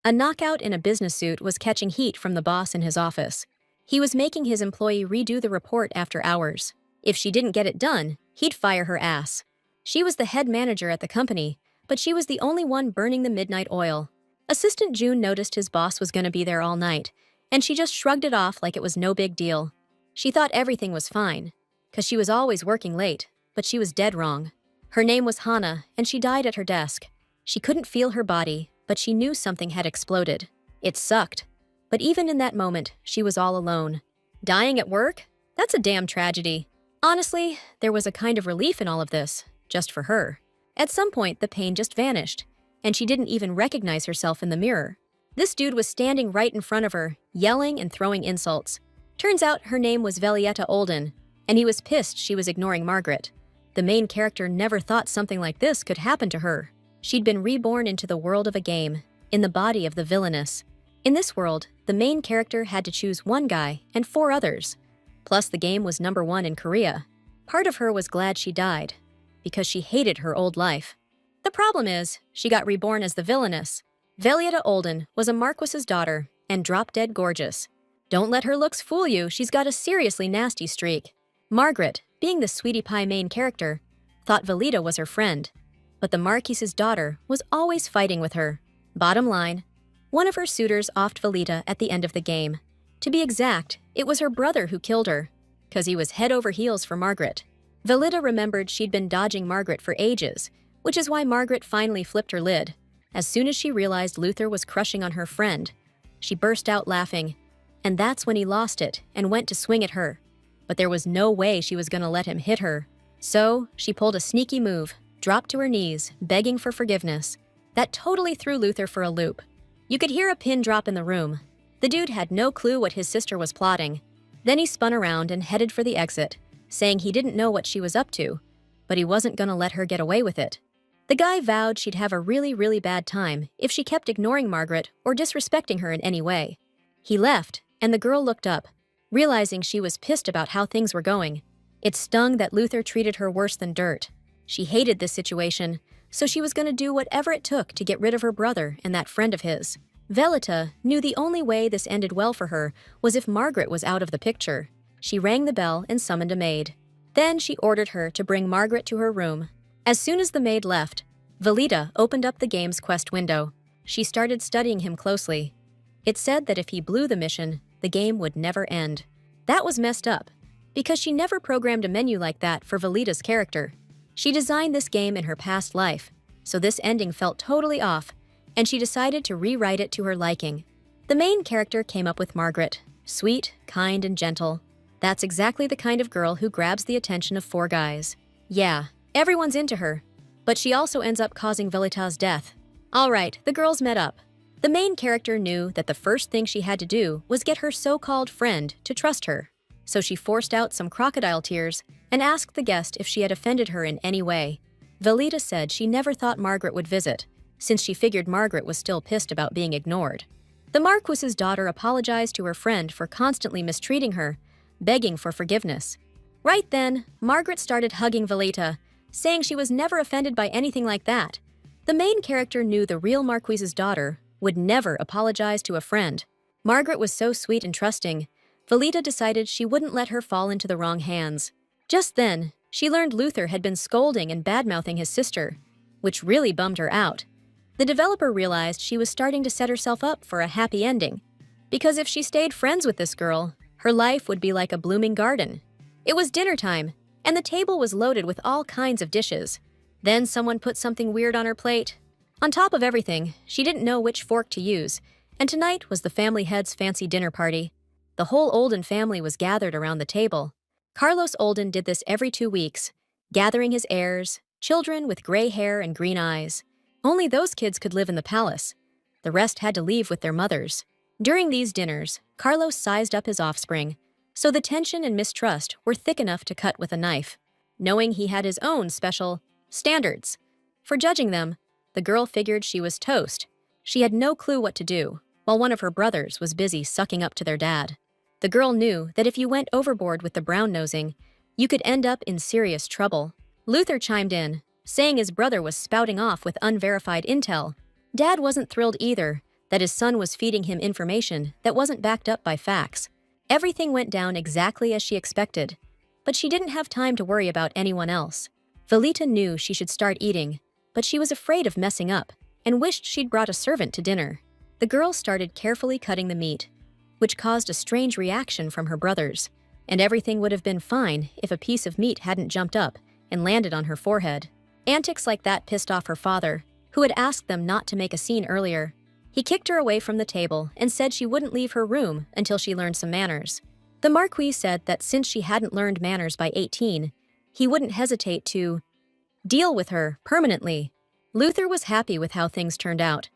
A knockout in a business suit was catching heat from the boss in his office. He was making his employee redo the report after hours. If she didn't get it done, he'd fire her ass. She was the head manager at the company, but she was the only one burning the midnight oil. Assistant June noticed his boss was going to be there all night, and she just shrugged it off like it was no big deal. She thought everything was fine, because she was always working late, but she was dead wrong. Her name was Hana, and she died at her desk. She couldn't feel her body, but she knew something had exploded. It sucked. But even in that moment, she was all alone. Dying at work? That's a damn tragedy. Honestly, there was a kind of relief in all of this, just for her. At some point, the pain just vanished, and she didn't even recognize herself in the mirror. This dude was standing right in front of her, yelling and throwing insults. Turns out her name was Velietta Olden, and he was pissed she was ignoring Margaret. The main character never thought something like this could happen to her. She'd been reborn into the world of a game, in the body of the villainess. In this world, the main character had to choose one guy and 4 others. Plus, the game was #1 in Korea. Part of her was glad she died, because she hated her old life. The problem is, she got reborn as the villainess. Velietta Olden was a marquis's daughter and drop-dead gorgeous. Don't let her looks fool you, she's got a seriously nasty streak. Margaret, being the sweetie pie main character, thought Velietta was her friend. But the Marquise's daughter was always fighting with her. Bottom line, one of her suitors offed Velietta at the end of the game. To be exact, it was her brother who killed her, because he was head over heels for Margaret. Velietta remembered she'd been dodging Margaret for ages, which is why Margaret finally flipped her lid. As soon as she realized Luther was crushing on her friend, she burst out laughing, and that's when he lost it and went to swing at her. But there was no way she was going to let him hit her. So, she pulled a sneaky move, dropped to her knees, begging for forgiveness. That totally threw Luther for a loop. You could hear a pin drop in the room. The dude had no clue what his sister was plotting. Then he spun around and headed for the exit, saying he didn't know what she was up to, but he wasn't gonna let her get away with it. The guy vowed she'd have a really bad time if she kept ignoring Margaret or disrespecting her in any way. He left, and the girl looked up, realizing she was pissed about how things were going. It stung that Luther treated her worse than dirt. She hated this situation, so she was going to do whatever it took to get rid of her brother and that friend of his. Velietta knew the only way this ended well for her was if Margaret was out of the picture. She rang the bell and summoned a maid. Then she ordered her to bring Margaret to her room. As soon as the maid left, Velietta opened up the game's quest window. She started studying him closely. It said that if he blew the mission, the game would never end. That was messed up, because she never programmed a menu like that for Velietta's character. She designed this game in her past life, so this ending felt totally off, and she decided to rewrite it to her liking. The main character came up with Margaret, sweet, kind, and gentle. That's exactly the kind of girl who grabs the attention of 4 guys. Yeah, everyone's into her, but she also ends up causing Velietta's death. All right, the girls met up. The main character knew that the first thing she had to do was get her so-called friend to trust her. So she forced out some crocodile tears and asked the guest if she had offended her in any way. Velietta said she never thought Margaret would visit, since she figured Margaret was still pissed about being ignored. The Marquis's daughter apologized to her friend for constantly mistreating her, begging for forgiveness. Right then, Margaret started hugging Velietta, saying she was never offended by anything like that. The main character knew the real Marquis's daughter would never apologize to a friend. Margaret was so sweet and trusting, Velietta decided she wouldn't let her fall into the wrong hands. Just then, she learned Luther had been scolding and bad-mouthing his sister, which really bummed her out. The developer realized she was starting to set herself up for a happy ending, because if she stayed friends with this girl, her life would be like a blooming garden. It was dinner time, and the table was loaded with all kinds of dishes. Then someone put something weird on her plate. On top of everything, she didn't know which fork to use, and tonight was the family head's fancy dinner party. The whole Olden family was gathered around the table. Carlos Olden did this every 2 weeks, gathering his heirs, children with gray hair and green eyes. Only those kids could live in the palace. The rest had to leave with their mothers. During these dinners, Carlos sized up his offspring, so the tension and mistrust were thick enough to cut with a knife, knowing he had his own special standards. For judging them, the girl figured she was toast. She had no clue what to do, while one of her brothers was busy sucking up to their dad. The girl knew that if you went overboard with the brown-nosing, you could end up in serious trouble. Luther chimed in, saying his brother was spouting off with unverified intel. Dad wasn't thrilled either, that his son was feeding him information that wasn't backed up by facts. Everything went down exactly as she expected, but she didn't have time to worry about anyone else. Velita knew she should start eating, but she was afraid of messing up and wished she'd brought a servant to dinner. The girl started carefully cutting the meat, which caused a strange reaction from her brothers, and everything would have been fine if a piece of meat hadn't jumped up and landed on her forehead. Antics like that pissed off her father, who had asked them not to make a scene earlier. He kicked her away from the table and said she wouldn't leave her room until she learned some manners. The Marquis said that since she hadn't learned manners by 18, he wouldn't hesitate to deal with her permanently. Luther was happy with how things turned out.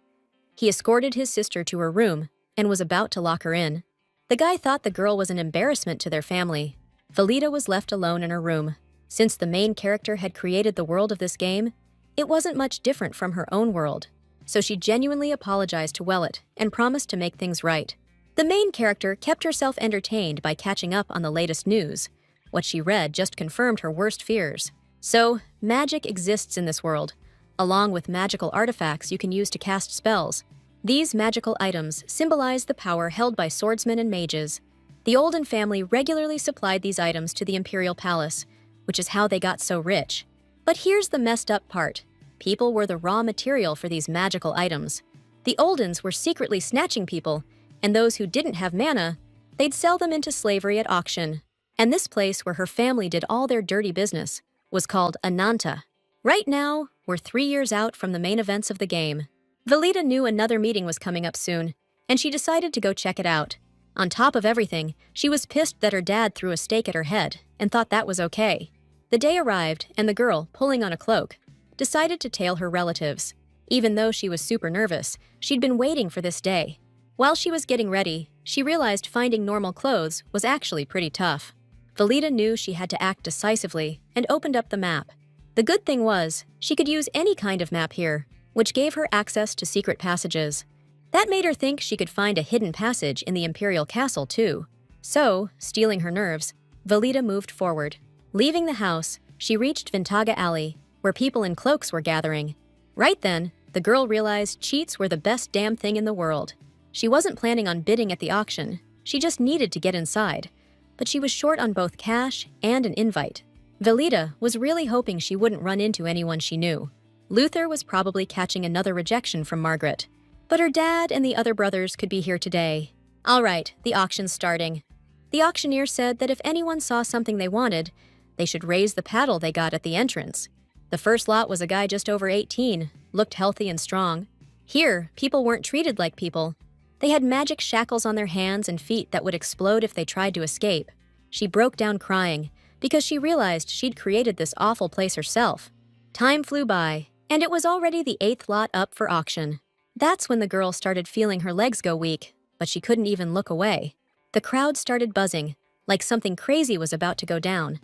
He escorted his sister to her room and was about to lock her in. The guy thought the girl was an embarrassment to their family. Velita was left alone in her room. Since the main character had created the world of this game, it wasn't much different from her own world, so she genuinely apologized to Wellet and promised to make things right. The main character kept herself entertained by catching up on the latest news. What she read just confirmed her worst fears. So, magic exists in this world, along with magical artifacts you can use to cast spells. These magical items symbolize the power held by swordsmen and mages. The Olden family regularly supplied these items to the Imperial Palace, which is how they got so rich. But here's the messed up part. People were the raw material for these magical items. The Oldens were secretly snatching people, and those who didn't have mana, they'd sell them into slavery at auction. And this place where her family did all their dirty business was called Ananta. Right now, we're 3 years out from the main events of the game. Velita knew another meeting was coming up soon, and she decided to go check it out. On top of everything, she was pissed that her dad threw a stake at her head and thought that was okay. The day arrived, and the girl, pulling on a cloak, decided to tail her relatives. Even though she was super nervous, she'd been waiting for this day. While she was getting ready, she realized finding normal clothes was actually pretty tough. Velita knew she had to act decisively and opened up the map. The good thing was, she could use any kind of map here, which gave her access to secret passages. That made her think she could find a hidden passage in the Imperial Castle too. So, stealing her nerves, Velita moved forward. Leaving the house, she reached Vintaga Alley, where people in cloaks were gathering. Right then, the girl realized cheats were the best damn thing in the world. She wasn't planning on bidding at the auction, she just needed to get inside. But she was short on both cash and an invite. Velita was really hoping she wouldn't run into anyone she knew. Luther was probably catching another rejection from Margaret. But her dad and the other brothers could be here today. All right, the auction's starting. The auctioneer said that if anyone saw something they wanted, they should raise the paddle they got at the entrance. The first lot was a guy just over 18, looked healthy and strong. Here, people weren't treated like people. They had magic shackles on their hands and feet that would explode if they tried to escape. She broke down crying because she realized she'd created this awful place herself. Time flew by, and it was already the 8th lot up for auction. That's when the girl started feeling her legs go weak, but she couldn't even look away. The crowd started buzzing, like something crazy was about to go down.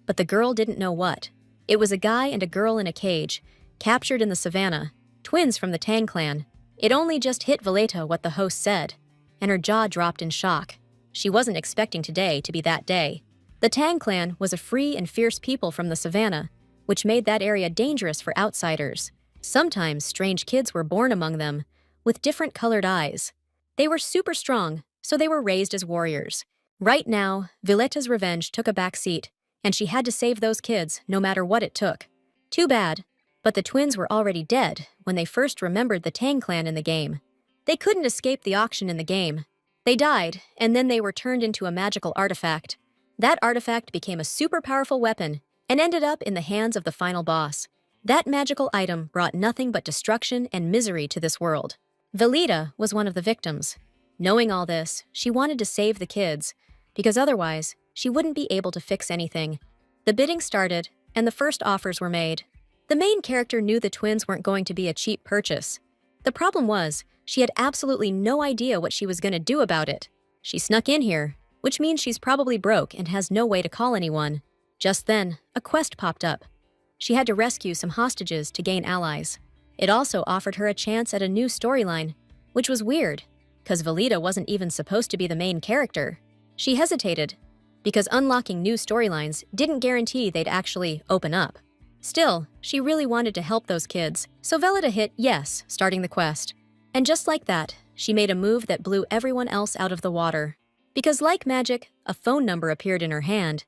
But the girl didn't know what. It was a guy and a girl in a cage, captured in the savannah, twins from the Tang clan. It only just hit Velita what the host said, and her jaw dropped in shock. She wasn't expecting today to be that day. The Tang clan was a free and fierce people from the savannah, which made that area dangerous for outsiders. Sometimes strange kids were born among them, with different colored eyes. They were super strong, so they were raised as warriors. Right now, Violetta's revenge took a back seat, and she had to save those kids no matter what it took. Too bad, but the twins were already dead when they first remembered the Tang clan in the game. They couldn't escape the auction in the game. They died, and then they were turned into a magical artifact. That artifact became a super powerful weapon and ended up in the hands of the final boss. That magical item brought nothing but destruction and misery to this world. Velita was one of the victims. Knowing all this, she wanted to save the kids, because otherwise, she wouldn't be able to fix anything. The bidding started, and the first offers were made. The main character knew the twins weren't going to be a cheap purchase. The problem was, she had absolutely no idea what she was going to do about it. She snuck in here, which means she's probably broke and has no way to call anyone. Just then, a quest popped up. She had to rescue some hostages to gain allies. It also offered her a chance at a new storyline, which was weird, because Velita wasn't even supposed to be the main character. She hesitated, because unlocking new storylines didn't guarantee they'd actually open up. Still, she really wanted to help those kids, so Velita hit yes, starting the quest. And just like that, she made a move that blew everyone else out of the water. Because like magic, a phone number appeared in her hand,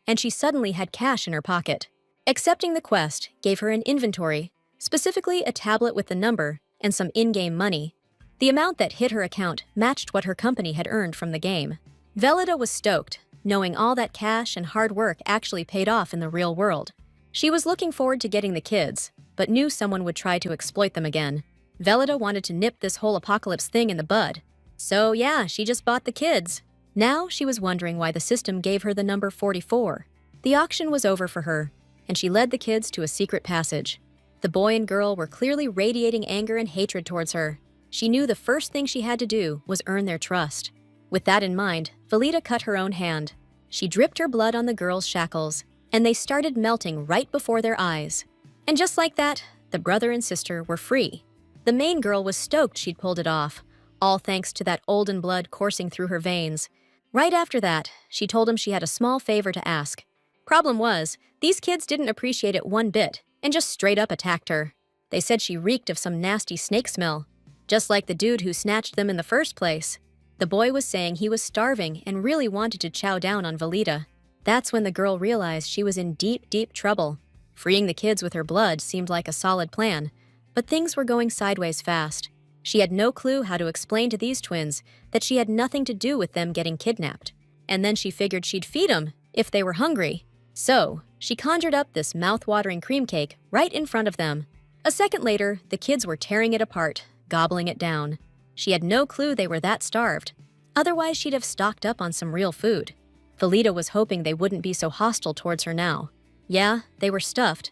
and she suddenly had cash in her pocket. Accepting the quest gave her an inventory, specifically a tablet with the number and some in-game money. The amount that hit her account matched what her company had earned from the game. Velida was stoked, knowing all that cash and hard work actually paid off in the real world. She was looking forward to getting the kids, but knew someone would try to exploit them again. Velida wanted to nip this whole apocalypse thing in the bud. So yeah, she just bought the kids. Now she was wondering why the system gave her the number 44. The auction was over for her, and she led the kids to a secret passage. The boy and girl were clearly radiating anger and hatred towards her. She knew the first thing she had to do was earn their trust. With that in mind, Velida cut her own hand. She dripped her blood on the girl's shackles, and they started melting right before their eyes. And just like that, the brother and sister were free. The main girl was stoked she'd pulled it off, all thanks to that olden blood coursing through her veins. Right after that, she told him she had a small favor to ask. Problem was, these kids didn't appreciate it one bit and just straight up attacked her. They said she reeked of some nasty snake smell, just like the dude who snatched them in the first place. The boy was saying he was starving and really wanted to chow down on Velida. That's when the girl realized she was in deep, deep trouble. Freeing the kids with her blood seemed like a solid plan, but things were going sideways fast. She had no clue how to explain to these twins that she had nothing to do with them getting kidnapped. And then she figured she'd feed them if they were hungry. So, she conjured up this mouth-watering cream cake right in front of them. A second later, the kids were tearing it apart, gobbling it down. She had no clue they were that starved. Otherwise, she'd have stocked up on some real food. Velida was hoping they wouldn't be so hostile towards her now. Yeah, they were stuffed,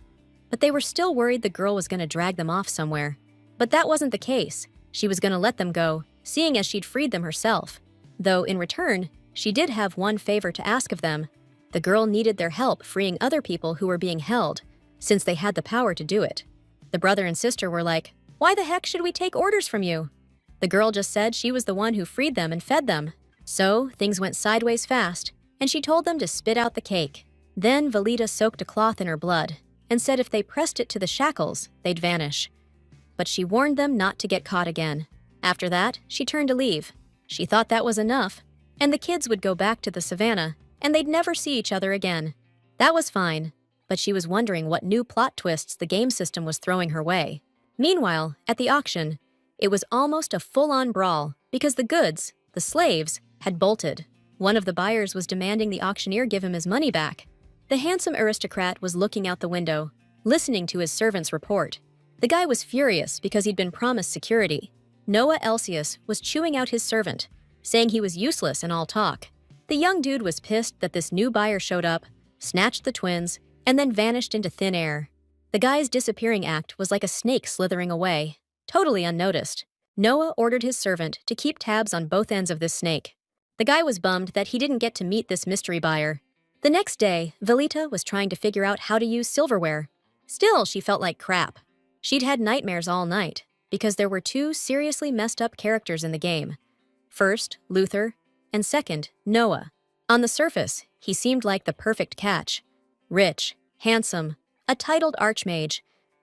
but they were still worried the girl was going to drag them off somewhere. But that wasn't the case. She was going to let them go, seeing as she'd freed them herself. Though, in return, she did have one favor to ask of them. The girl needed their help freeing other people who were being held, since they had the power to do it. The brother and sister were like, "Why the heck should we take orders from you?" The girl just said she was the one who freed them and fed them. So, things went sideways fast, and she told them to spit out the cake. Then Velida soaked a cloth in her blood, and said if they pressed it to the shackles, they'd vanish. But she warned them not to get caught again. After that, she turned to leave. She thought that was enough, and the kids would go back to the savannah, and they'd never see each other again. That was fine, but she was wondering what new plot twists the game system was throwing her way. Meanwhile, at the auction, it was almost a full-on brawl because the goods, the slaves, had bolted. One of the buyers was demanding the auctioneer give him his money back. The handsome aristocrat was looking out the window, listening to his servant's report. The guy was furious because he'd been promised security. Noah Elsius was chewing out his servant, saying he was useless in all talk. The young dude was pissed that this new buyer showed up, snatched the twins, and then vanished into thin air. The guy's disappearing act was like a snake slithering away, totally unnoticed. Noah ordered his servant to keep tabs on both ends of this snake. The guy was bummed that he didn't get to meet this mystery buyer. The next day, Velita was trying to figure out how to use silverware. Still, she felt like crap. She'd had nightmares all night, because there were two seriously messed up characters in the game. First, Luther, and second, Noah. On the surface, he seemed like the perfect catch. Rich, handsome, a titled archmage,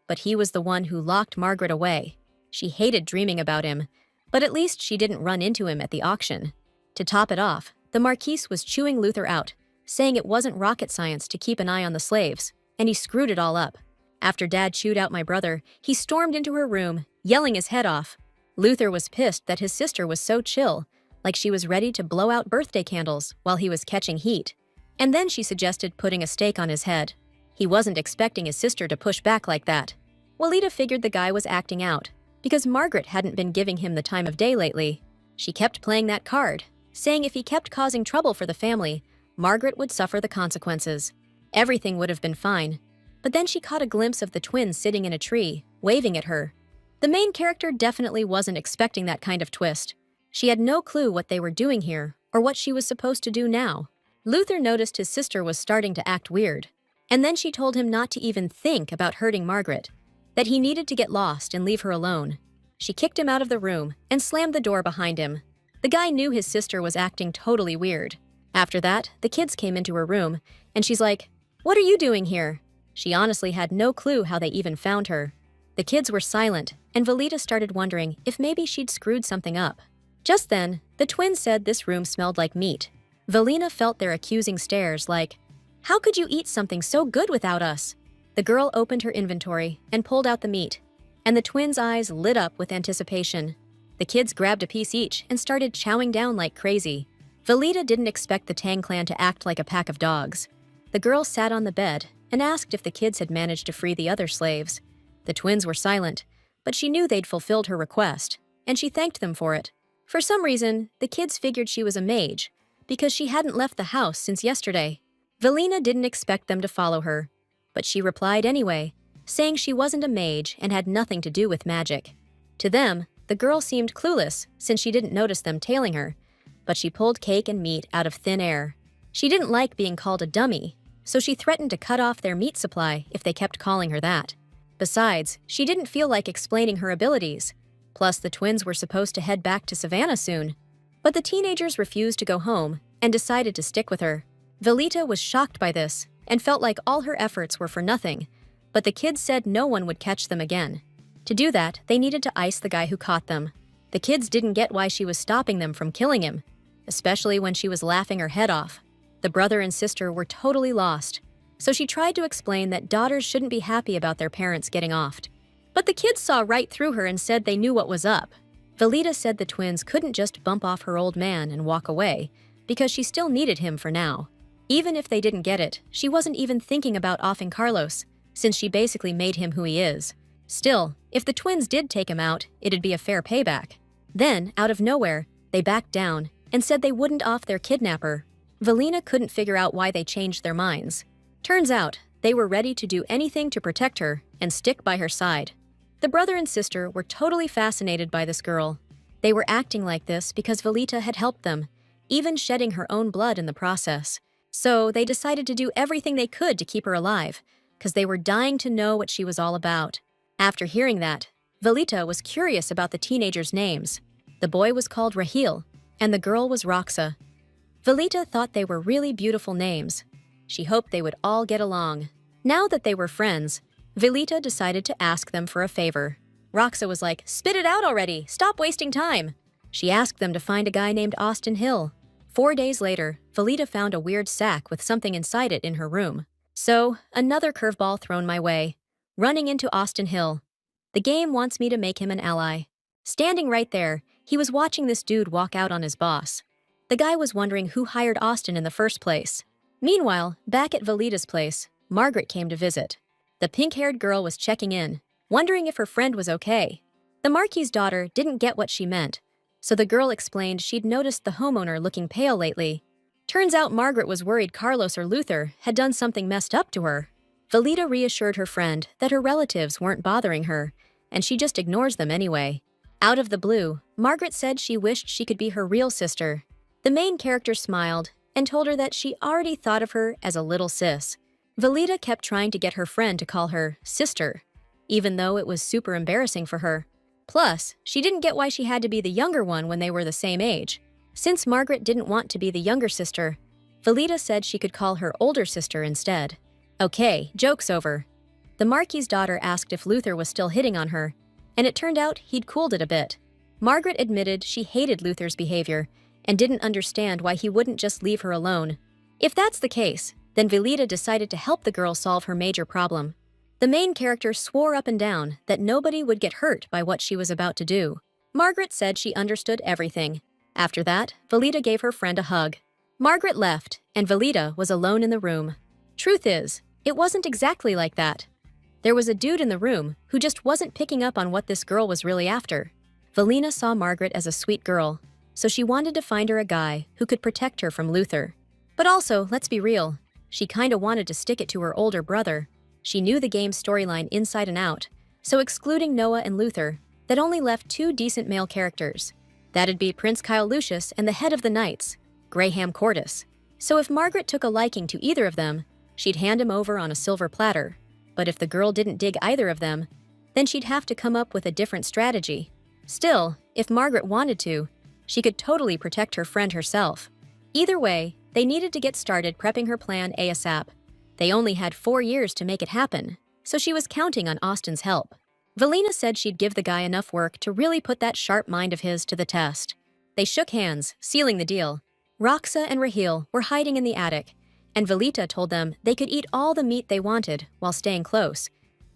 but he was the one who locked Margaret away. She hated dreaming about him, but at least she didn't run into him at the auction. To top it off, the Marquise was chewing Luther out, saying it wasn't rocket science to keep an eye on the slaves, and he screwed it all up. After Dad chewed out my brother, he stormed into her room, yelling his head off. Luther was pissed that his sister was so chill, like she was ready to blow out birthday candles while he was catching heat. And then she suggested putting a stake on his head. He wasn't expecting his sister to push back like that. Walida figured the guy was acting out, because Margaret hadn't been giving him the time of day lately. She kept playing that card, saying if he kept causing trouble for the family, Margaret would suffer the consequences. Everything would have been fine. But then she caught a glimpse of the twins sitting in a tree, waving at her. The main character definitely wasn't expecting that kind of twist. She had no clue what they were doing here, or what she was supposed to do now. Luther noticed his sister was starting to act weird, and then she told him not to even think about hurting Margaret, that he needed to get lost and leave her alone. She kicked him out of the room and slammed the door behind him. The guy knew his sister was acting totally weird. After that, the kids came into her room, and she's like, "What are you doing here?" She honestly had no clue how they even found her. The kids were silent, and Velita started wondering if maybe she'd screwed something up. Just then, the twins said this room smelled like meat. Velina felt their accusing stares like, "How could you eat something so good without us?" The girl opened her inventory and pulled out the meat, and the twins' eyes lit up with anticipation. The kids grabbed a piece each and started chowing down like crazy. Velita didn't expect the Tang clan to act like a pack of dogs. The girl sat on the bed and asked if the kids had managed to free the other slaves. The twins were silent, but she knew they'd fulfilled her request, and she thanked them for it. For some reason, the kids figured she was a mage, because she hadn't left the house since yesterday. Velina didn't expect them to follow her, but she replied anyway, saying she wasn't a mage and had nothing to do with magic. To them, the girl seemed clueless since she didn't notice them tailing her, but she pulled cake and meat out of thin air. She didn't like being called a dummy, so she threatened to cut off their meat supply if they kept calling her that. Besides, she didn't feel like explaining her abilities. Plus, the twins were supposed to head back to Savannah soon. But the teenagers refused to go home and decided to stick with her. Velita was shocked by this and felt like all her efforts were for nothing, but the kids said no one would catch them again. To do that, they needed to ice the guy who caught them. The kids didn't get why she was stopping them from killing him, especially when she was laughing her head off. The brother and sister were totally lost, so she tried to explain that daughters shouldn't be happy about their parents getting offed. But the kids saw right through her and said they knew what was up. Velita said the twins couldn't just bump off her old man and walk away, because she still needed him for now. Even if they didn't get it, she wasn't even thinking about offing Carlos, since she basically made him who he is. Still, if the twins did take him out, it'd be a fair payback. Then, out of nowhere, they backed down and said they wouldn't off their kidnapper. Velina couldn't figure out why they changed their minds. Turns out, they were ready to do anything to protect her and stick by her side. The brother and sister were totally fascinated by this girl. They were acting like this because Velita had helped them, even shedding her own blood in the process. So they decided to do everything they could to keep her alive, because they were dying to know what she was all about. After hearing that, Velita was curious about the teenagers' names. The boy was called Rahil, and the girl was Roxa. Velita thought they were really beautiful names. She hoped they would all get along. Now that they were friends, Velita decided to ask them for a favor. Roxa was like, "Spit it out already! Stop wasting time!" She asked them to find a guy named Austin Hill. 4 days later, Velita found a weird sack with something inside it in her room. So, another curveball thrown my way. Running into Austin Hill. The game wants me to make him an ally. Standing right there, he was watching this dude walk out on his boss. The guy was wondering who hired Austin in the first place. Meanwhile, back at Velita's place, Margaret came to visit. The pink-haired girl was checking in, wondering if her friend was okay. The Marquis's daughter didn't get what she meant, so the girl explained she'd noticed the homeowner looking pale lately. Turns out Margaret was worried Carlos or Luther had done something messed up to her. Velita reassured her friend that her relatives weren't bothering her, and she just ignores them anyway. Out of the blue, Margaret said she wished she could be her real sister. The main character smiled and told her that she already thought of her as a little sis. Velita kept trying to get her friend to call her sister, even though it was super embarrassing for her. Plus, she didn't get why she had to be the younger one when they were the same age. Since Margaret didn't want to be the younger sister, Velita said she could call her older sister instead. Okay, joke's over. The Marquis's daughter asked if Luther was still hitting on her, and it turned out he'd cooled it a bit. Margaret admitted she hated Luther's behavior and didn't understand why he wouldn't just leave her alone. If that's the case, then Velita decided to help the girl solve her major problem. The main character swore up and down that nobody would get hurt by what she was about to do. Margaret said she understood everything. After that, Velita gave her friend a hug. Margaret left, and Velita was alone in the room. Truth is, it wasn't exactly like that. There was a dude in the room who just wasn't picking up on what this girl was really after. Velina saw Margaret as a sweet girl, so she wanted to find her a guy who could protect her from Luther. But also, let's be real, she kinda wanted to stick it to her older brother. She knew the game's storyline inside and out, so excluding Noah and Luther, that only left 2 decent male characters. That'd be Prince Kyle Lucius and the head of the Knights, Graham Cordis. So if Margaret took a liking to either of them, she'd hand him over on a silver platter. But if the girl didn't dig either of them, then she'd have to come up with a different strategy. Still, if Margaret wanted to, she could totally protect her friend herself. Either way, they needed to get started prepping her plan ASAP. They only had 4 years to make it happen, so she was counting on Austin's help. Valina said she'd give the guy enough work to really put that sharp mind of his to the test. They shook hands, sealing the deal. Roxa and Rahil were hiding in the attic, and Velita told them they could eat all the meat they wanted while staying close,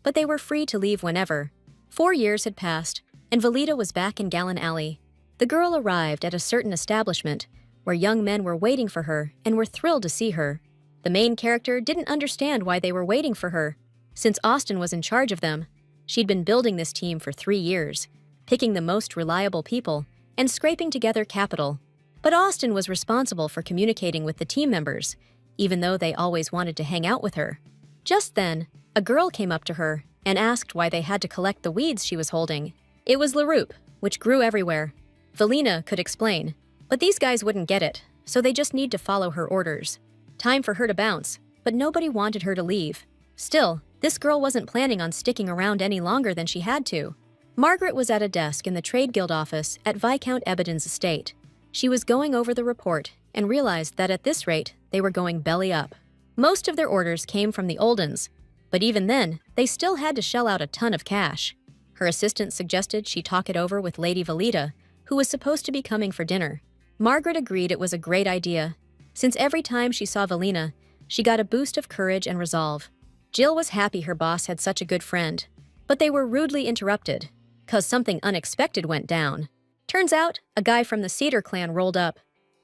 but they were free to leave whenever. 4 years had passed, and Velita was back in Gallon Alley. The girl arrived at a certain establishment where young men were waiting for her and were thrilled to see her. The main character didn't understand why they were waiting for her, since Austin was in charge of them. She'd been building this team for 3 years, picking the most reliable people and scraping together capital. But Austin was responsible for communicating with the team members, even though they always wanted to hang out with her. Just then, a girl came up to her and asked why they had to collect the weeds she was holding. It was LaRoupe, which grew everywhere. Valina could explain, but these guys wouldn't get it, so they just need to follow her orders. Time for her to bounce, but nobody wanted her to leave. Still, this girl wasn't planning on sticking around any longer than she had to. Margaret was at a desk in the Trade Guild office at Viscount Ebedon's estate. She was going over the report and realized that at this rate, they were going belly up. Most of their orders came from the Oldens, but even then, they still had to shell out a ton of cash. Her assistant suggested she talk it over with Lady Velita, who was supposed to be coming for dinner. Margaret agreed it was a great idea, since every time she saw Velina, she got a boost of courage and resolve. Jill was happy her boss had such a good friend, but they were rudely interrupted, 'cause something unexpected went down. Turns out, a guy from the Cedar clan rolled up.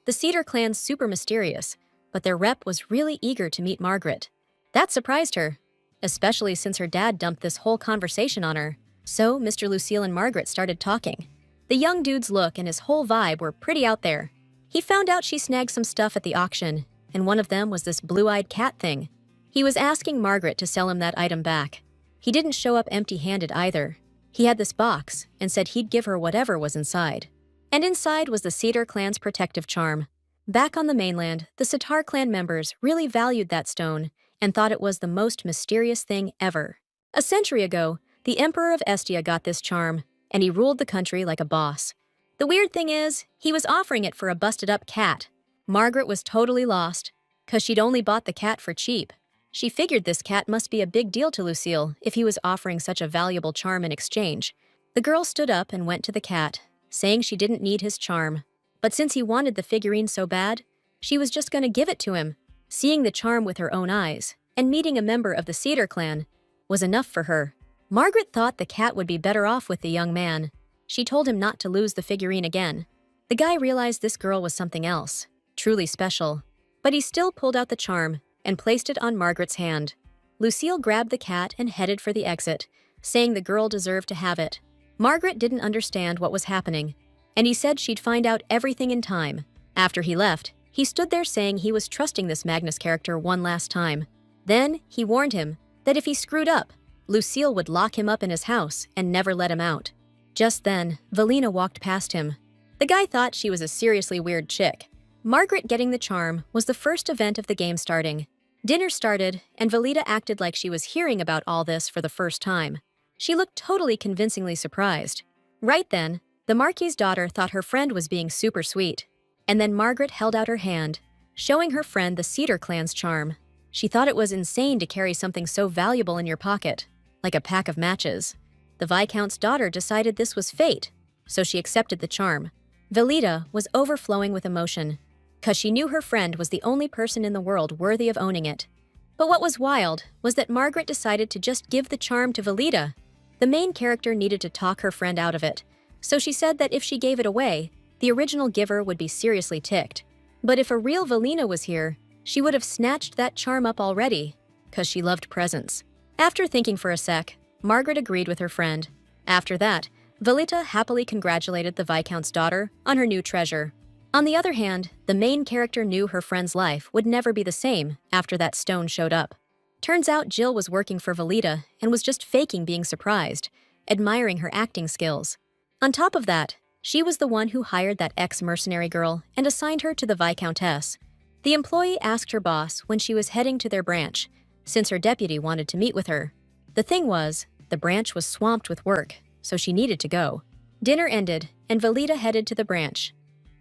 The Cedar clan's super mysterious, but their rep was really eager to meet Margaret. That surprised her, especially since her dad dumped this whole conversation on her. So Mr. Lucille and Margaret started talking. The young dude's look and his whole vibe were pretty out there. He found out she snagged some stuff at the auction, and one of them was this blue-eyed cat thing. He was asking Margaret to sell him that item back. He didn't show up empty-handed either. He had this box and said he'd give her whatever was inside. And inside was the Cedar clan's protective charm. Back on the mainland, the Sitar clan members really valued that stone and thought it was the most mysterious thing ever. A century ago, the Emperor of Estia got this charm, and he ruled the country like a boss. The weird thing is, he was offering it for a busted-up cat. Margaret was totally lost, 'cause she'd only bought the cat for cheap. She figured this cat must be a big deal to Lucille if he was offering such a valuable charm in exchange. The girl stood up and went to the cat, saying she didn't need his charm. But since he wanted the figurine so bad, she was just gonna give it to him. Seeing the charm with her own eyes and meeting a member of the Cedar clan was enough for her. Margaret thought the cat would be better off with the young man. She told him not to lose the figurine again. The guy realized this girl was something else, truly special. But he still pulled out the charm and placed it on Margaret's hand. Lucille grabbed the cat and headed for the exit, saying the girl deserved to have it. Margaret didn't understand what was happening, and he said she'd find out everything in time. After he left, he stood there saying he was trusting this Magnus character one last time. Then, he warned him that if he screwed up, Lucille would lock him up in his house and never let him out. Just then, Velina walked past him. The guy thought she was a seriously weird chick. Margaret getting the charm was the first event of the game starting. Dinner started, and Velita acted like she was hearing about all this for the first time. She looked totally convincingly surprised. Right then, the Marquis's daughter thought her friend was being super sweet. And then Margaret held out her hand, showing her friend the Cedar clan's charm. She thought it was insane to carry something so valuable in your pocket, like a pack of matches. The Viscount's daughter decided this was fate, so she accepted the charm. Velita was overflowing with emotion, 'cause she knew her friend was the only person in the world worthy of owning it. But what was wild was that Margaret decided to just give the charm to Velita. The main character needed to talk her friend out of it, so she said that if she gave it away, the original giver would be seriously ticked. But if a real Velina was here, she would have snatched that charm up already, 'cause she loved presents. After thinking for a sec, Margaret agreed with her friend. After that, Velita happily congratulated the Viscount's daughter on her new treasure. On the other hand, the main character knew her friend's life would never be the same after that stone showed up. Turns out Jill was working for Velita and was just faking being surprised, admiring her acting skills. On top of that, she was the one who hired that ex-mercenary girl and assigned her to the Viscountess. The employee asked her boss when she was heading to their branch, since her deputy wanted to meet with her. The thing was, the branch was swamped with work, so she needed to go. Dinner ended, and Velita headed to the branch.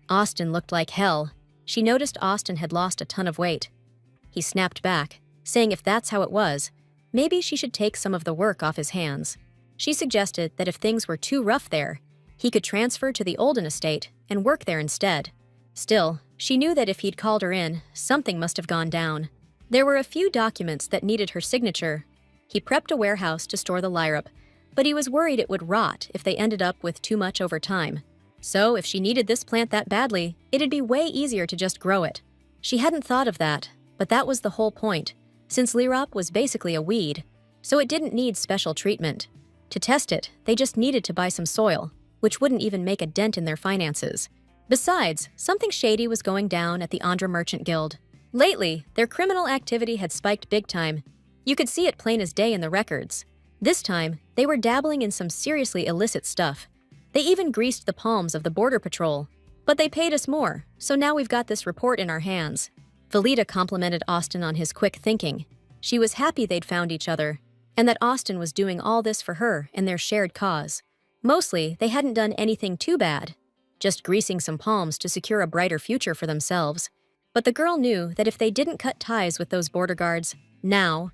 Austin looked like hell. She noticed Austin had lost a ton of weight. He snapped back, saying if that's how it was, maybe she should take some of the work off his hands. She suggested that if things were too rough there, he could transfer to the Olden estate and work there instead. Still, she knew that if he'd called her in, something must have gone down. There were a few documents that needed her signature. He prepped a warehouse to store the lyrup, but he was worried it would rot if they ended up with too much over time. So if she needed this plant that badly, it'd be way easier to just grow it. She hadn't thought of that, but that was the whole point, since lyrup was basically a weed, so it didn't need special treatment. To test it, they just needed to buy some soil, which wouldn't even make a dent in their finances. Besides, something shady was going down at the Andhra Merchant Guild. Lately, their criminal activity had spiked big time. You could see it plain as day in the records. This time, they were dabbling in some seriously illicit stuff. They even greased the palms of the border patrol. But they paid us more, so now we've got this report in our hands. Valita complimented Austin on his quick thinking. She was happy they'd found each other, and that Austin was doing all this for her and their shared cause. Mostly, they hadn't done anything too bad, just greasing some palms to secure a brighter future for themselves. But the girl knew that if they didn't cut ties with those border guards, now,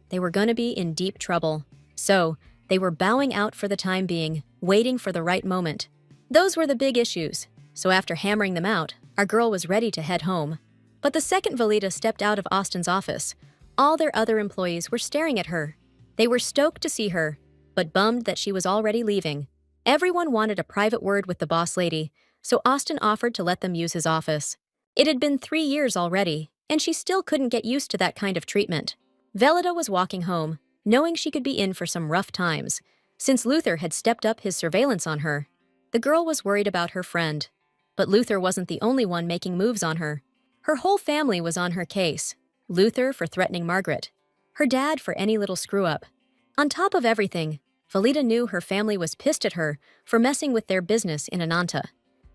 they were gonna be in deep trouble. So, they were bowing out for the time being, waiting for the right moment. Those were the big issues, so after hammering them out, our girl was ready to head home. But the second Valita stepped out of Austin's office, all their other employees were staring at her. They were stoked to see her, but bummed that she was already leaving. Everyone wanted a private word with the boss lady, so Austin offered to let them use his office. It had been 3 years already, and she still couldn't get used to that kind of treatment. Velida was walking home, knowing she could be in for some rough times, since Luther had stepped up his surveillance on her. The girl was worried about her friend, but Luther wasn't the only one making moves on her. Her whole family was on her case. Luther for threatening Margaret, her dad for any little screw-up. On top of everything, Valita knew her family was pissed at her for messing with their business in Ananta.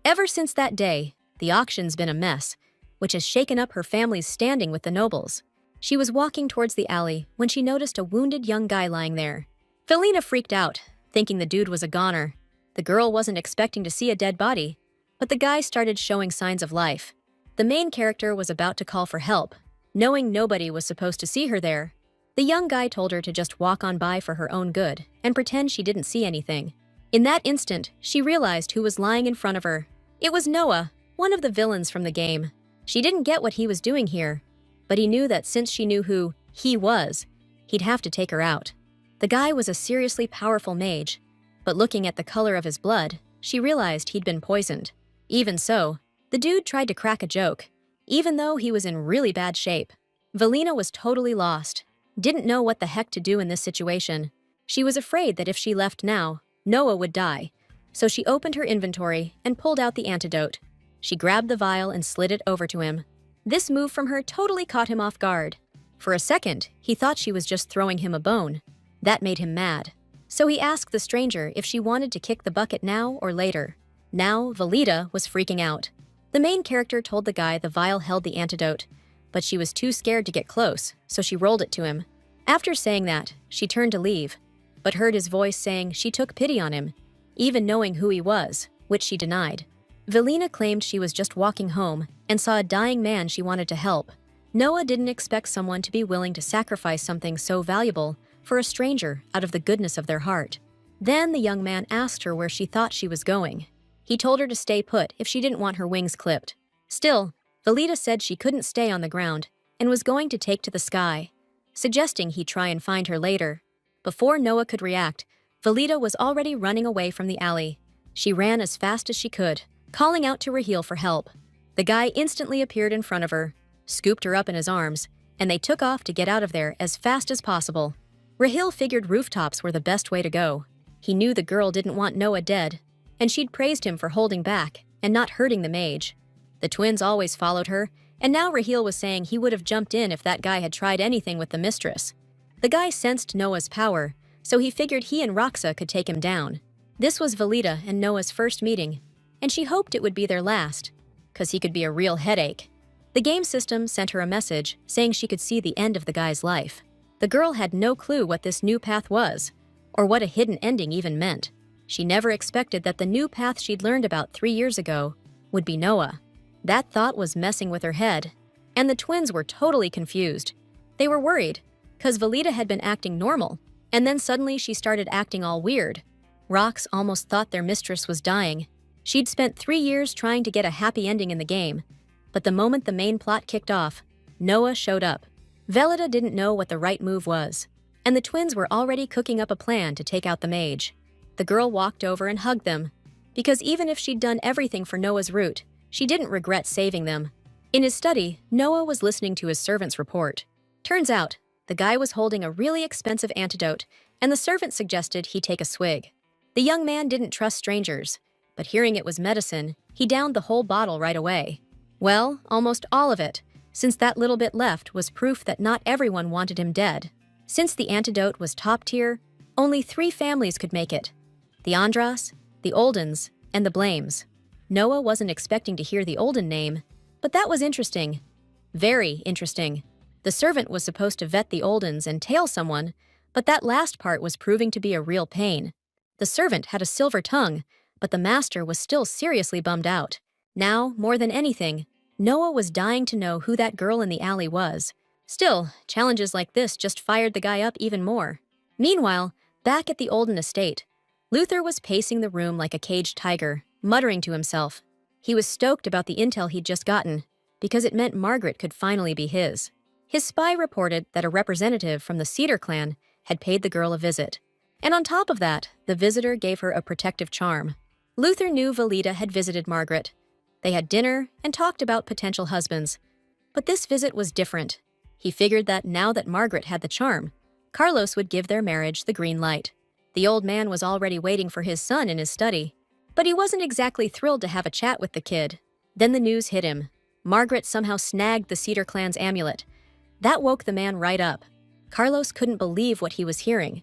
Ever since that day, the auction's been a mess, which has shaken up her family's standing with the nobles. She was walking towards the alley when she noticed a wounded young guy lying there. Felina freaked out, thinking the dude was a goner. The girl wasn't expecting to see a dead body, but the guy started showing signs of life. The main character was about to call for help, knowing nobody was supposed to see her there. The young guy told her to just walk on by for her own good and pretend she didn't see anything. In that instant, she realized who was lying in front of her. It was Noah, one of the villains from the game. She didn't get what he was doing here, but he knew that since she knew who he was, he'd have to take her out. The guy was a seriously powerful mage, but looking at the color of his blood, she realized he'd been poisoned. Even so, the dude tried to crack a joke, even though he was in really bad shape. Valina was totally lost, didn't know what the heck to do in this situation. She was afraid that if she left now, Noah would die, so she opened her inventory and pulled out the antidote. She grabbed the vial and slid it over to him. This move from her totally caught him off guard. For a second, he thought she was just throwing him a bone. That made him mad. So he asked the stranger if she wanted to kick the bucket now or later. Now, Valida was freaking out. The main character told the guy the vial held the antidote, but she was too scared to get close, so she rolled it to him. After saying that, she turned to leave, but heard his voice saying she took pity on him, even knowing who he was, which she denied. Valina claimed she was just walking home and saw a dying man she wanted to help. Noah didn't expect someone to be willing to sacrifice something so valuable for a stranger out of the goodness of their heart. Then the young man asked her where she thought she was going. He told her to stay put if she didn't want her wings clipped. Still, Valida said she couldn't stay on the ground and was going to take to the sky, suggesting he try and find her later. Before Noah could react, Valida was already running away from the alley. She ran as fast as she could, calling out to Raheel for help. The guy instantly appeared in front of her, scooped her up in his arms, and they took off to get out of there as fast as possible. Raheel figured rooftops were the best way to go. He knew the girl didn't want Noah dead, and she'd praised him for holding back and not hurting the mage. The twins always followed her, and now Raheel was saying he would have jumped in if that guy had tried anything with the mistress. The guy sensed Noah's power, so he figured he and Roxa could take him down. This was Valida and Noah's first meeting, and she hoped it would be their last, 'cause he could be a real headache. The game system sent her a message saying she could see the end of the guy's life. The girl had no clue what this new path was, or what a hidden ending even meant. She never expected that the new path she'd learned about 3 years ago would be Noah. That thought was messing with her head, and the twins were totally confused. They were worried, 'cause Valida had been acting normal, And then suddenly she started acting all weird. Rox almost thought their mistress was dying. She'd spent 3 years trying to get a happy ending in the game. But the moment the main plot kicked off, Noah showed up. Velida didn't know what the right move was, and the twins were already cooking up a plan to take out the mage. The girl walked over and hugged them, because even if she'd done everything for Noah's route, she didn't regret saving them. In his study, Noah was listening to his servant's report. Turns out, the guy was holding a really expensive antidote, and the servant suggested he take a swig. The young man didn't trust strangers, but hearing it was medicine, he downed the whole bottle right away. Well, almost all of it, since that little bit left was proof that not everyone wanted him dead. Since the antidote was top tier, only 3 families could make it: the Andras, the Oldens, and the Blames. Noah wasn't expecting to hear the Olden name, but that was interesting. Very interesting. The servant was supposed to vet the Oldens and tail someone, but that last part was proving to be a real pain. The servant had a silver tongue, but the master was still seriously bummed out. Now, more than anything, Noah was dying to know who that girl in the alley was. Still, challenges like this just fired the guy up even more. Meanwhile, back at the Olden estate, Luther was pacing the room like a caged tiger, muttering to himself. He was stoked about the intel he'd just gotten, because it meant Margaret could finally be his. His spy reported that a representative from the Cedar clan had paid the girl a visit. And on top of that, the visitor gave her a protective charm. Luther knew Velida had visited Margaret. They had dinner and talked about potential husbands. But this visit was different. He figured that now that Margaret had the charm, Carlos would give their marriage the green light. The old man was already waiting for his son in his study, but he wasn't exactly thrilled to have a chat with the kid. Then the news hit him. Margaret somehow snagged the Cedar clan's amulet. That woke the man right up. Carlos couldn't believe what he was hearing,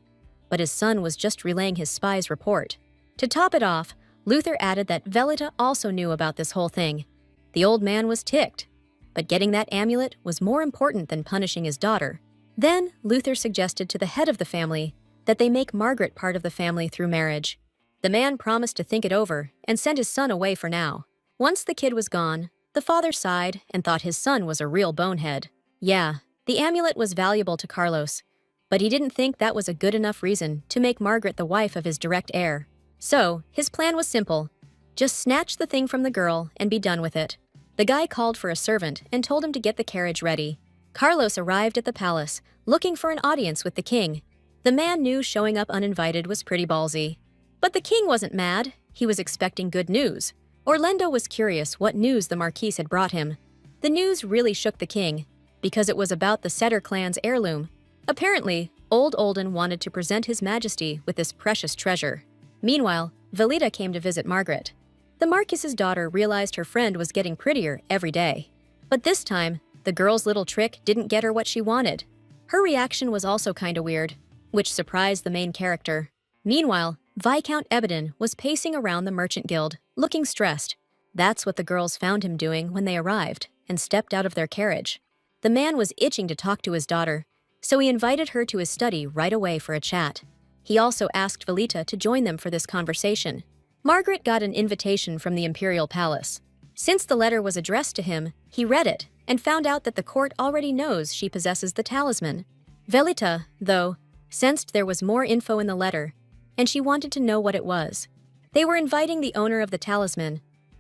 but his son was just relaying his spy's report. To top it off, Luther added that Velida also knew about this whole thing. The old man was ticked, but getting that amulet was more important than punishing his daughter. Then, Luther suggested to the head of the family that they make Margaret part of the family through marriage. The man promised to think it over and send his son away for now. Once the kid was gone, the father sighed and thought his son was a real bonehead. Yeah, the amulet was valuable to Carlos, but he didn't think that was a good enough reason to make Margaret the wife of his direct heir. So, his plan was simple. Just snatch the thing from the girl and be done with it. The guy called for a servant and told him to get the carriage ready. Carlos arrived at the palace, looking for an audience with the king. The man knew showing up uninvited was pretty ballsy. But the king wasn't mad. He was expecting good news. Orlando was curious what news the Marquise had brought him. The news really shook the king, because it was about the Setter clan's heirloom. Apparently, Old Olden wanted to present his majesty with this precious treasure. Meanwhile, Velida came to visit Margaret. The Marquis's daughter realized her friend was getting prettier every day. But this time, the girl's little trick didn't get her what she wanted. Her reaction was also kinda weird, which surprised the main character. Meanwhile, Viscount Ebedin was pacing around the merchant guild, looking stressed. That's what the girls found him doing when they arrived and stepped out of their carriage. The man was itching to talk to his daughter, so he invited her to his study right away for a chat. He also asked Velita to join them for this conversation. Margaret got an invitation from the Imperial Palace. Since the letter was addressed to him, he read it and found out that the court already knows she possesses the talisman. Velita, though, sensed there was more info in the letter, and she wanted to know what it was. They were inviting the owner of the talisman.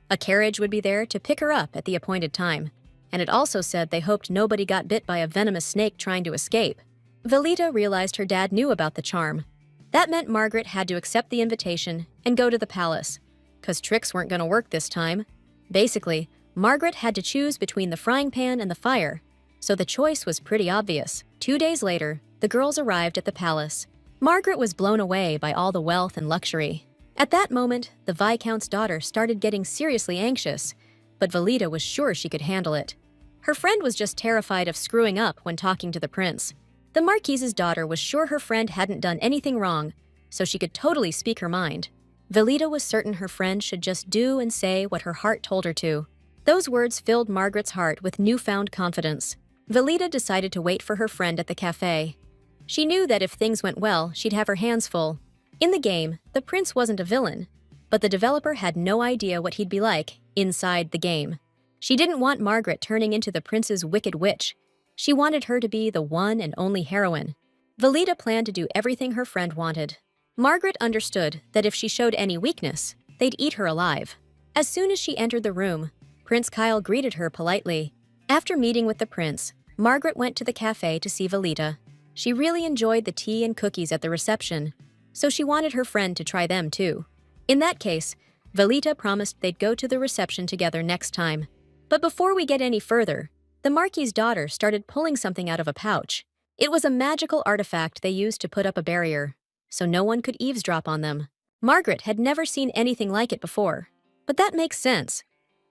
A carriage would be there to pick her up at the appointed time, and it also said they hoped nobody got bit by a venomous snake trying to escape. Velita realized her dad knew about the charm. That meant Margaret had to accept the invitation and go to the palace, 'cause tricks weren't gonna work this time. Basically, Margaret had to choose between the frying pan and the fire, so the choice was pretty obvious. 2 days later, the girls arrived at the palace. Margaret was blown away by all the wealth and luxury. At that moment, the Viscount's daughter started getting seriously anxious, but Velida was sure she could handle it. Her friend was just terrified of screwing up when talking to the prince. The Marquise's daughter was sure her friend hadn't done anything wrong, so she could totally speak her mind. Velida was certain her friend should just do and say what her heart told her to. Those words filled Margaret's heart with newfound confidence. Velida decided to wait for her friend at the cafe. She knew that if things went well, she'd have her hands full. In the game, the prince wasn't a villain, but the developer had no idea what he'd be like inside the game. She didn't want Margaret turning into the prince's wicked witch. She wanted her to be the one and only heroine. Velita planned to do everything her friend wanted. Margaret understood that if she showed any weakness, they'd eat her alive. As soon as she entered the room, Prince Kyle greeted her politely. After meeting with the prince, Margaret went to the cafe to see Velita. She really enjoyed the tea and cookies at the reception, so she wanted her friend to try them too. In that case, Velita promised they'd go to the reception together next time. But before we get any further, the Marquis's daughter started pulling something out of a pouch. It was a magical artifact they used to put up a barrier, so no one could eavesdrop on them. Margaret had never seen anything like it before. But that makes sense.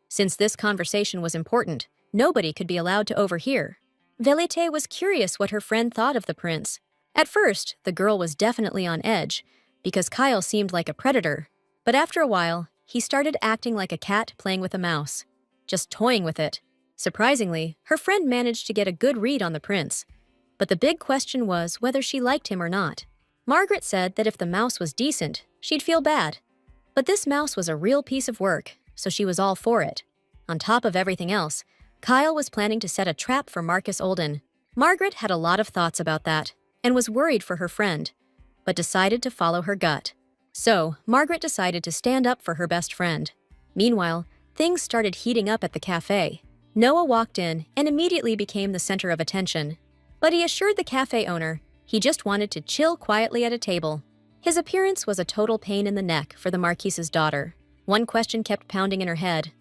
Since this conversation was important, nobody could be allowed to overhear. Velite was curious what her friend thought of the prince. At first, the girl was definitely on edge, because Kyle seemed like a predator. But after a while, he started acting like a cat playing with a mouse, just toying with it. Surprisingly, her friend managed to get a good read on the prince. But the big question was whether she liked him or not. Margaret said that if the mouse was decent, she'd feel bad. But this mouse was a real piece of work, so she was all for it. On top of everything else, Kyle was planning to set a trap for Marcus Olden. Margaret had a lot of thoughts about that, and was worried for her friend, but decided to follow her gut. So, Margaret decided to stand up for her best friend. Meanwhile, things started heating up at the cafe. Noah walked in and immediately became the center of attention. But he assured the cafe owner he just wanted to chill quietly at a table. His appearance was a total pain in the neck for the Marquise's daughter. One question kept pounding in her head.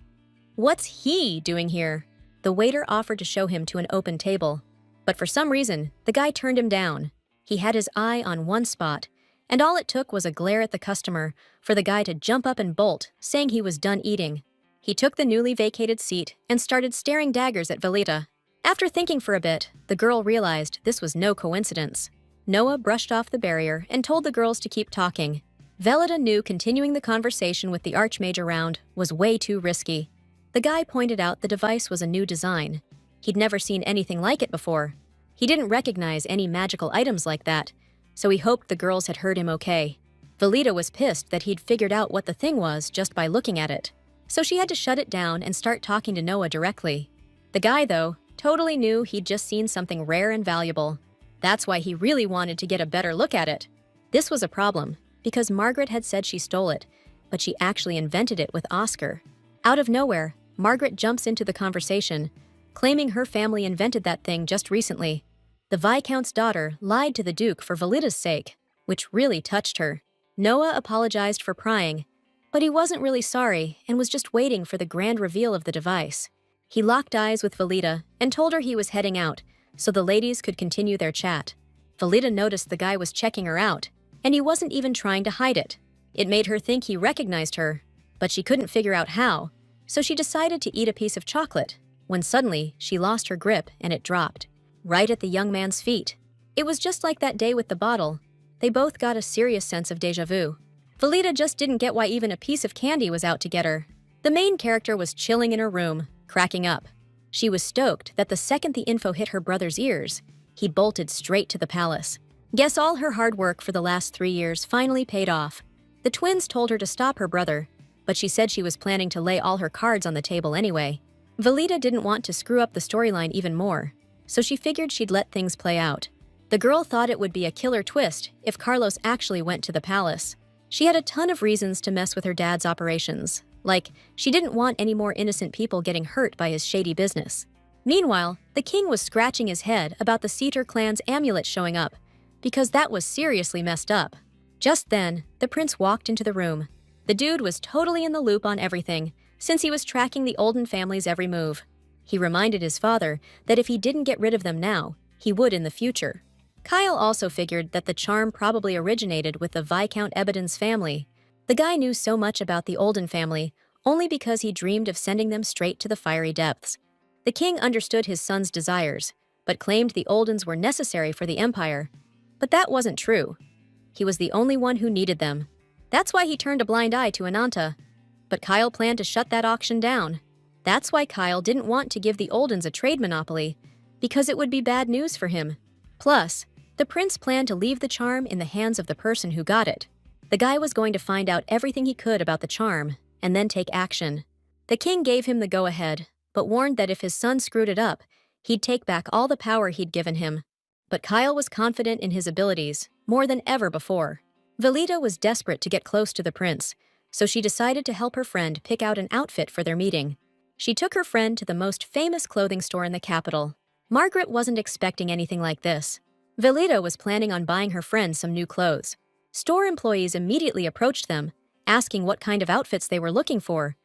What's he doing here? The waiter offered to show him to an open table. But for some reason, the guy turned him down. He had his eye on one spot, and all it took was a glare at the customer for the guy to jump up and bolt, saying he was done eating. He took the newly vacated seat and started staring daggers at Velita. After thinking for a bit, the girl realized this was no coincidence. Noah brushed off the barrier and told the girls to keep talking. Velita knew continuing the conversation with the archmage around was way too risky. The guy pointed out the device was a new design. He'd never seen anything like it before. He didn't recognize any magical items like that, so he hoped the girls had heard him okay. Velita was pissed that he'd figured out what the thing was just by looking at it, so she had to shut it down and start talking to Noah directly. The guy, though, totally knew he'd just seen something rare and valuable. That's why he really wanted to get a better look at it. This was a problem, because Margaret had said she stole it, but she actually invented it with Oscar. Out of nowhere, Margaret jumps into the conversation, claiming her family invented that thing just recently. The Viscount's daughter lied to the Duke for Velita's sake, which really touched her. Noah apologized for prying, but he wasn't really sorry and was just waiting for the grand reveal of the device. He locked eyes with Velita and told her he was heading out, so the ladies could continue their chat. Velita noticed the guy was checking her out, and he wasn't even trying to hide it. It made her think he recognized her, but she couldn't figure out how, so she decided to eat a piece of chocolate, when suddenly she lost her grip and it dropped, right at the young man's feet. It was just like that day with the bottle. They both got a serious sense of déjà vu. Velita just didn't get why even a piece of candy was out to get her. The main character was chilling in her room, cracking up. She was stoked that the second the info hit her brother's ears, he bolted straight to the palace. Guess all her hard work for the last 3 years finally paid off. The twins told her to stop her brother, but she said she was planning to lay all her cards on the table anyway. Velita didn't want to screw up the storyline even more, so she figured she'd let things play out. The girl thought it would be a killer twist if Carlos actually went to the palace. She had a ton of reasons to mess with her dad's operations, like she didn't want any more innocent people getting hurt by his shady business. Meanwhile, the king was scratching his head about the Ceter clan's amulet showing up, because that was seriously messed up. Just then, the prince walked into the room. The dude was totally in the loop on everything, since he was tracking the Olden family's every move. He reminded his father that if he didn't get rid of them now, he would in the future. Kyle also figured that the charm probably originated with the Viscount Ebedon's family. The guy knew so much about the Olden family only because he dreamed of sending them straight to the fiery depths. The king understood his son's desires, but claimed the Oldens were necessary for the empire. But that wasn't true. He was the only one who needed them. That's why he turned a blind eye to Ananta. But Kyle planned to shut that auction down. That's why Kyle didn't want to give the Oldens a trade monopoly, because it would be bad news for him. Plus, the prince planned to leave the charm in the hands of the person who got it. The guy was going to find out everything he could about the charm, and then take action. The king gave him the go-ahead, but warned that if his son screwed it up, he'd take back all the power he'd given him. But Kyle was confident in his abilities, more than ever before. Velita was desperate to get close to the prince, so she decided to help her friend pick out an outfit for their meeting. She took her friend to the most famous clothing store in the capital. Margaret wasn't expecting anything like this. Velita was planning on buying her friend some new clothes. Store employees immediately approached them, asking what kind of outfits they were looking for.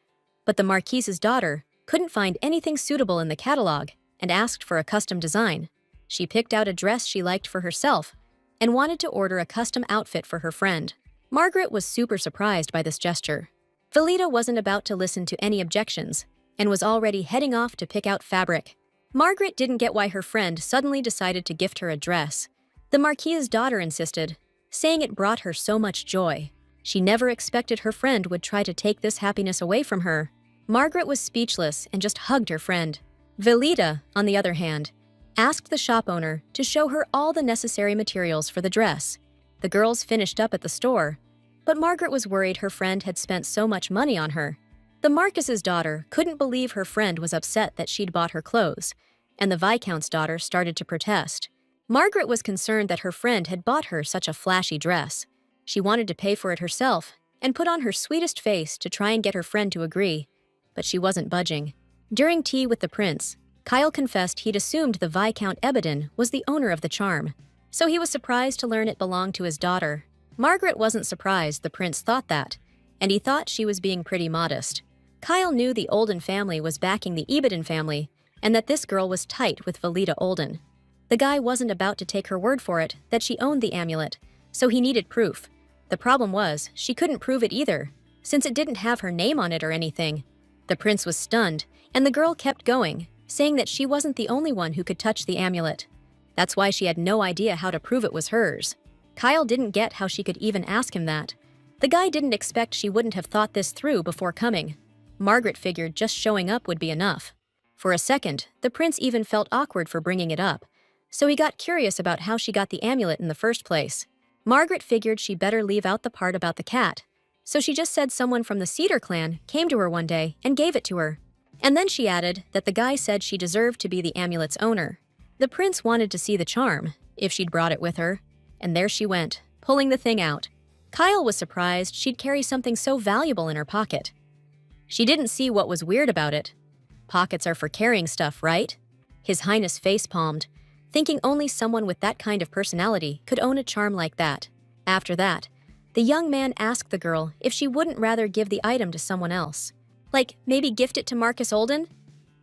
But the Marquise's daughter couldn't find anything suitable in the catalog and asked for a custom design. She picked out a dress she liked for herself and wanted to order a custom outfit for her friend. Margaret was super surprised by this gesture. Velita wasn't about to listen to any objections and was already heading off to pick out fabric. Margaret didn't get why her friend suddenly decided to gift her a dress. The Marquise's daughter insisted, saying it brought her so much joy. She never expected her friend would try to take this happiness away from her. Margaret was speechless and just hugged her friend. Velita, on the other hand, asked the shop owner to show her all the necessary materials for the dress. The girls finished up at the store, but Margaret was worried her friend had spent so much money on her. The Marquis's daughter couldn't believe her friend was upset that she'd bought her clothes, and the Viscount's daughter started to protest. Margaret was concerned that her friend had bought her such a flashy dress. She wanted to pay for it herself and put on her sweetest face to try and get her friend to agree, but she wasn't budging. During tea with the prince, Kyle confessed he'd assumed the Viscount Ebedin was the owner of the charm, so he was surprised to learn it belonged to his daughter. Margaret wasn't surprised the prince thought that, and he thought she was being pretty modest. Kyle knew the Olden family was backing the Ebedin family and that this girl was tight with Velita Olden. The guy wasn't about to take her word for it that she owned the amulet, so he needed proof. The problem was, she couldn't prove it either, since it didn't have her name on it or anything. The prince was stunned, and the girl kept going, saying that she wasn't the only one who could touch the amulet. That's why she had no idea how to prove it was hers. Kyle didn't get how she could even ask him that. The guy didn't expect she wouldn't have thought this through before coming. Margaret figured just showing up would be enough. For a second, the prince even felt awkward for bringing it up, so he got curious about how she got the amulet in the first place. Margaret figured she better leave out the part about the cat, so she just said someone from the Cedar clan came to her one day and gave it to her. And then she added that the guy said she deserved to be the amulet's owner. The prince wanted to see the charm, if she'd brought it with her, and there she went, pulling the thing out. Kyle was surprised she'd carry something so valuable in her pocket. She didn't see what was weird about it. Pockets are for carrying stuff, right? His Highness face-palmed, thinking only someone with that kind of personality could own a charm like that. After that, the young man asked the girl if she wouldn't rather give the item to someone else. Like, maybe gift it to Marquis Olden?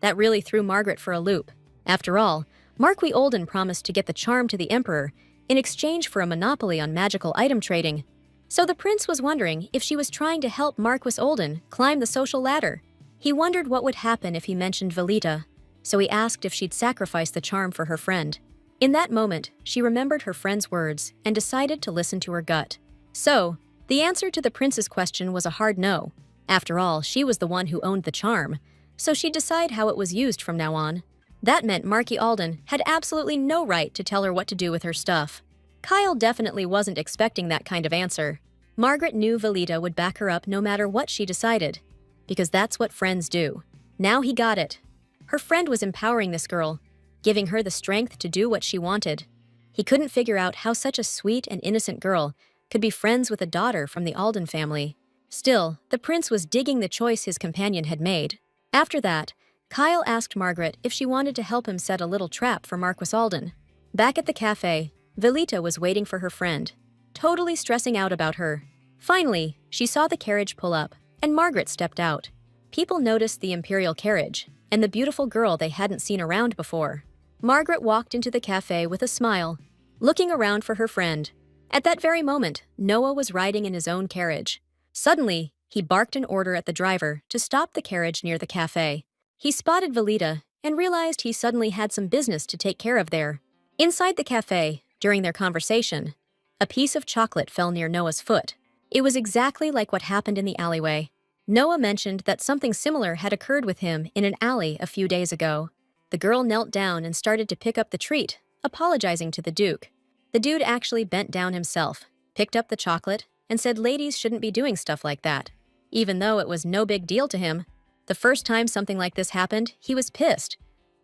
That really threw Margaret for a loop. After all, Marquis Olden promised to get the charm to the Emperor in exchange for a monopoly on magical item trading. So the prince was wondering if she was trying to help Marquis Olden climb the social ladder. He wondered what would happen if he mentioned Velita, so he asked if she'd sacrifice the charm for her friend. In that moment, she remembered her friend's words and decided to listen to her gut. So, the answer to the prince's question was a hard no. After all, she was the one who owned the charm, so she'd decide how it was used from now on. That meant Marquis Olden had absolutely no right to tell her what to do with her stuff. Kyle definitely wasn't expecting that kind of answer. Margaret knew Velita would back her up no matter what she decided, because that's what friends do. Now he got it. Her friend was empowering this girl, giving her the strength to do what she wanted. He couldn't figure out how such a sweet and innocent girl could be friends with a daughter from the Alden family. Still, the prince was digging the choice his companion had made. After that, Kyle asked Margaret if she wanted to help him set a little trap for Marquis Alden. Back at the cafe, Velita was waiting for her friend, totally stressing out about her. Finally, she saw the carriage pull up, and Margaret stepped out. People noticed the imperial carriage and the beautiful girl they hadn't seen around before. Margaret walked into the cafe with a smile, looking around for her friend. At that very moment, Noah was riding in his own carriage. Suddenly, he barked an order at the driver to stop the carriage near the cafe. He spotted Velita and realized he suddenly had some business to take care of there. Inside the cafe, during their conversation, a piece of chocolate fell near Noah's foot. It was exactly like what happened in the alleyway. Noah mentioned that something similar had occurred with him in an alley a few days ago. The girl knelt down and started to pick up the treat, apologizing to the Duke. The dude actually bent down himself, picked up the chocolate, and said ladies shouldn't be doing stuff like that. Even though it was no big deal to him, the first time something like this happened, he was pissed.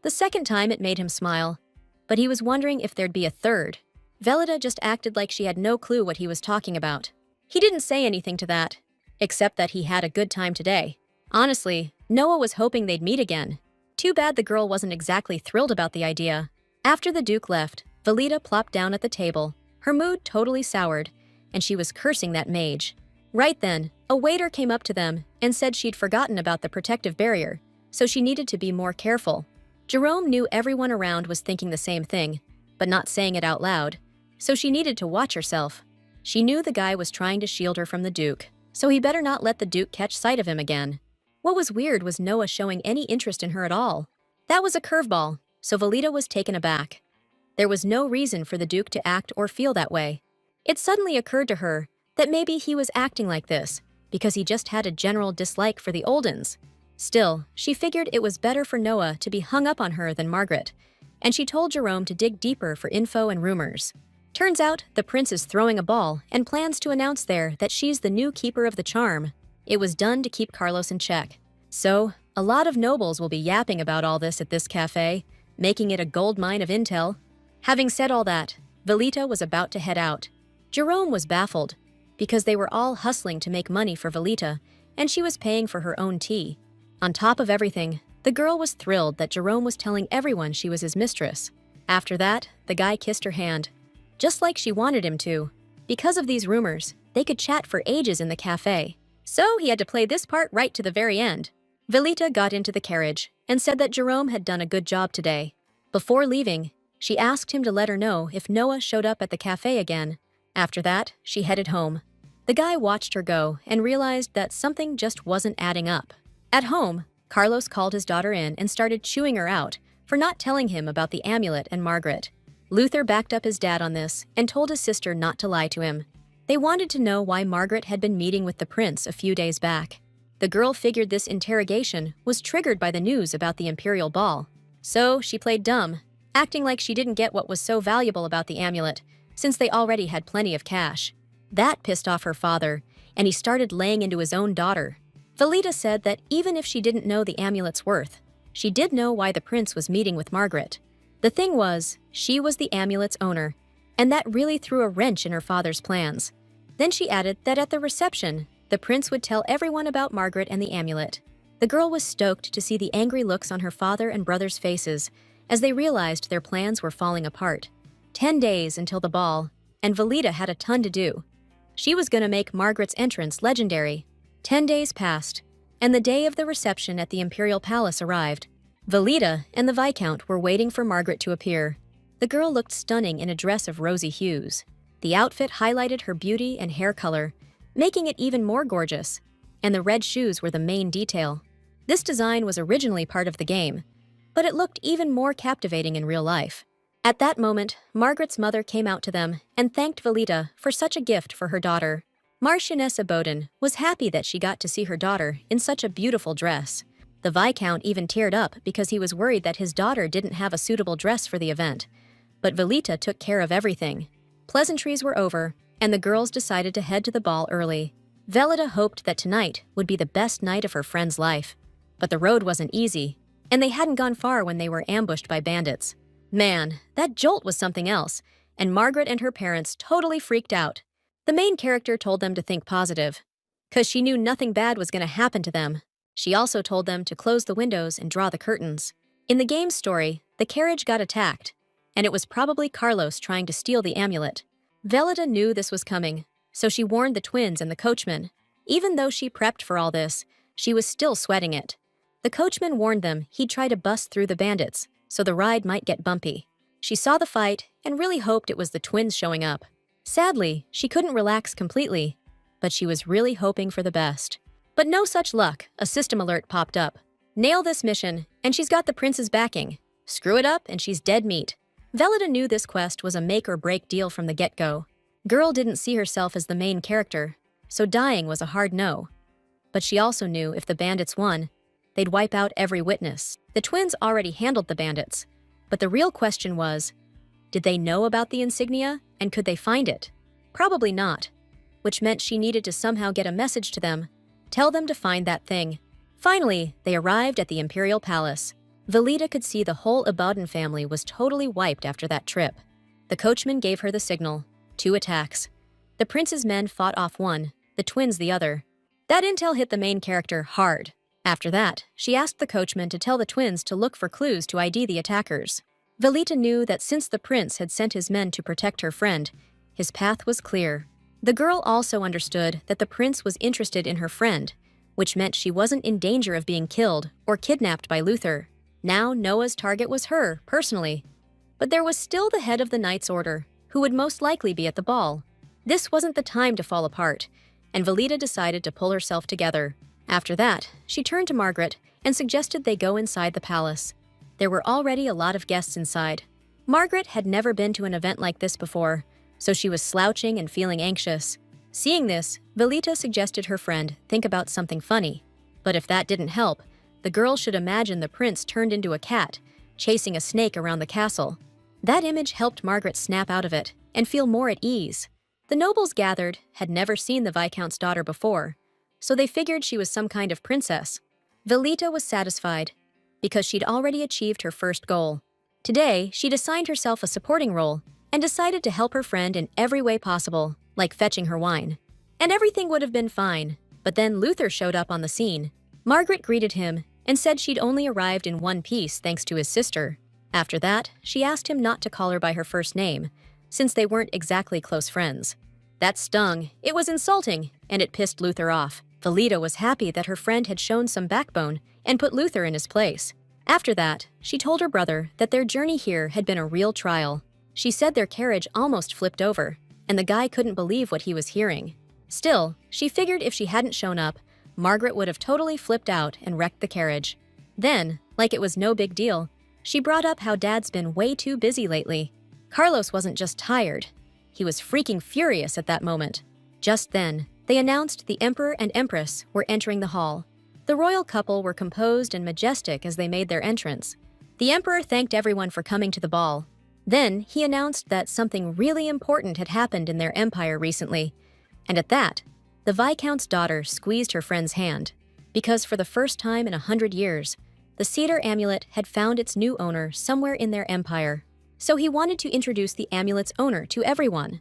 The second time it made him smile. but he was wondering if there'd be a third. Velida just acted like she had no clue what he was talking about. He didn't say anything to that, except that he had a good time today. Honestly, Noah was hoping they'd meet again. Too bad the girl wasn't exactly thrilled about the idea. After the Duke left, Velida plopped down at the table, her mood totally soured, and she was cursing that mage. Right then, a waiter came up to them and said she'd forgotten about the protective barrier, so she needed to be more careful. Jerome knew everyone around was thinking the same thing, but not saying it out loud, so she needed to watch herself. She knew the guy was trying to shield her from the Duke, so he better not let the Duke catch sight of him again. What was weird was Noah showing any interest in her at all. That was a curveball, so Velida was taken aback. There was no reason for the Duke to act or feel that way. It suddenly occurred to her that maybe he was acting like this because he just had a general dislike for the Oldens. Still, she figured it was better for Noah to be hung up on her than Margaret, and she told Jerome to dig deeper for info and rumors. Turns out, the prince is throwing a ball and plans to announce there that she's the new keeper of the charm. It was done to keep Carlos in check. So, a lot of nobles will be yapping about all this at this cafe, making it a goldmine of intel. Having said all that, Velita was about to head out. Jerome was baffled, because they were all hustling to make money for Velita, and she was paying for her own tea. On top of everything, the girl was thrilled that Jerome was telling everyone she was his mistress. After that, the guy kissed her hand, just like she wanted him to. Because of these rumors, they could chat for ages in the cafe. So he had to play this part right to the very end. Velita got into the carriage and said that Jerome had done a good job today. Before leaving, she asked him to let her know if Noah showed up at the cafe again. After that, she headed home. The guy watched her go and realized that something just wasn't adding up. At home, Carlos called his daughter in and started chewing her out for not telling him about the amulet and Margaret. Luther backed up his dad on this and told his sister not to lie to him. They wanted to know why Margaret had been meeting with the prince a few days back. The girl figured this interrogation was triggered by the news about the imperial ball. So she played dumb, acting like she didn't get what was so valuable about the amulet, since they already had plenty of cash. That pissed off her father, and he started laying into his own daughter. Velita said that even if she didn't know the amulet's worth, she did know why the prince was meeting with Margaret. The thing was, she was the amulet's owner, and that really threw a wrench in her father's plans. Then she added that at the reception, the prince would tell everyone about Margaret and the amulet. The girl was stoked to see the angry looks on her father and brother's faces as they realized their plans were falling apart. 10 days until the ball, and Velita had a ton to do. She was going to make Margaret's entrance legendary. 10 days passed, and the day of the reception at the Imperial Palace arrived. Velita and the Viscount were waiting for Margaret to appear. The girl looked stunning in a dress of rosy hues. The outfit highlighted her beauty and hair color, making it even more gorgeous, and the red shoes were the main detail. This design was originally part of the game, but it looked even more captivating in real life. At that moment, Margaret's mother came out to them and thanked Velita for such a gift for her daughter. Marchionessa Bowden was happy that she got to see her daughter in such a beautiful dress. The Viscount even teared up because he was worried that his daughter didn't have a suitable dress for the event. But Velita took care of everything. Pleasantries were over, and the girls decided to head to the ball early. Velita hoped that tonight would be the best night of her friend's life. But the road wasn't easy, and they hadn't gone far when they were ambushed by bandits. Man, that jolt was something else, and Margaret and her parents totally freaked out. The main character told them to think positive, 'cause she knew nothing bad was going to happen to them. She also told them to close the windows and draw the curtains. In the game's story, the carriage got attacked, and it was probably Carlos trying to steal the amulet. Velida knew this was coming, so she warned the twins and the coachman. Even though she prepped for all this, she was still sweating it. The coachman warned them he'd try to bust through the bandits, so the ride might get bumpy. She saw the fight and really hoped it was the twins showing up. Sadly, she couldn't relax completely, but she was really hoping for the best. But no such luck, a system alert popped up. Nail this mission, and she's got the prince's backing. Screw it up, and she's dead meat. Velida knew this quest was a make-or-break deal from the get-go. Girl didn't see herself as the main character, so dying was a hard no. But she also knew if the bandits won, they'd wipe out every witness. The twins already handled the bandits, but the real question was, did they know about the insignia, and could they find it? Probably not, which meant she needed to somehow get a message to them, tell them to find that thing. Finally, they arrived at the Imperial Palace. Velita could see the whole Ibadan family was totally wiped after that trip. The coachman gave her the signal. 2 attacks. The prince's men fought off one, the twins the other. That intel hit the main character hard. After that, she asked the coachman to tell the twins to look for clues to ID the attackers. Velita knew that since the prince had sent his men to protect her friend, his path was clear. The girl also understood that the prince was interested in her friend, which meant she wasn't in danger of being killed or kidnapped by Luther. Now Noah's target was her, personally. But there was still the head of the Knights Order, who would most likely be at the ball. This wasn't the time to fall apart, and Velita decided to pull herself together. After that, she turned to Margaret and suggested they go inside the palace. There were already a lot of guests inside. Margaret had never been to an event like this before, so she was slouching and feeling anxious. Seeing this, Velita suggested her friend think about something funny. But if that didn't help, the girl should imagine the prince turned into a cat, chasing a snake around the castle. That image helped Margaret snap out of it and feel more at ease. The nobles gathered had never seen the Viscount's daughter before, so they figured she was some kind of princess. Velita was satisfied, because she'd already achieved her first goal. Today, she'd assigned herself a supporting role and decided to help her friend in every way possible, like fetching her wine. And everything would have been fine, but then Luther showed up on the scene. Margaret greeted him and said she'd only arrived in one piece thanks to his sister. After that, she asked him not to call her by her first name, since they weren't exactly close friends. That stung, it was insulting, and it pissed Luther off. Velita was happy that her friend had shown some backbone and put Luther in his place. After that, she told her brother that their journey here had been a real trial. She said their carriage almost flipped over, and the guy couldn't believe what he was hearing. Still, she figured if she hadn't shown up, Margaret would have totally flipped out and wrecked the carriage. Then, like it was no big deal, she brought up how Dad's been way too busy lately. Carlos wasn't just tired. He was freaking furious at that moment. Just then, they announced the Emperor and Empress were entering the hall. The royal couple were composed and majestic as they made their entrance. The Emperor thanked everyone for coming to the ball. Then, he announced that something really important had happened in their empire recently. And at that, the Viscount's daughter squeezed her friend's hand, because for the first time in 100 years, the cedar amulet had found its new owner somewhere in their empire. So he wanted to introduce the amulet's owner to everyone.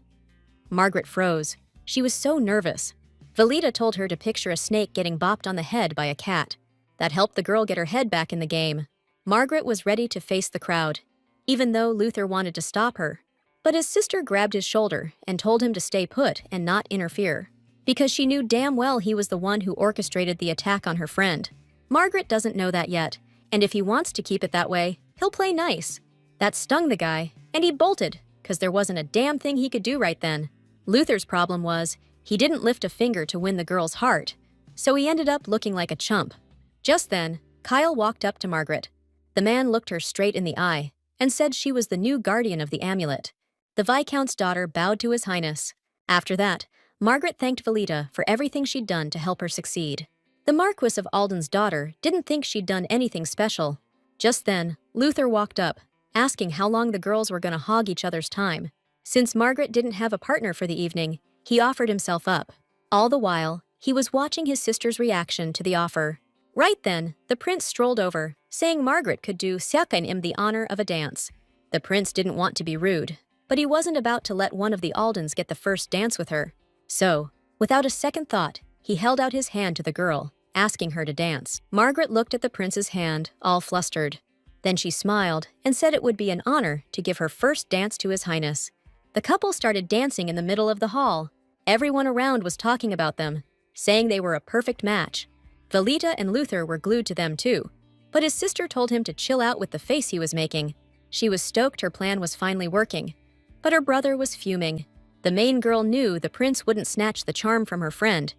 Margaret froze. She was so nervous. Velita told her to picture a snake getting bopped on the head by a cat. That helped the girl get her head back in the game. Margaret was ready to face the crowd, even though Luther wanted to stop her. But his sister grabbed his shoulder and told him to stay put and not interfere, because she knew damn well he was the one who orchestrated the attack on her friend. Margaret doesn't know that yet, and if he wants to keep it that way, he'll play nice. That stung the guy, and he bolted, because there wasn't a damn thing he could do right then. Luther's problem was, he didn't lift a finger to win the girl's heart, so he ended up looking like a chump. Just then, Kyle walked up to Margaret. The man looked her straight in the eye and said she was the new guardian of the amulet. The Viscount's daughter bowed to His Highness. After that, Margaret thanked Velita for everything she'd done to help her succeed. The Marquis of Alden's daughter didn't think she'd done anything special. Just then, Luther walked up, asking how long the girls were going to hog each other's time. Since Margaret didn't have a partner for the evening, he offered himself up. All the while, he was watching his sister's reaction to the offer. Right then, the prince strolled over, saying Margaret could do him the honor of a dance. The prince didn't want to be rude, but he wasn't about to let one of the Aldens get the first dance with her. So, without a second thought, he held out his hand to the girl, asking her to dance. Margaret looked at the prince's hand, all flustered. Then she smiled and said it would be an honor to give her first dance to His Highness. The couple started dancing in the middle of the hall. Everyone around was talking about them, saying they were a perfect match. Velita and Luther were glued to them too, but his sister told him to chill out with the face he was making. She was stoked her plan was finally working, but her brother was fuming. The main girl knew the prince wouldn't snatch the charm from her friend,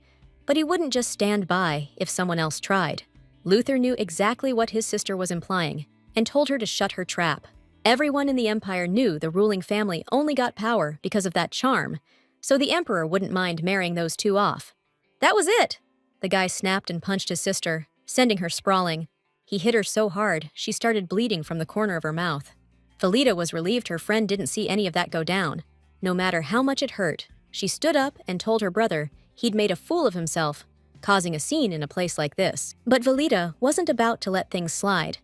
but he wouldn't just stand by if someone else tried. Luther knew exactly what his sister was implying and told her to shut her trap. Everyone in the empire knew the ruling family only got power because of that charm, so the emperor wouldn't mind marrying those two off. That was it! The guy snapped and punched his sister, sending her sprawling. He hit her so hard, she started bleeding from the corner of her mouth. Velita was relieved her friend didn't see any of that go down. No matter how much it hurt, she stood up and told her brother he'd made a fool of himself, causing a scene in a place like this. But Velita wasn't about to let things slide.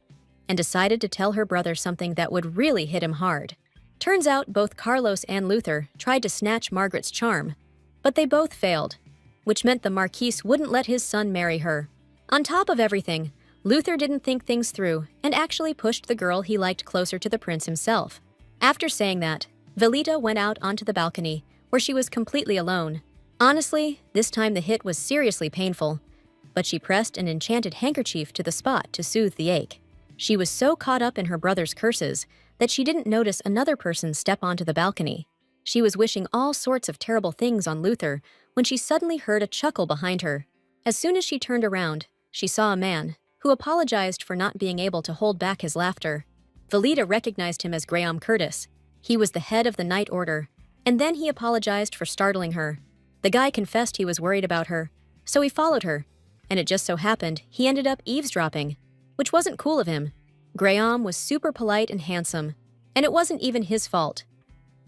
and decided to tell her brother something that would really hit him hard. Turns out both Carlos and Luther tried to snatch Margaret's charm, but they both failed, which meant the Marquise wouldn't let his son marry her. On top of everything, Luther didn't think things through and actually pushed the girl he liked closer to the prince himself. After saying that, Velita went out onto the balcony, where she was completely alone. Honestly, this time the hit was seriously painful, but she pressed an enchanted handkerchief to the spot to soothe the ache. She was so caught up in her brother's curses that she didn't notice another person step onto the balcony. She was wishing all sorts of terrible things on Luther when she suddenly heard a chuckle behind her. As soon as she turned around, she saw a man who apologized for not being able to hold back his laughter. Velita recognized him as Graham Curtis. He was the head of the Night Order, and then he apologized for startling her. The guy confessed he was worried about her, so he followed her, and it just so happened he ended up eavesdropping, which wasn't cool of him. Graham was super polite and handsome, and it wasn't even his fault.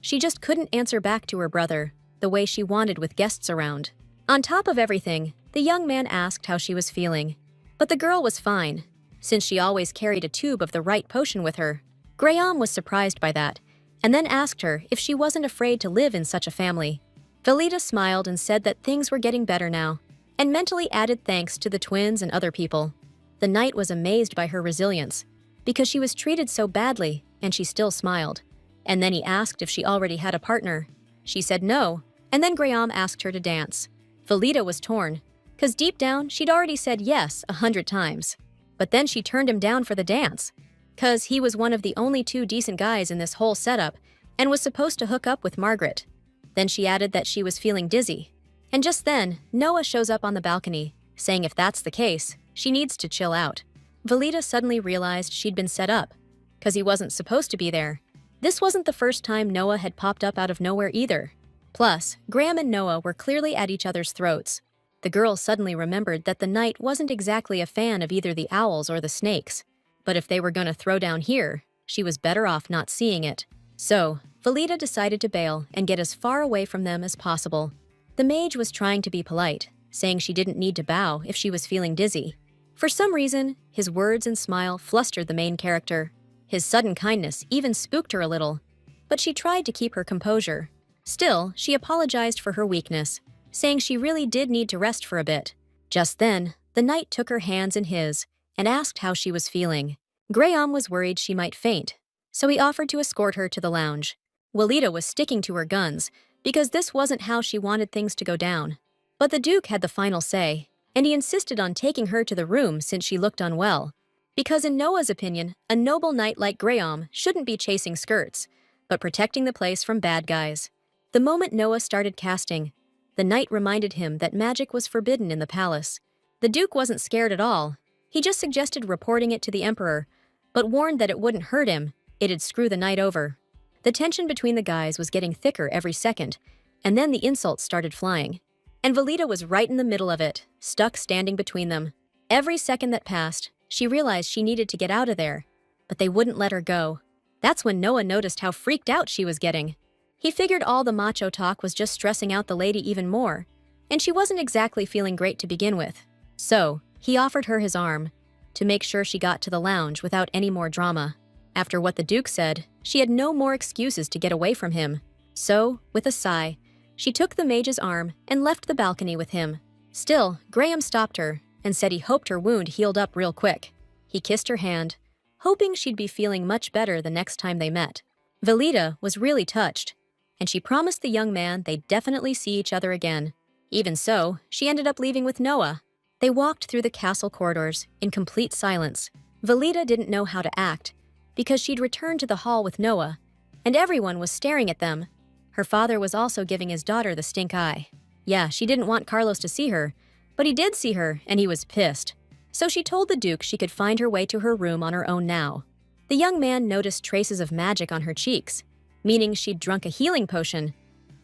She just couldn't answer back to her brother the way she wanted with guests around. On top of everything, the young man asked how she was feeling, but the girl was fine, since she always carried a tube of the right potion with her. Graham was surprised by that, and then asked her if she wasn't afraid to live in such a family. Velita smiled and said that things were getting better now, and mentally added thanks to the twins and other people. The knight was amazed by her resilience, because she was treated so badly, and she still smiled. And then he asked if she already had a partner. She said no, and then Graham asked her to dance. Velita was torn, because deep down she'd already said yes 100 times. But then she turned him down for the dance, because he was one of the only 2 decent guys in this whole setup and was supposed to hook up with Margaret. Then she added that she was feeling dizzy. And just then, Noah shows up on the balcony, saying if that's the case, she needs to chill out. Velita suddenly realized she'd been set up, because he wasn't supposed to be there. This wasn't the first time Noah had popped up out of nowhere either. Plus, Graham and Noah were clearly at each other's throats. The girl suddenly remembered that the knight wasn't exactly a fan of either the owls or the snakes, but if they were gonna throw down here, she was better off not seeing it. So, Velita decided to bail and get as far away from them as possible. The mage was trying to be polite, saying she didn't need to bow if she was feeling dizzy. For some reason, his words and smile flustered the main character. His sudden kindness even spooked her a little, but she tried to keep her composure. Still, she apologized for her weakness, saying she really did need to rest for a bit. Just then, the knight took her hands in his and asked how she was feeling. Graham was worried she might faint, so he offered to escort her to the lounge. Welita was sticking to her guns because this wasn't how she wanted things to go down. But the Duke had the final say, and he insisted on taking her to the room since she looked unwell. Because in Noah's opinion, a noble knight like Graham shouldn't be chasing skirts, but protecting the place from bad guys. The moment Noah started casting, the knight reminded him that magic was forbidden in the palace. The Duke wasn't scared at all. He just suggested reporting it to the Emperor, but warned that it wouldn't hurt him, it'd screw the knight over. The tension between the guys was getting thicker every second, and then the insults started flying. And Velita was right in the middle of it, stuck standing between them. Every second that passed, she realized she needed to get out of there, but they wouldn't let her go. That's when Noah noticed how freaked out she was getting. He figured all the macho talk was just stressing out the lady even more, and she wasn't exactly feeling great to begin with. So, he offered her his arm to make sure she got to the lounge without any more drama. After what the Duke said, she had no more excuses to get away from him. So, with a sigh, she took the mage's arm and left the balcony with him. Still, Graham stopped her and said he hoped her wound healed up real quick. He kissed her hand, hoping she'd be feeling much better the next time they met. Velita was really touched, and she promised the young man they'd definitely see each other again. Even so, she ended up leaving with Noah. They walked through the castle corridors in complete silence. Velita didn't know how to act, because she'd returned to the hall with Noah, and everyone was staring at them. Her father was also giving his daughter the stink eye. Yeah, she didn't want Carlos to see her, but he did see her, and he was pissed. So she told the Duke she could find her way to her room on her own now. The young man noticed traces of magic on her cheeks, meaning she'd drunk a healing potion,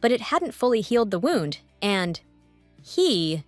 but it hadn't fully healed the wound, and he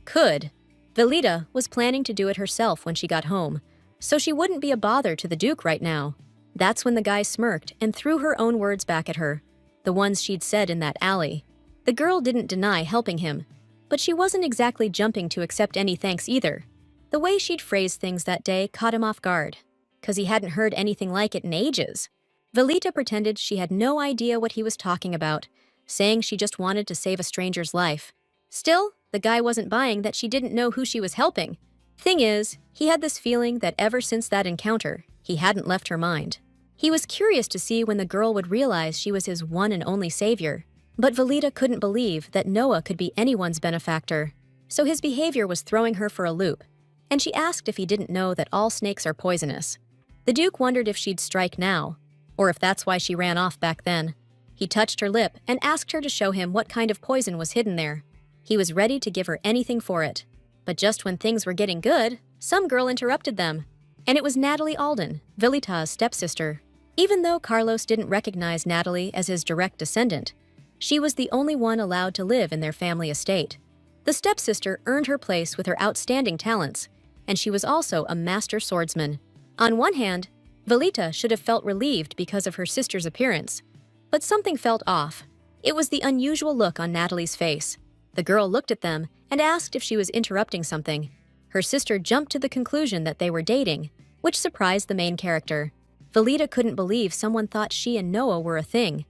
could. Velita was planning to do it herself when she got home, so she wouldn't be a bother to the Duke right now. That's when the guy smirked and threw her own words back at her, the ones she'd said in that alley. The girl didn't deny helping him, but she wasn't exactly jumping to accept any thanks either. The way she'd phrased things that day caught him off guard. because he hadn't heard anything like it in ages. Velita pretended she had no idea what he was talking about, saying she just wanted to save a stranger's life. Still, the guy wasn't buying that she didn't know who she was helping. Thing is, he had this feeling that ever since that encounter, he hadn't left her mind. He was curious to see when the girl would realize she was his one and only savior. But Velita couldn't believe that Noah could be anyone's benefactor. So his behavior was throwing her for a loop, and she asked if he didn't know that all snakes are poisonous. The Duke wondered if she'd strike now, or if that's why she ran off back then. He touched her lip and asked her to show him what kind of poison was hidden there. He was ready to give her anything for it. But just when things were getting good, some girl interrupted them. And it was Natalie Alden, Velita's stepsister. Even though Carlos didn't recognize Natalie as his direct descendant, she was the only one allowed to live in their family estate. The stepsister earned her place with her outstanding talents, and she was also a master swordsman. On one hand, Velita should have felt relieved because of her sister's appearance, but something felt off. It was the unusual look on Natalie's face. The girl looked at them and asked if she was interrupting something. Her sister jumped to the conclusion that they were dating, which surprised the main character. Velita couldn't believe someone thought she and Noah were a thing,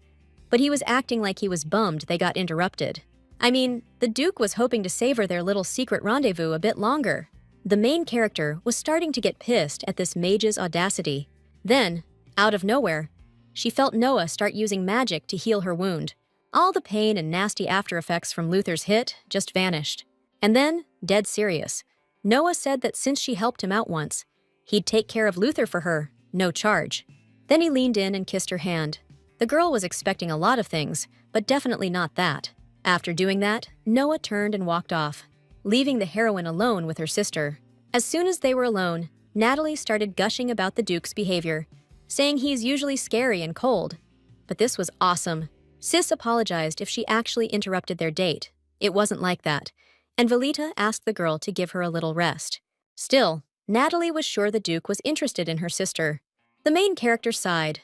but he was acting like he was bummed they got interrupted. I mean, the Duke was hoping to savor their little secret rendezvous a bit longer. The main character was starting to get pissed at this mage's audacity. Then, out of nowhere, she felt Noah start using magic to heal her wound. All the pain and nasty after effects from Luther's hit just vanished. And then, dead serious, Noah said that since she helped him out once, he'd take care of Luther for her, no charge. Then he leaned in and kissed her hand. The girl was expecting a lot of things, but definitely not that. After doing that, Noah turned and walked off, leaving the heroine alone with her sister. As soon as they were alone, Natalie started gushing about the Duke's behavior, saying he's usually scary and cold. But this was awesome. Sis apologized if she actually interrupted their date. It wasn't like that, and Velita asked the girl to give her a little rest. Still, Natalie was sure the Duke was interested in her sister. The main character sighed.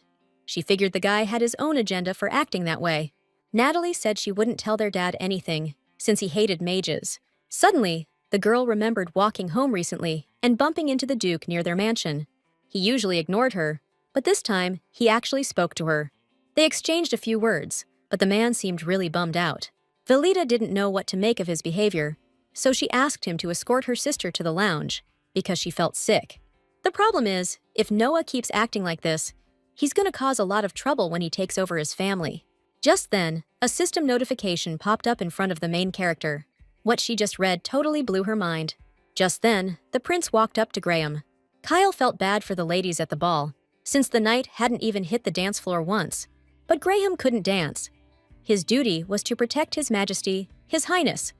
She figured the guy had his own agenda for acting that way. Natalie said she wouldn't tell their dad anything, since he hated mages. Suddenly, the girl remembered walking home recently and bumping into the Duke near their mansion. He usually ignored her, but this time, he actually spoke to her. They exchanged a few words, but the man seemed really bummed out. Velita didn't know what to make of his behavior, so she asked him to escort her sister to the lounge, because she felt sick. The problem is, if Noah keeps acting like this, he's going to cause a lot of trouble when he takes over his family. Just then, a system notification popped up in front of the main character. What she just read totally blew her mind. Just then, the prince walked up to Graham. Kyle felt bad for the ladies at the ball, since the knight hadn't even hit the dance floor once. But Graham couldn't dance. His duty was to protect His Majesty, His Highness,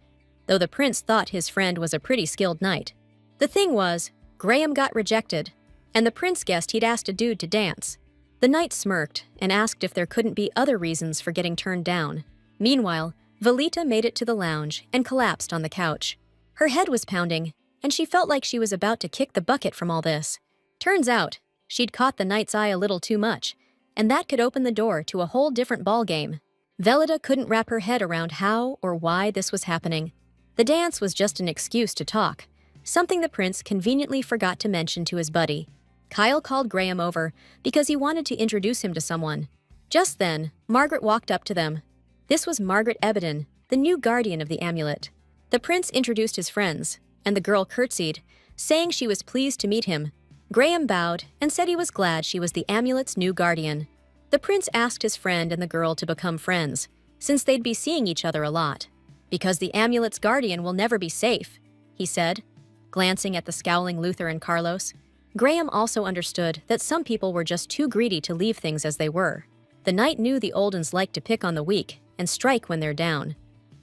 though the prince thought his friend was a pretty skilled knight. The thing was, Graham got rejected, and the prince guessed he'd asked a dude to dance. The knight smirked and asked if there couldn't be other reasons for getting turned down. Meanwhile, Velita made it to the lounge and collapsed on the couch. Her head was pounding, and she felt like she was about to kick the bucket from all this. Turns out, she'd caught the knight's eye a little too much, and that could open the door to a whole different ballgame. Velita couldn't wrap her head around how or why this was happening. The dance was just an excuse to talk, something the prince conveniently forgot to mention to his buddy. Kyle called Graham over because he wanted to introduce him to someone. Just then, Margaret walked up to them. This was Margaret Ebeden, the new guardian of the amulet. The prince introduced his friends, and the girl curtsied, saying she was pleased to meet him. Graham bowed and said he was glad she was the amulet's new guardian. The prince asked his friend and the girl to become friends, since they'd be seeing each other a lot. Because the amulet's guardian will never be safe, he said, glancing at the scowling Luther and Carlos. Graham also understood that some people were just too greedy to leave things as they were. The knight knew the Oldens liked to pick on the weak and strike when they're down.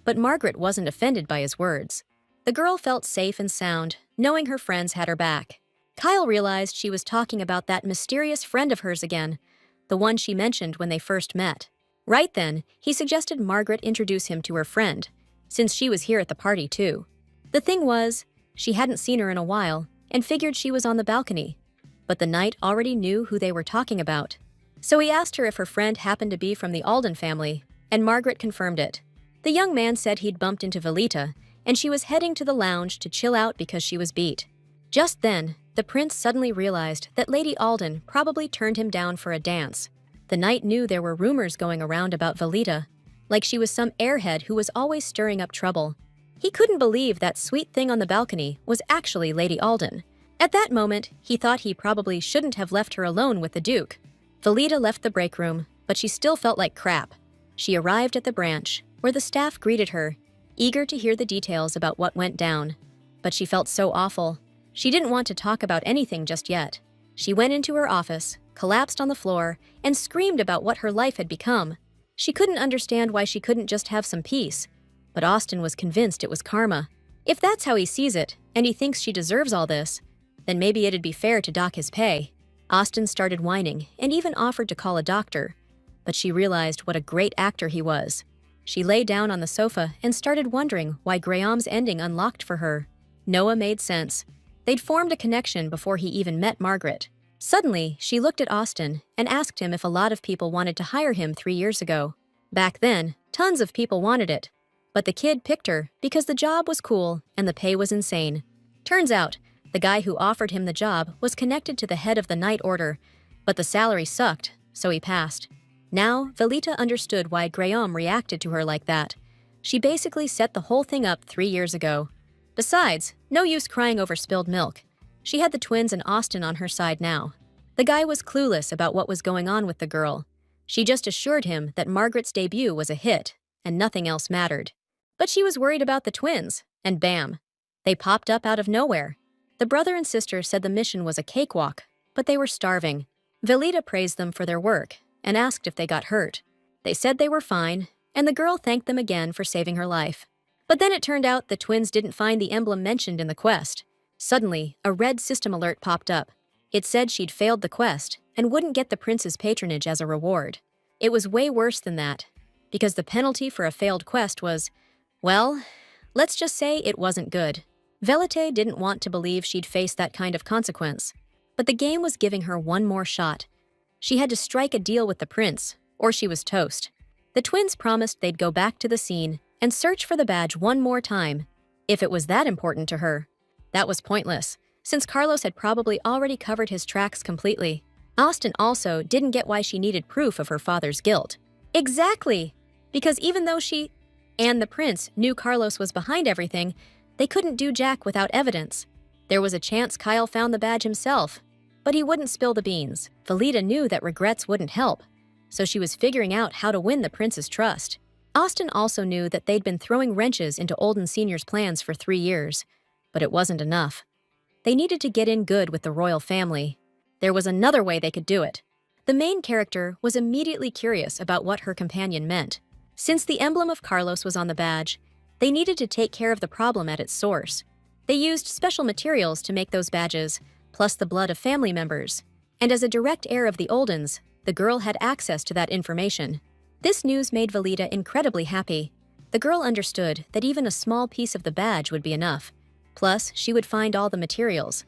But Margaret wasn't offended by his words. The girl felt safe and sound, knowing her friends had her back. Kyle realized she was talking about that mysterious friend of hers again, the one she mentioned when they first met. Right then, he suggested Margaret introduce him to her friend, since she was here at the party too. The thing was, she hadn't seen her in a while, and figured she was on the balcony. But the knight already knew who they were talking about. So he asked her if her friend happened to be from the Alden family, and Margaret confirmed it. The young man said he'd bumped into Velita, and she was heading to the lounge to chill out because she was beat. Just then, the prince suddenly realized that Lady Alden probably turned him down for a dance. The knight knew there were rumors going around about Velita, like she was some airhead who was always stirring up trouble. He couldn't believe that sweet thing on the balcony was actually Lady Alden. At that moment, he thought he probably shouldn't have left her alone with the Duke. Velita left the break room, but she still felt like crap. She arrived at the branch, where the staff greeted her, eager to hear the details about what went down. But she felt so awful. She didn't want to talk about anything just yet. She went into her office, collapsed on the floor, and screamed about what her life had become. She couldn't understand why she couldn't just have some peace. But Austin was convinced it was karma. If that's how he sees it, and he thinks she deserves all this, then maybe it'd be fair to dock his pay. Austin started whining and even offered to call a doctor. But she realized what a great actor he was. She lay down on the sofa and started wondering why Graham's ending unlocked for her. Noah made sense. They'd formed a connection before he even met Margaret. Suddenly, she looked at Austin and asked him if a lot of people wanted to hire him 3 years ago. Back then, tons of people wanted it. But the kid picked her because the job was cool and the pay was insane. Turns out, the guy who offered him the job was connected to the head of the Night Order, but the salary sucked, so he passed. Now, Velita understood why Graham reacted to her like that. She basically set the whole thing up 3 years ago. Besides, no use crying over spilled milk. She had the twins and Austin on her side now. The guy was clueless about what was going on with the girl. She just assured him that Margaret's debut was a hit, and nothing else mattered. But she was worried about the twins, and bam, they popped up out of nowhere. The brother and sister said the mission was a cakewalk, but they were starving. Velita praised them for their work and asked if they got hurt. They said they were fine, and the girl thanked them again for saving her life. But then it turned out the twins didn't find the emblem mentioned in the quest. Suddenly, a red system alert popped up. It said she'd failed the quest and wouldn't get the prince's patronage as a reward. It was way worse than that, because the penalty for a failed quest was, well, let's just say it wasn't good. Velite didn't want to believe she'd face that kind of consequence. But the game was giving her one more shot. She had to strike a deal with the prince, or she was toast. The twins promised they'd go back to the scene and search for the badge one more time, if it was that important to her. That was pointless, since Carlos had probably already covered his tracks completely. Austin also didn't get why she needed proof of her father's guilt. Exactly! Because even though she and the prince knew Carlos was behind everything, they couldn't do jack without evidence. There was a chance Kyle found the badge himself, but he wouldn't spill the beans. Velita knew that regrets wouldn't help, so she was figuring out how to win the prince's trust. Austin also knew that they'd been throwing wrenches into Olden Sr.'s plans for 3 years, but it wasn't enough. They needed to get in good with the royal family. There was another way they could do it. The main character was immediately curious about what her companion meant. Since the emblem of Carlos was on the badge, they needed to take care of the problem at its source. They used special materials to make those badges, plus the blood of family members. And as a direct heir of the Oldens, the girl had access to that information. This news made Velita incredibly happy. The girl understood that even a small piece of the badge would be enough. Plus, she would find all the materials.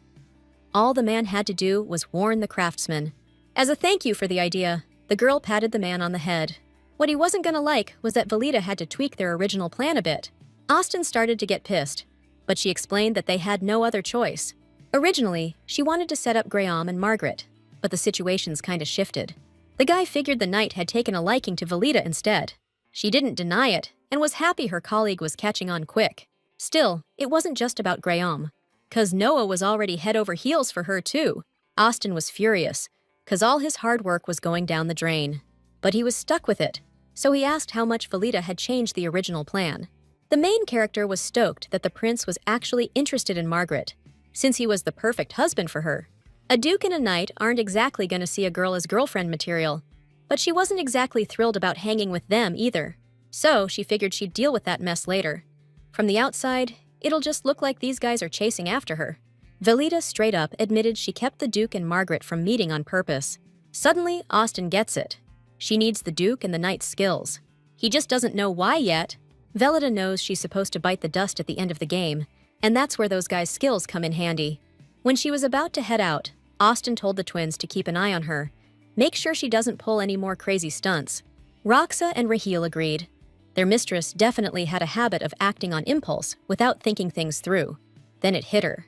All the man had to do was warn the craftsman. As a thank you for the idea, the girl patted the man on the head. What he wasn't gonna like was that Velita had to tweak their original plan a bit. Austin started to get pissed, but she explained that they had no other choice. Originally, she wanted to set up Graham and Margaret, but the situations kinda shifted. The guy figured the knight had taken a liking to Velita instead. She didn't deny it, and was happy her colleague was catching on quick. Still, it wasn't just about Graham, 'cause Noah was already head over heels for her too. Austin was furious, 'cause all his hard work was going down the drain. But he was stuck with it, so he asked how much Velita had changed the original plan. The main character was stoked that the prince was actually interested in Margaret, since he was the perfect husband for her. A duke and a knight aren't exactly going to see a girl as girlfriend material, but she wasn't exactly thrilled about hanging with them either. So she figured she'd deal with that mess later. From the outside, it'll just look like these guys are chasing after her. Velita straight up admitted she kept the duke and Margaret from meeting on purpose. Suddenly, Austin gets it. She needs the duke and the knight's skills. He just doesn't know why yet. Velita knows she's supposed to bite the dust at the end of the game, and that's where those guys' skills come in handy. When she was about to head out, Austin told the twins to keep an eye on her. Make sure she doesn't pull any more crazy stunts. Roxa and Raheel agreed. Their mistress definitely had a habit of acting on impulse without thinking things through. Then it hit her.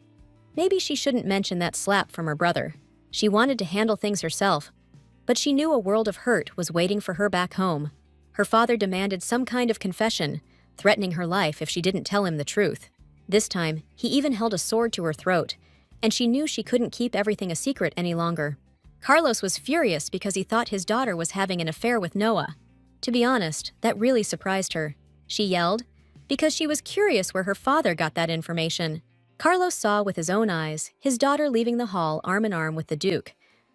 Maybe she shouldn't mention that slap from her brother. She wanted to handle things herself, but she knew a world of hurt was waiting for her back home. Her father demanded some kind of confession, threatening her life if she didn't tell him the truth. This time, he even held a sword to her throat, and she knew she couldn't keep everything a secret any longer. Carlos was furious because he thought his daughter was having an affair with Noah. To be honest, that really surprised her. She yelled, because she was curious where her father got that information. Carlos saw with his own eyes his daughter leaving the hall arm in arm with the Duke,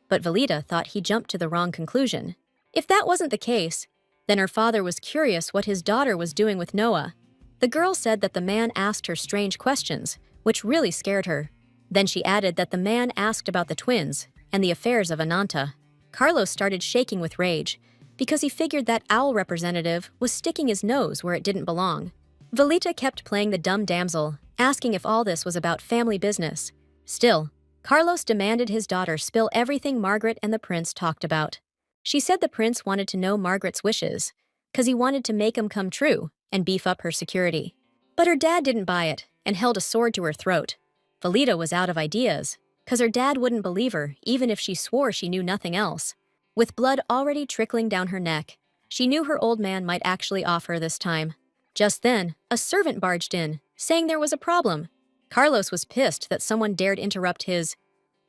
but Valida thought he jumped to the wrong conclusion. If that wasn't the case, then her father was curious what his daughter was doing with Noah. The girl said that the man asked her strange questions, which really scared her. Then she added that the man asked about the twins and the affairs of Ananta. Carlos started shaking with rage, because he figured that owl representative was sticking his nose where it didn't belong. Valita kept playing the dumb damsel, asking if all this was about family business. Still, Carlos demanded his daughter spill everything Margaret and the prince talked about. She said the prince wanted to know Margaret's wishes, because he wanted to make them come true and beef up her security. But her dad didn't buy it and held a sword to her throat. Valita was out of ideas, because her dad wouldn't believe her even if she swore she knew nothing else. With blood already trickling down her neck, she knew her old man might actually off her this time. Just then, a servant barged in, saying there was a problem. Carlos was pissed that someone dared interrupt his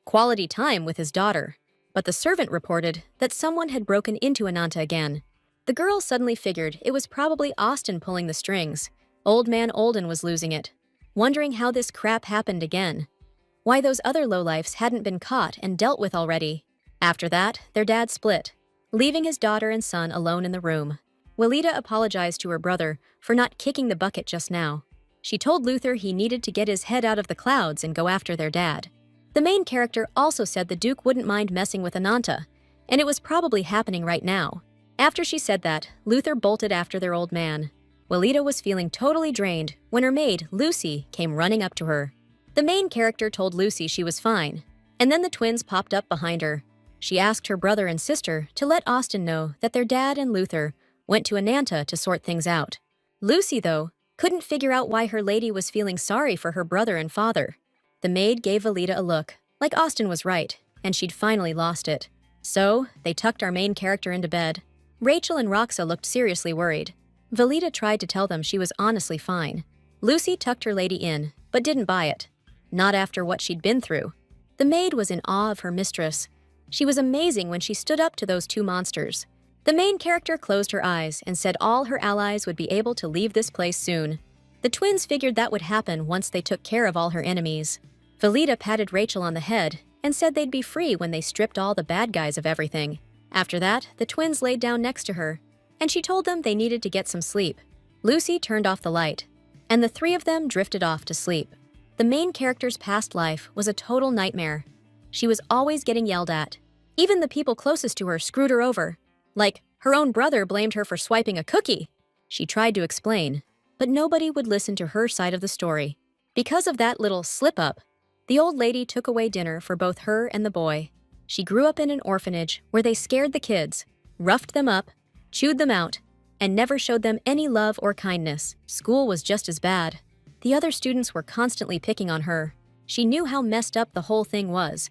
quality time with his daughter, but the servant reported that someone had broken into Ananta again. The girl suddenly figured it was probably Austin pulling the strings. Old man Olden was losing it, wondering how this crap happened again. Why those other lowlifes hadn't been caught and dealt with already. After that, their dad split, leaving his daughter and son alone in the room. Walida apologized to her brother for not kicking the bucket just now. She told Luther he needed to get his head out of the clouds and go after their dad. The main character also said the Duke wouldn't mind messing with Ananta, and it was probably happening right now. After she said that, Luther bolted after their old man. Walida was feeling totally drained when her maid, Lucy, came running up to her. The main character told Lucy she was fine, and then the twins popped up behind her. She asked her brother and sister to let Austin know that their dad and Luther went to Ananta to sort things out. Lucy, though, couldn't figure out why her lady was feeling sorry for her brother and father. The maid gave Valida a look, like Austin was right, and she'd finally lost it. So, they tucked our main character into bed. Rachel and Roxa looked seriously worried. Valida tried to tell them she was honestly fine. Lucy tucked her lady in, but didn't buy it. Not after what she'd been through. The maid was in awe of her mistress. She was amazing when she stood up to those two monsters. The main character closed her eyes and said all her allies would be able to leave this place soon. The twins figured that would happen once they took care of all her enemies. Valida patted Rachel on the head and said they'd be free when they stripped all the bad guys of everything. After that, the twins laid down next to her, and she told them they needed to get some sleep. Lucy turned off the light, and the three of them drifted off to sleep. The main character's past life was a total nightmare. She was always getting yelled at. Even the people closest to her screwed her over. Like, her own brother blamed her for swiping a cookie. She tried to explain, but nobody would listen to her side of the story. Because of that little slip-up, the old lady took away dinner for both her and the boy. She grew up in an orphanage where they scared the kids, roughed them up, chewed them out, and never showed them any love or kindness. School was just as bad. The other students were constantly picking on her. She knew how messed up the whole thing was,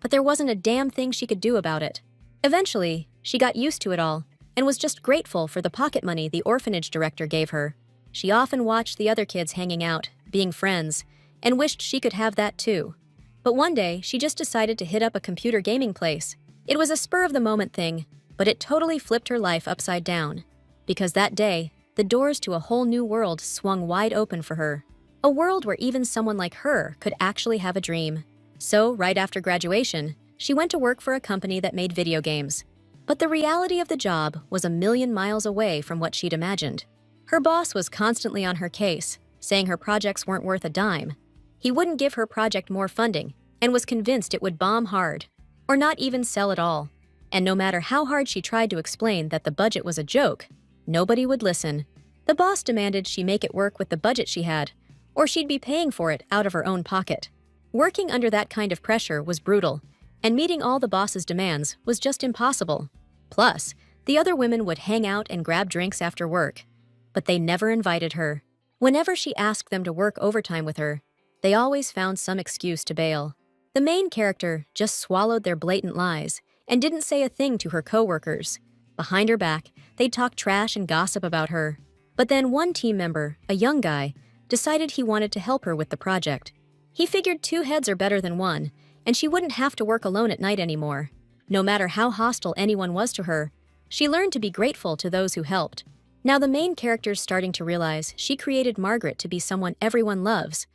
but there wasn't a damn thing she could do about it. Eventually, she got used to it all and was just grateful for the pocket money the orphanage director gave her. She often watched the other kids hanging out, being friends, and wished she could have that too. But one day, she just decided to hit up a computer gaming place. It was a spur-of-the-moment thing, but it totally flipped her life upside down. Because that day, the doors to a whole new world swung wide open for her. A world where even someone like her could actually have a dream. So, right after graduation, she went to work for a company that made video games. But the reality of the job was a million miles away from what she'd imagined. Her boss was constantly on her case, saying her projects weren't worth a dime. He wouldn't give her project more funding and was convinced it would bomb hard, or not even sell at all. And no matter how hard she tried to explain that the budget was a joke, nobody would listen. The boss demanded she make it work with the budget she had, or she'd be paying for it out of her own pocket. Working under that kind of pressure was brutal, and meeting all the boss's demands was just impossible. Plus, the other women would hang out and grab drinks after work, but they never invited her. Whenever she asked them to work overtime with her, They always found some excuse to bail. The main character just swallowed their blatant lies and didn't say a thing to her coworkers. Behind her back, they'd talk trash and gossip about her. But then one team member, a young guy, decided he wanted to help her with the project. He figured two heads are better than one, and she wouldn't have to work alone at night anymore. No matter how hostile anyone was to her, she learned to be grateful to those who helped. Now the main character's starting to realize she created Margaret to be someone everyone loves,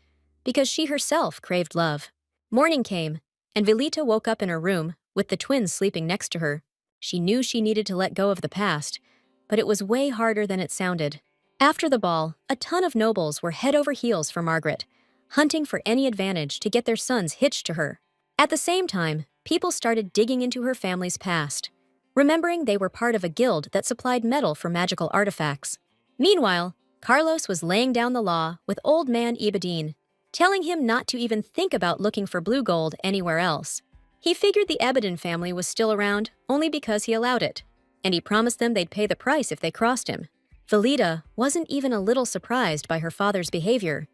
because she herself craved love. Morning came, and Vilita woke up in her room, with the twins sleeping next to her. She knew she needed to let go of the past, but it was way harder than it sounded. After the ball, a ton of nobles were head over heels for Margaret, hunting for any advantage to get their sons hitched to her. At the same time, people started digging into her family's past, remembering they were part of a guild that supplied metal for magical artifacts. Meanwhile, Carlos was laying down the law with old man Ibadine, telling him not to even think about looking for blue gold anywhere else. He figured the Ebadin family was still around only because he allowed it, and he promised them they'd pay the price if they crossed him. Velita wasn't even a little surprised by her father's behavior.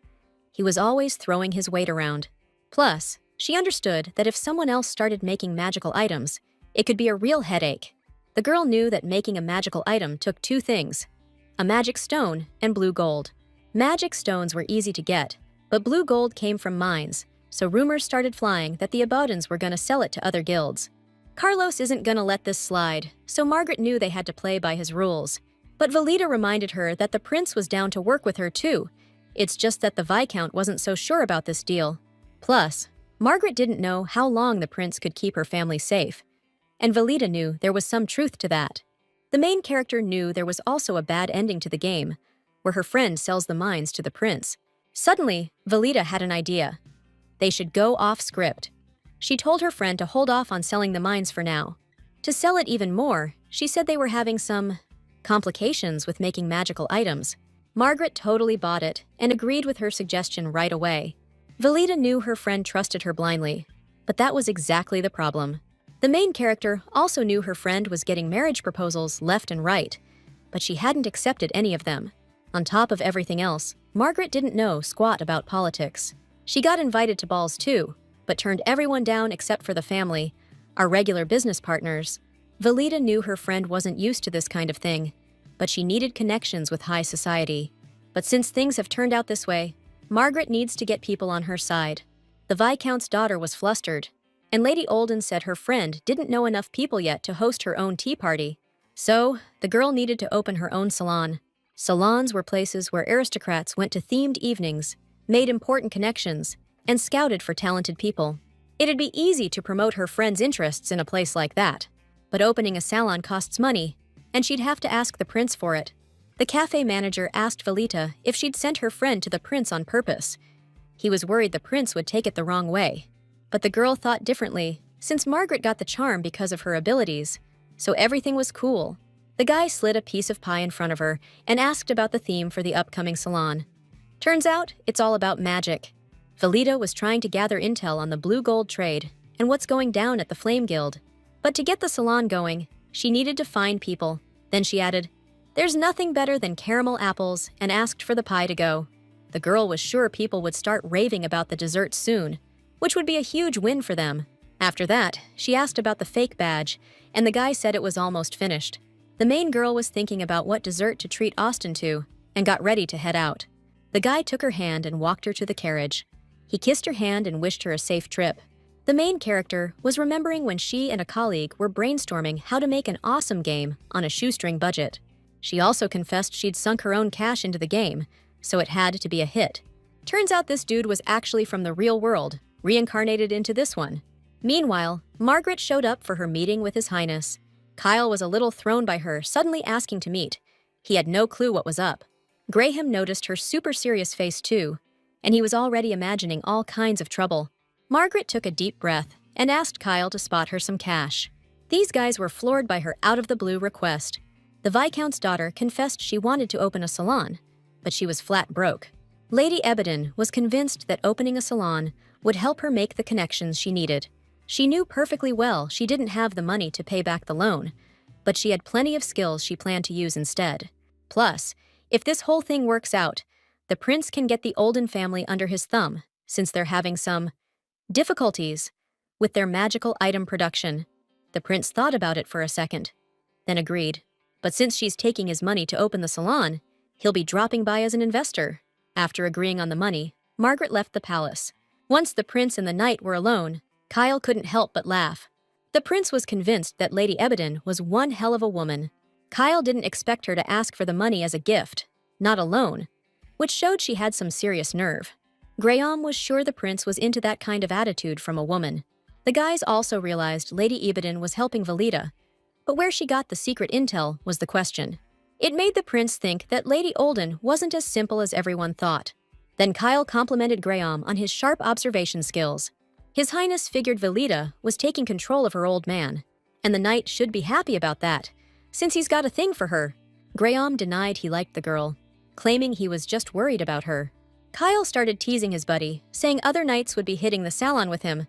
He was always throwing his weight around. Plus, she understood that if someone else started making magical items, it could be a real headache. The girl knew that making a magical item took two things: a magic stone and blue gold. Magic stones were easy to get, but blue gold came from mines, so rumors started flying that the Abodans were going to sell it to other guilds. Carlos isn't going to let this slide, so Margaret knew they had to play by his rules. But Velita reminded her that the prince was down to work with her too. It's just that the Viscount wasn't so sure about this deal. Plus, Margaret didn't know how long the prince could keep her family safe, and Velita knew there was some truth to that. The main character knew there was also a bad ending to the game, where her friend sells the mines to the prince. Suddenly, Velita had an idea. They should go off script. She told her friend to hold off on selling the mines for now. To sell it even more, she said they were having some complications with making magical items. Margaret totally bought it and agreed with her suggestion right away. Velita knew her friend trusted her blindly, but that was exactly the problem. The main character also knew her friend was getting marriage proposals left and right, but she hadn't accepted any of them. On top of everything else, Margaret didn't know squat about politics. She got invited to balls too, but turned everyone down except for the family, our regular business partners. Velita knew her friend wasn't used to this kind of thing, but she needed connections with high society. But since things have turned out this way, Margaret needs to get people on her side. The Viscount's daughter was flustered, and Lady Olden said her friend didn't know enough people yet to host her own tea party. So, the girl needed to open her own salon. Salons were places where aristocrats went to themed evenings, made important connections, and scouted for talented people. It'd be easy to promote her friend's interests in a place like that, but opening a salon costs money, and she'd have to ask the prince for it. The cafe manager asked Velita if she'd sent her friend to the prince on purpose. He was worried the prince would take it the wrong way. But the girl thought differently, since Margaret got the charm because of her abilities, so everything was cool. The guy slid a piece of pie in front of her and asked about the theme for the upcoming salon. Turns out, it's all about magic. Velita was trying to gather intel on the blue gold trade and what's going down at the Flame Guild. But to get the salon going, she needed to find people. Then she added, "There's nothing better than caramel apples," and asked for the pie to go. The girl was sure people would start raving about the dessert soon, which would be a huge win for them. After that, she asked about the fake badge, and the guy said it was almost finished. The main girl was thinking about what dessert to treat Austin to, and got ready to head out. The guy took her hand and walked her to the carriage. He kissed her hand and wished her a safe trip. The main character was remembering when she and a colleague were brainstorming how to make an awesome game on a shoestring budget. She also confessed she'd sunk her own cash into the game, so it had to be a hit. Turns out this dude was actually from the real world, reincarnated into this one. Meanwhile, Margaret showed up for her meeting with His Highness. Kyle was a little thrown by her suddenly asking to meet. He had no clue what was up. Graham noticed her super serious face too, and he was already imagining all kinds of trouble. Margaret took a deep breath and asked Kyle to spot her some cash. These guys were floored by her out-of-the-blue request. The Viscount's daughter confessed she wanted to open a salon, but she was flat broke. Lady Ebadin was convinced that opening a salon would help her make the connections she needed. She knew perfectly well she didn't have the money to pay back the loan, but she had plenty of skills she planned to use instead. Plus, if this whole thing works out, the prince can get the Olden family under his thumb, since they're having some difficulties with their magical item production. The prince thought about it for a second, then agreed. But since she's taking his money to open the salon, he'll be dropping by as an investor. After agreeing on the money, Margaret left the palace. Once the prince and the knight were alone, Kyle couldn't help but laugh. The prince was convinced that Lady Ebedon was one hell of a woman. Kyle didn't expect her to ask for the money as a gift, not a loan, which showed she had some serious nerve. Graham was sure the prince was into that kind of attitude from a woman. The guys also realized Lady Ebedon was helping Valita, but where she got the secret intel was the question. It made the prince think that Lady Olden wasn't as simple as everyone thought. Then Kyle complimented Graham on his sharp observation skills. His Highness figured Valita was taking control of her old man, and the knight should be happy about that, since he's got a thing for her. Graham denied he liked the girl, claiming he was just worried about her. Kyle started teasing his buddy, saying other knights would be hitting the salon with him,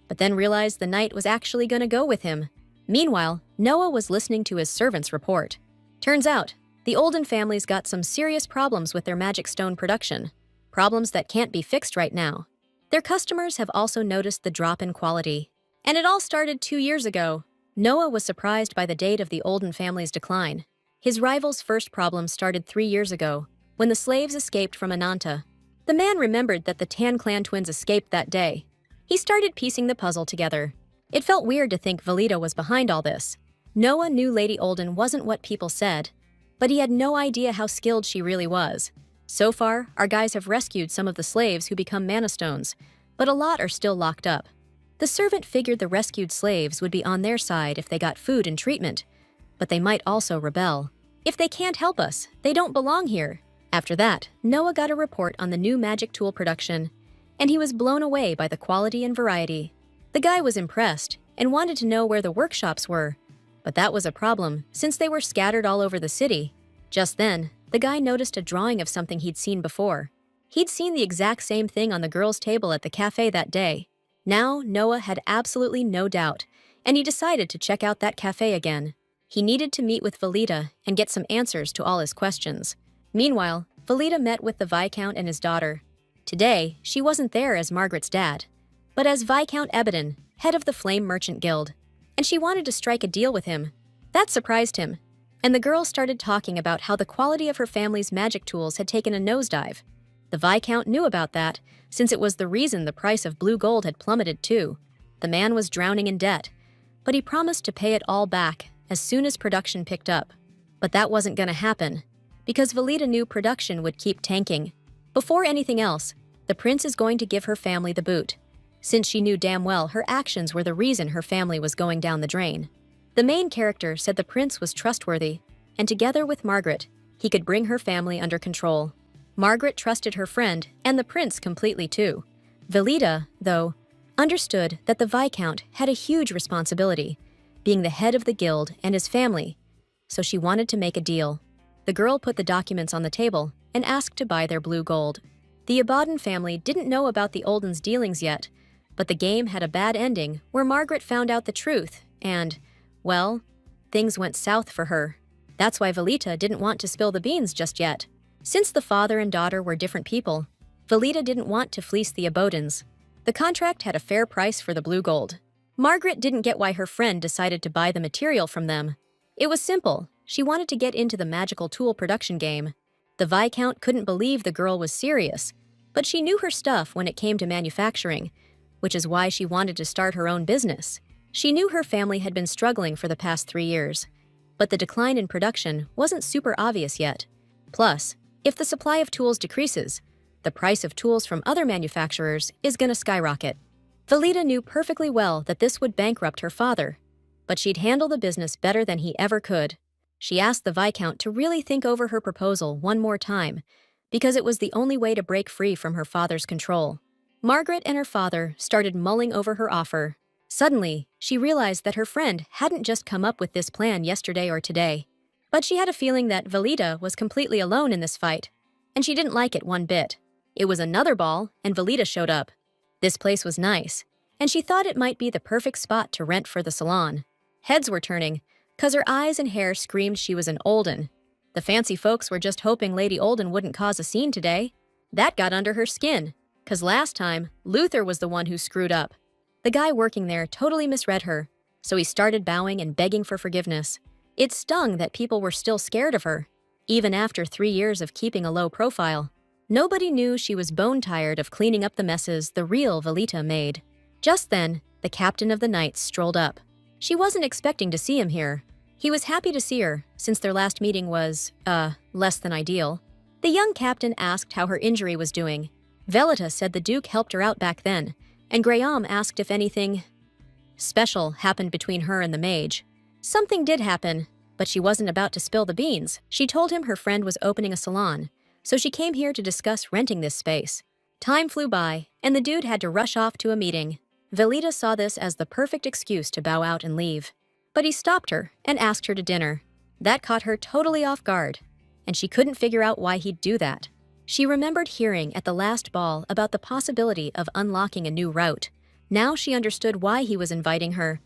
but then realized the knight was actually going to go with him. Meanwhile, Noah was listening to his servant's report. Turns out, the Olden family's got some serious problems with their magic stone production, problems that can't be fixed right now. Their customers have also noticed the drop in quality. And it all started 2 years ago. Noah was surprised by the date of the Olden family's decline. His rival's first problem started 3 years ago, when the slaves escaped from Ananta. The man remembered that the Tan clan twins escaped that day. He started piecing the puzzle together. It felt weird to think Valita was behind all this. Noah knew Lady Olden wasn't what people said, but he had no idea how skilled she really was. So far, our guys have rescued some of the slaves who become mana stones, but a lot are still locked up. The servant figured the rescued slaves would be on their side if they got food and treatment, but they might also rebel. If they can't help us, they don't belong here. After that, Noah got a report on the new magic tool production, and he was blown away by the quality and variety. The guy was impressed and wanted to know where the workshops were, but that was a problem since they were scattered all over the city. Just then, the guy noticed a drawing of something he'd seen before. He'd seen the exact same thing on the girls' table at the cafe that day. Now, Noah had absolutely no doubt, and he decided to check out that cafe again. He needed to meet with Valita and get some answers to all his questions. Meanwhile, Valita met with the Viscount and his daughter. Today, she wasn't there as Margaret's dad, but as Viscount Ebedon, head of the Flame Merchant Guild, and she wanted to strike a deal with him. That surprised him, and the girl started talking about how the quality of her family's magic tools had taken a nosedive. The Viscount knew about that, since it was the reason the price of blue gold had plummeted too. The man was drowning in debt, but he promised to pay it all back as soon as production picked up. But that wasn't going to happen, because Valita knew production would keep tanking. Before anything else, the prince is going to give her family the boot, since she knew damn well her actions were the reason her family was going down the drain. The main character said the prince was trustworthy, and together with Margaret, he could bring her family under control. Margaret trusted her friend and the prince completely too. Valita, though, understood that the Viscount had a huge responsibility, being the head of the guild and his family, so she wanted to make a deal. The girl put the documents on the table and asked to buy their blue gold. The Abaddon family didn't know about the Olden's dealings yet, but the game had a bad ending where Margaret found out the truth and, well, things went south for her. That's why Valita didn't want to spill the beans just yet. Since the father and daughter were different people, Valita didn't want to fleece the Abodans. The contract had a fair price for the blue gold. Margaret didn't get why her friend decided to buy the material from them. It was simple. She wanted to get into the magical tool production game. The Viscount couldn't believe the girl was serious, but she knew her stuff when it came to manufacturing, which is why she wanted to start her own business. She knew her family had been struggling for the past 3 years, but the decline in production wasn't super obvious yet. Plus, if the supply of tools decreases, the price of tools from other manufacturers is going to skyrocket. Valita knew perfectly well that this would bankrupt her father, but she'd handle the business better than he ever could. She asked the Viscount to really think over her proposal one more time, because it was the only way to break free from her father's control. Margaret and her father started mulling over her offer. Suddenly, she realized that her friend hadn't just come up with this plan yesterday or today. But she had a feeling that Valita was completely alone in this fight, and she didn't like it one bit. It was another ball, and Valita showed up. This place was nice, and she thought it might be the perfect spot to rent for the salon. Heads were turning, 'cause her eyes and hair screamed she was an Olden. The fancy folks were just hoping Lady Olden wouldn't cause a scene today. That got under her skin. 'Cause last time, Luther was the one who screwed up. The guy working there totally misread her, so he started bowing and begging for forgiveness. It stung that people were still scared of her, even after 3 years of keeping a low profile. Nobody knew she was bone-tired of cleaning up the messes the real Velita made. Just then, the captain of the Knights strolled up. She wasn't expecting to see him here. He was happy to see her, since their last meeting was, less than ideal. The young captain asked how her injury was doing. Velita said the Duke helped her out back then, and Graham asked if anything special happened between her and the mage. Something did happen, but she wasn't about to spill the beans. She told him her friend was opening a salon, so she came here to discuss renting this space. Time flew by, and the dude had to rush off to a meeting. Velita saw this as the perfect excuse to bow out and leave. But he stopped her and asked her to dinner. That caught her totally off guard, and she couldn't figure out why he'd do that. She remembered hearing at the last ball about the possibility of unlocking a new route. Now she understood why he was inviting her,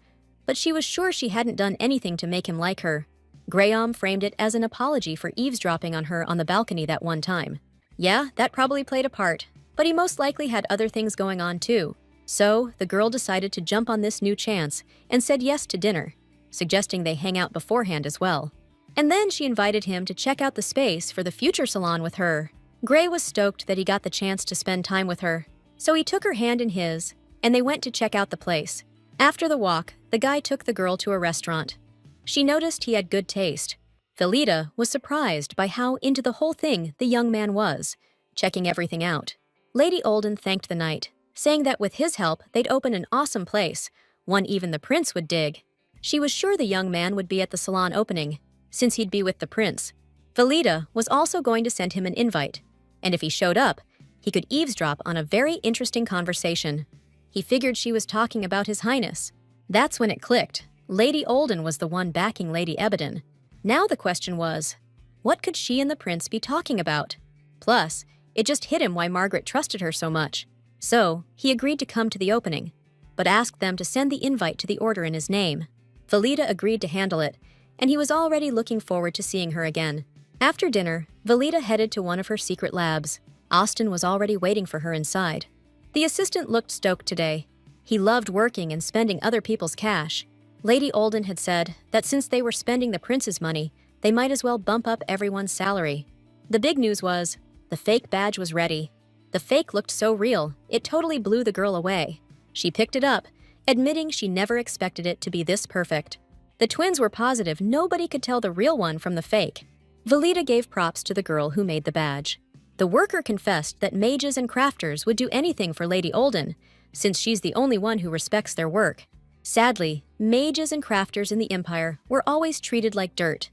but she was sure she hadn't done anything to make him like her. Graham framed it as an apology for eavesdropping on her on the balcony that one time. Yeah, that probably played a part, but he most likely had other things going on too. So, the girl decided to jump on this new chance and said yes to dinner, suggesting they hang out beforehand as well. And then she invited him to check out the space for the future salon with her. Gray was stoked that he got the chance to spend time with her, so he took her hand in his, and they went to check out the place. After the walk, the guy took the girl to a restaurant. She noticed he had good taste. Velita was surprised by how into the whole thing the young man was, checking everything out. Lady Olden thanked the knight, saying that with his help they'd open an awesome place, one even the prince would dig. She was sure the young man would be at the salon opening, since he'd be with the prince. Velita was also going to send him an invite, and if he showed up, he could eavesdrop on a very interesting conversation. He figured she was talking about His Highness. That's when it clicked. Lady Olden was the one backing Lady Ebedon. Now the question was, what could she and the prince be talking about? Plus, it just hit him why Margaret trusted her so much. So, he agreed to come to the opening, but asked them to send the invite to the order in his name. Velita agreed to handle it, and he was already looking forward to seeing her again. After dinner, Velita headed to one of her secret labs. Austin was already waiting for her inside. The assistant looked stoked today. He loved working and spending other people's cash. Lady Olden had said that since they were spending the prince's money, they might as well bump up everyone's salary. The big news was, the fake badge was ready. The fake looked so real, it totally blew the girl away. She picked it up, admitting she never expected it to be this perfect. The twins were positive nobody could tell the real one from the fake. Velita gave props to the girl who made the badge. The worker confessed that mages and crafters would do anything for Lady Olden, since she's the only one who respects their work. Sadly, mages and crafters in the Empire were always treated like dirt.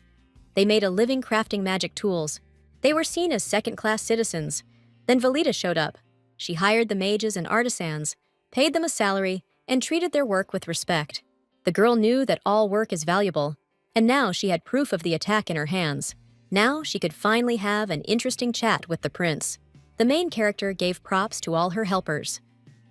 They made a living crafting magic tools. They were seen as second-class citizens. Then Velita showed up. She hired the mages and artisans, paid them a salary, and treated their work with respect. The girl knew that all work is valuable, and now she had proof of the attack in her hands. Now she could finally have an interesting chat with the prince. The main character gave props to all her helpers.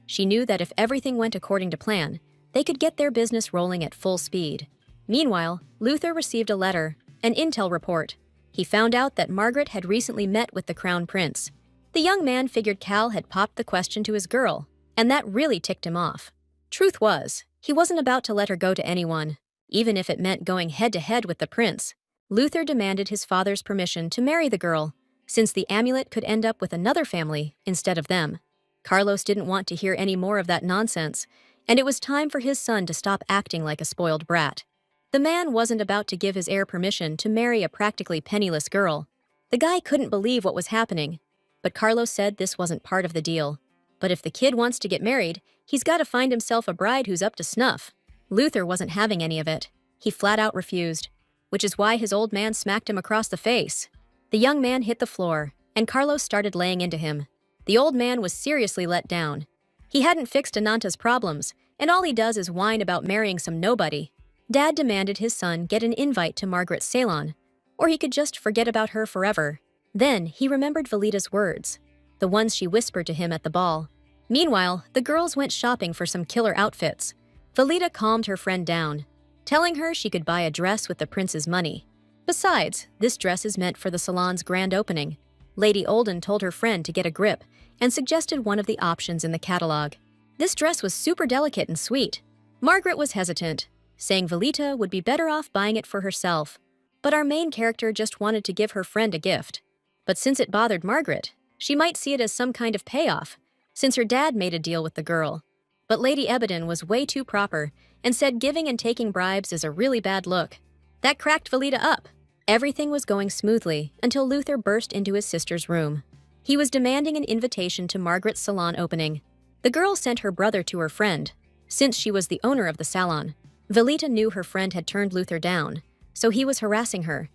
She knew that if everything went according to plan, they could get their business rolling at full speed. Meanwhile, Luther received a letter, an intel report. He found out that Margaret had recently met with the crown prince. The young man figured Cal had popped the question to his girl, and that really ticked him off. Truth was, he wasn't about to let her go to anyone, even if it meant going head-to-head with the prince. Luther demanded his father's permission to marry the girl, since the amulet could end up with another family instead of them. Carlos didn't want to hear any more of that nonsense, and it was time for his son to stop acting like a spoiled brat. The man wasn't about to give his heir permission to marry a practically penniless girl. The guy couldn't believe what was happening, but Carlos said this wasn't part of the deal. But if the kid wants to get married, he's got to find himself a bride who's up to snuff. Luther wasn't having any of it. He flat out refused, which is why his old man smacked him across the face. The young man hit the floor, and Carlos started laying into him. The old man was seriously let down. He hadn't fixed Ananta's problems, and all he does is whine about marrying some nobody. Dad demanded his son get an invite to Margaret's salon, or he could just forget about her forever. Then he remembered Velita's words, the ones she whispered to him at the ball. Meanwhile, the girls went shopping for some killer outfits. Velita calmed her friend down, telling her she could buy a dress with the prince's money. Besides, this dress is meant for the salon's grand opening. Lady Olden told her friend to get a grip and suggested one of the options in the catalog. This dress was super delicate and sweet. Margaret was hesitant, saying Velita would be better off buying it for herself. But our main character just wanted to give her friend a gift. But since it bothered Margaret, she might see it as some kind of payoff, since her dad made a deal with the girl. But Lady Ebedon was way too proper and said giving and taking bribes is a really bad look. That cracked Velita up. Everything was going smoothly until Luther burst into his sister's room. He was demanding an invitation to Margaret's salon opening. The girl sent her brother to her friend, since she was the owner of the salon. Velita knew her friend had turned Luther down, so he was harassing her.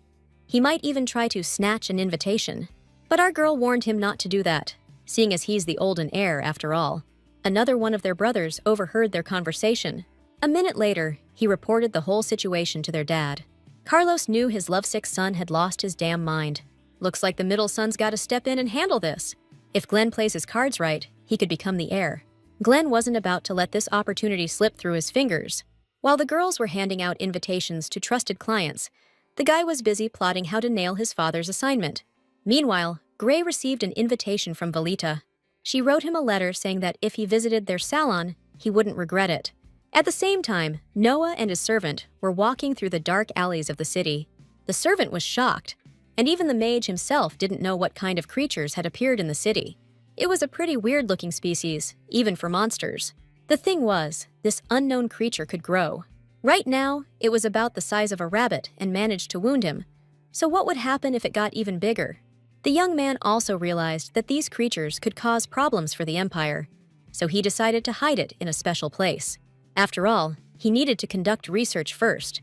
He might even try to snatch an invitation. But our girl warned him not to do that, seeing as he's the olden heir after all. Another one of their brothers overheard their conversation. A minute later, he reported the whole situation to their dad. Carlos knew his lovesick son had lost his damn mind. Looks like the middle son's gotta step in and handle this. If Glenn plays his cards right, he could become the heir. Glenn wasn't about to let this opportunity slip through his fingers. While the girls were handing out invitations to trusted clients, the guy was busy plotting how to nail his father's assignment. Meanwhile, Gray received an invitation from Velita. She wrote him a letter saying that if he visited their salon, he wouldn't regret it. At the same time, Noah and his servant were walking through the dark alleys of the city. The servant was shocked, and even the mage himself didn't know what kind of creatures had appeared in the city. It was a pretty weird-looking species, even for monsters. The thing was, this unknown creature could grow. Right now, it was about the size of a rabbit and managed to wound him. So what would happen if it got even bigger? The young man also realized that these creatures could cause problems for the Empire, so he decided to hide it in a special place. After all, he needed to conduct research first.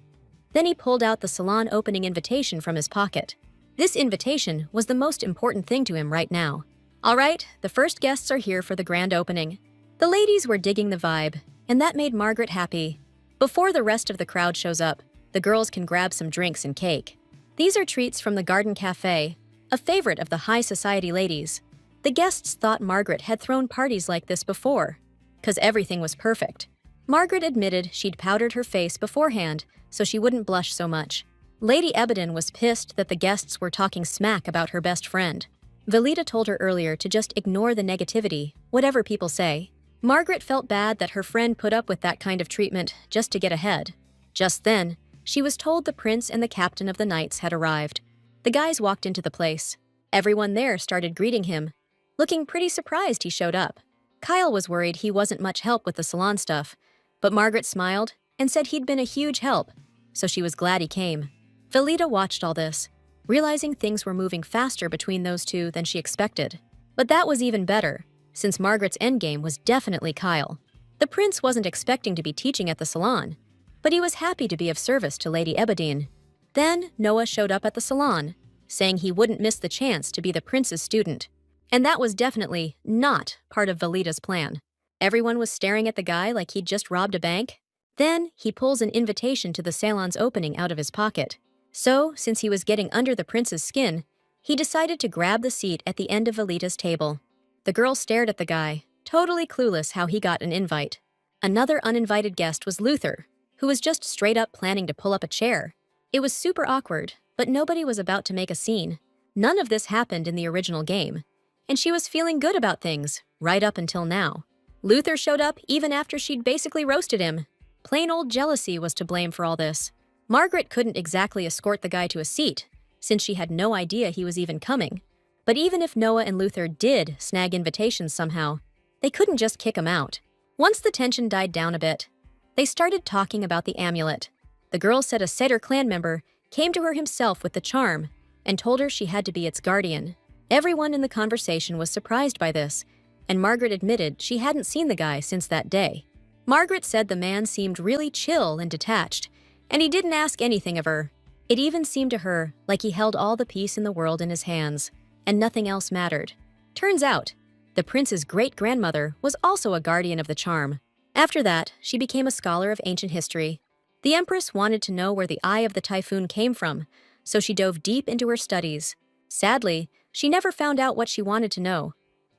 Then he pulled out the salon opening invitation from his pocket. This invitation was the most important thing to him right now. All right, the first guests are here for the grand opening. The ladies were digging the vibe, and that made Margaret happy. Before the rest of the crowd shows up, the girls can grab some drinks and cake. These are treats from the Garden Cafe, a favorite of the high society ladies. The guests thought Margaret had thrown parties like this before, 'cause everything was perfect. Margaret admitted she'd powdered her face beforehand so she wouldn't blush so much. Lady Ebedon was pissed that the guests were talking smack about her best friend. Velita told her earlier to just ignore the negativity, whatever people say. Margaret felt bad that her friend put up with that kind of treatment just to get ahead. Just then, she was told the prince and the captain of the knights had arrived. The guys walked into the place. Everyone there started greeting him, looking pretty surprised he showed up. Kyle was worried he wasn't much help with the salon stuff, but Margaret smiled and said he'd been a huge help, so she was glad he came. Velita watched all this, realizing things were moving faster between those two than she expected. But that was even better, since Margaret's endgame was definitely Kyle. The prince wasn't expecting to be teaching at the salon, but he was happy to be of service to Lady Ebedine. Then Noah showed up at the salon, saying he wouldn't miss the chance to be the prince's student. And that was definitely not part of Velita's plan. Everyone was staring at the guy like he'd just robbed a bank. Then he pulls an invitation to the salon's opening out of his pocket. So, since he was getting under the prince's skin, he decided to grab the seat at the end of Velita's table. The girl stared at the guy, totally clueless how he got an invite. Another uninvited guest was Luther, who was just straight up planning to pull up a chair. It was super awkward, but nobody was about to make a scene. None of this happened in the original game, and she was feeling good about things, right up until now. Luther showed up even after she'd basically roasted him. Plain old jealousy was to blame for all this. Margaret couldn't exactly escort the guy to a seat, since she had no idea he was even coming. But even if Noah and Luther did snag invitations somehow, they couldn't just kick him out. Once the tension died down a bit, they started talking about the amulet. The girl said a Setter clan member came to her himself with the charm and told her she had to be its guardian. Everyone in the conversation was surprised by this, and Margaret admitted she hadn't seen the guy since that day. Margaret said the man seemed really chill and detached, and he didn't ask anything of her. It even seemed to her like he held all the peace in the world in his hands, and nothing else mattered. Turns out, the prince's great-grandmother was also a guardian of the charm. After that, she became a scholar of ancient history. The empress wanted to know where the eye of the typhoon came from, so she dove deep into her studies. Sadly, she never found out what she wanted to know.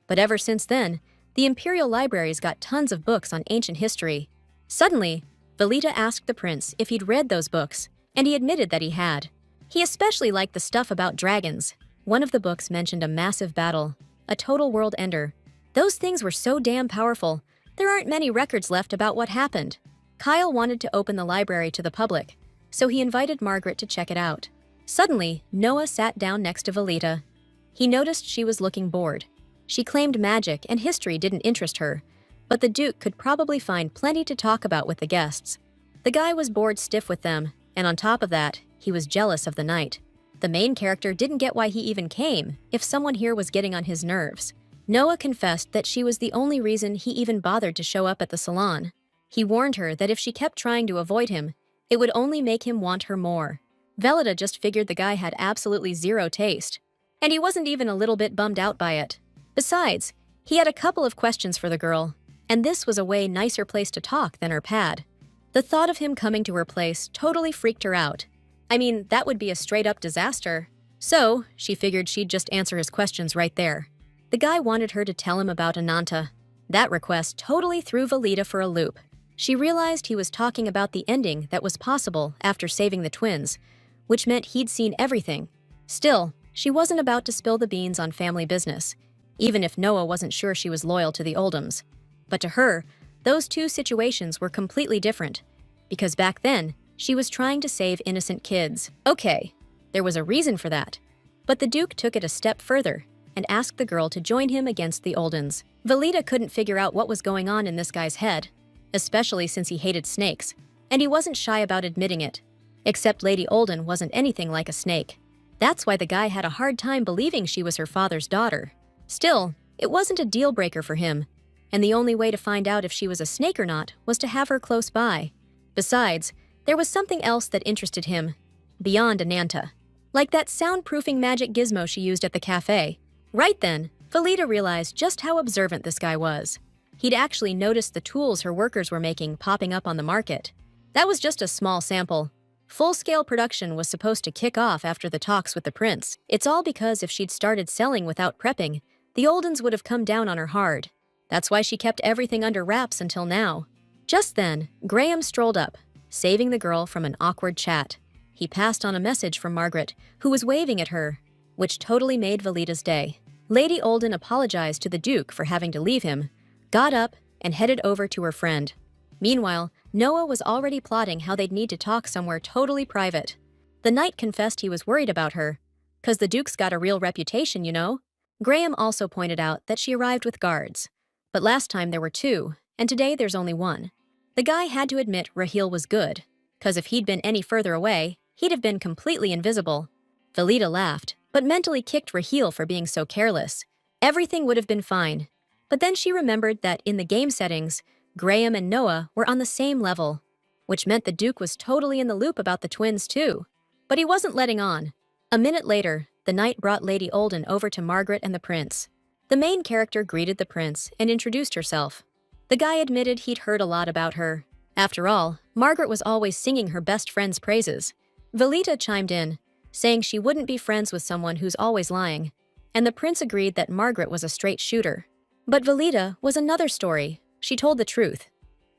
But ever since then, the imperial libraries got tons of books on ancient history. Suddenly, Velita asked the prince if he'd read those books, and he admitted that he had. He especially liked the stuff about dragons. One of the books mentioned a massive battle, a total world ender, Those things were so damn powerful, there aren't many records left about what happened. Kyle wanted to open the library to the public, so he invited Margaret to check it out. Suddenly, Noah sat down next to Velita. He noticed she was looking bored. She claimed magic and history didn't interest her, but the Duke could probably find plenty to talk about with the guests. The guy was bored stiff with them, and on top of that, he was jealous of the knight. The main character didn't get why he even came if someone here was getting on his nerves. Noah confessed that she was the only reason he even bothered to show up at the salon. He warned her that if she kept trying to avoid him, it would only make him want her more. Velita just figured the guy had absolutely zero taste, and he wasn't even a little bit bummed out by it. Besides, he had a couple of questions for the girl, and this was a way nicer place to talk than her pad. The thought of him coming to her place totally freaked her out. I mean, that would be a straight-up disaster. So, she figured she'd just answer his questions right there. The guy wanted her to tell him about Ananta. That request totally threw Velita for a loop. She realized he was talking about the ending that was possible after saving the twins, which meant he'd seen everything. Still, she wasn't about to spill the beans on family business, even if Noah wasn't sure she was loyal to the Oldhams. But to her, those two situations were completely different, because back then, she was trying to save innocent kids. Okay, there was a reason for that. But the Duke took it a step further and asked the girl to join him against the Oldhams. Velita couldn't figure out what was going on in this guy's head, especially since he hated snakes, and he wasn't shy about admitting it. Except Lady Olden wasn't anything like a snake. That's why the guy had a hard time believing she was her father's daughter. Still, it wasn't a deal-breaker for him, and the only way to find out if she was a snake or not was to have her close by. Besides, there was something else that interested him, beyond Ananta. Like that soundproofing magic gizmo she used at the cafe. Right then, Velita realized just how observant this guy was. He'd actually noticed the tools her workers were making popping up on the market. That was just a small sample. Full-scale production was supposed to kick off after the talks with the prince. It's all because if she'd started selling without prepping, the Oldens would have come down on her hard. That's why she kept everything under wraps until now. Just then, Graham strolled up, saving the girl from an awkward chat. He passed on a message from Margaret, who was waving at her, which totally made Velita's day. Lady Olden apologized to the Duke for having to leave him, got up, and headed over to her friend. Meanwhile, Noah was already plotting how they'd need to talk somewhere totally private. The knight confessed he was worried about her, 'cause the Duke's got a real reputation, you know? Graham also pointed out that she arrived with guards. But last time there were two, and today there's only one. The guy had to admit Raheel was good, 'cause if he'd been any further away, he'd have been completely invisible. Velita laughed, but mentally kicked Raheel for being so careless. Everything would have been fine. But then she remembered that in the game settings, Graham and Noah were on the same level, which meant the Duke was totally in the loop about the twins too. But he wasn't letting on. A minute later, the knight brought Lady Olden over to Margaret and the prince. The main character greeted the prince and introduced herself. The guy admitted he'd heard a lot about her. After all, Margaret was always singing her best friend's praises. Velita chimed in, saying she wouldn't be friends with someone who's always lying, and the prince agreed that Margaret was a straight shooter. But Velita was another story. She told the truth,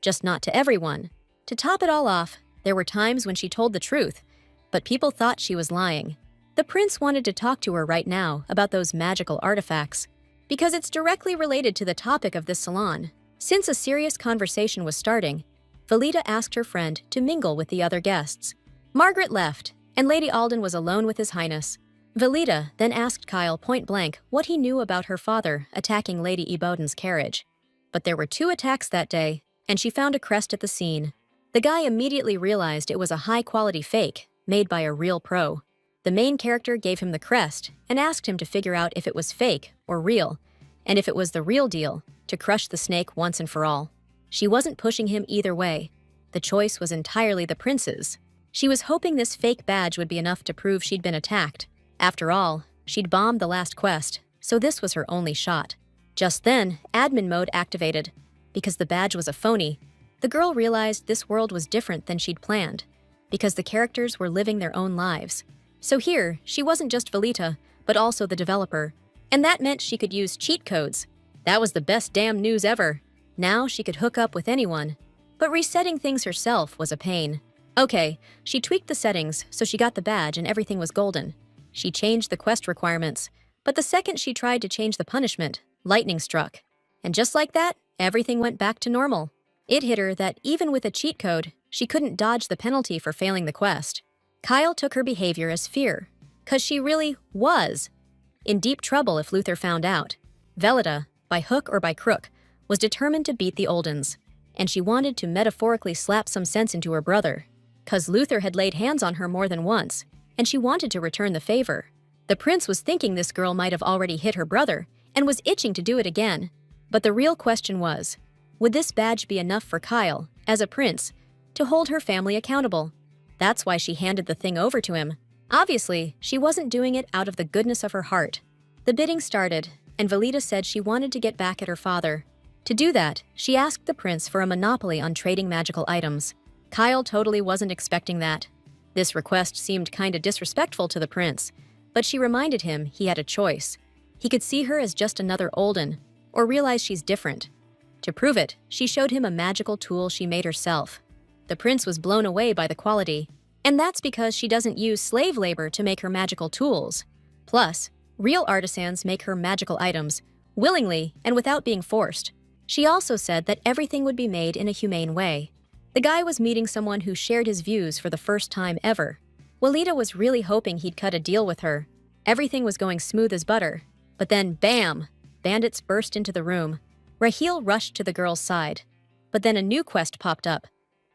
just not to everyone. To top it all off, there were times when she told the truth, but people thought she was lying. The prince wanted to talk to her right now about those magical artifacts, because it's directly related to the topic of this salon. Since a serious conversation was starting, Velita asked her friend to mingle with the other guests. Margaret left, and Lady Alden was alone with His Highness. Velita then asked Kyle point-blank what he knew about her father attacking Lady Eboden's carriage. But there were 2 attacks that day, and she found a crest at the scene. The guy immediately realized it was a high-quality fake, made by a real pro. The main character gave him the crest and asked him to figure out if it was fake or real, and if it was the real deal, to crush the snake once and for all. She wasn't pushing him either way. The choice was entirely the prince's. She was hoping this fake badge would be enough to prove she'd been attacked. After all, she'd bombed the last quest, so this was her only shot. Just then, admin mode activated. Because the badge was a phony, the girl realized this world was different than she'd planned, because the characters were living their own lives. So here, she wasn't just Velita, but also the developer, and that meant she could use cheat codes. That was the best damn news ever. Now she could hook up with anyone, but resetting things herself was a pain. Okay, she tweaked the settings so she got the badge and everything was golden. She changed the quest requirements, but the second she tried to change the punishment, lightning struck. And just like that, everything went back to normal. It hit her that even with a cheat code, she couldn't dodge the penalty for failing the quest. Kyle took her behavior as fear, 'cause she really was in deep trouble if Luther found out. Velida, by hook or by crook, was determined to beat the Oldens, and she wanted to metaphorically slap some sense into her brother, 'cause Luther had laid hands on her more than once, and she wanted to return the favor. The prince was thinking this girl might have already hit her brother and was itching to do it again. But the real question was, would this badge be enough for Kyle, as a prince, to hold her family accountable? That's why she handed the thing over to him. Obviously, she wasn't doing it out of the goodness of her heart. The bidding started, and Velida said she wanted to get back at her father. To do that, she asked the prince for a monopoly on trading magical items. Kyle totally wasn't expecting that. This request seemed kinda disrespectful to the prince, but she reminded him he had a choice. He could see her as just another Olden, or realize she's different. To prove it, she showed him a magical tool she made herself. The prince was blown away by the quality, and that's because she doesn't use slave labor to make her magical tools. Plus, real artisans make her magical items, willingly and without being forced. She also said that everything would be made in a humane way. The guy was meeting someone who shared his views for the first time ever. Walida was really hoping he'd cut a deal with her. Everything was going smooth as butter. But then, bam! Bandits burst into the room. Raheel rushed to the girl's side. But then a new quest popped up.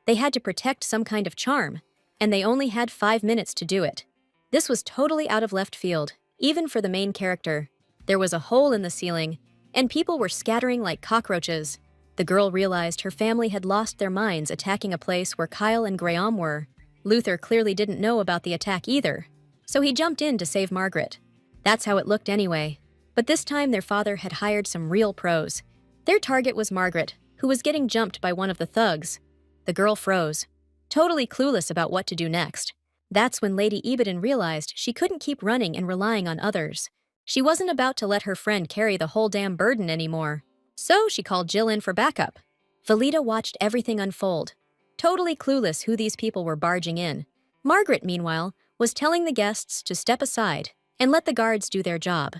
They had to protect some kind of charm, and they only had 5 minutes to do it. This was totally out of left field, even for the main character. There was a hole in the ceiling, and people were scattering like cockroaches. The girl realized her family had lost their minds attacking a place where Kyle and Graham were. Luther clearly didn't know about the attack either, so he jumped in to save Margaret. That's how it looked anyway. But this time their father had hired some real pros. Their target was Margaret, who was getting jumped by one of the thugs. The girl froze, totally clueless about what to do next. That's when Lady Ebedon realized she couldn't keep running and relying on others. She wasn't about to let her friend carry the whole damn burden anymore. So she called Jill in for backup. Velida watched everything unfold, totally clueless who these people were barging in. Margaret, meanwhile, was telling the guests to step aside and let the guards do their job.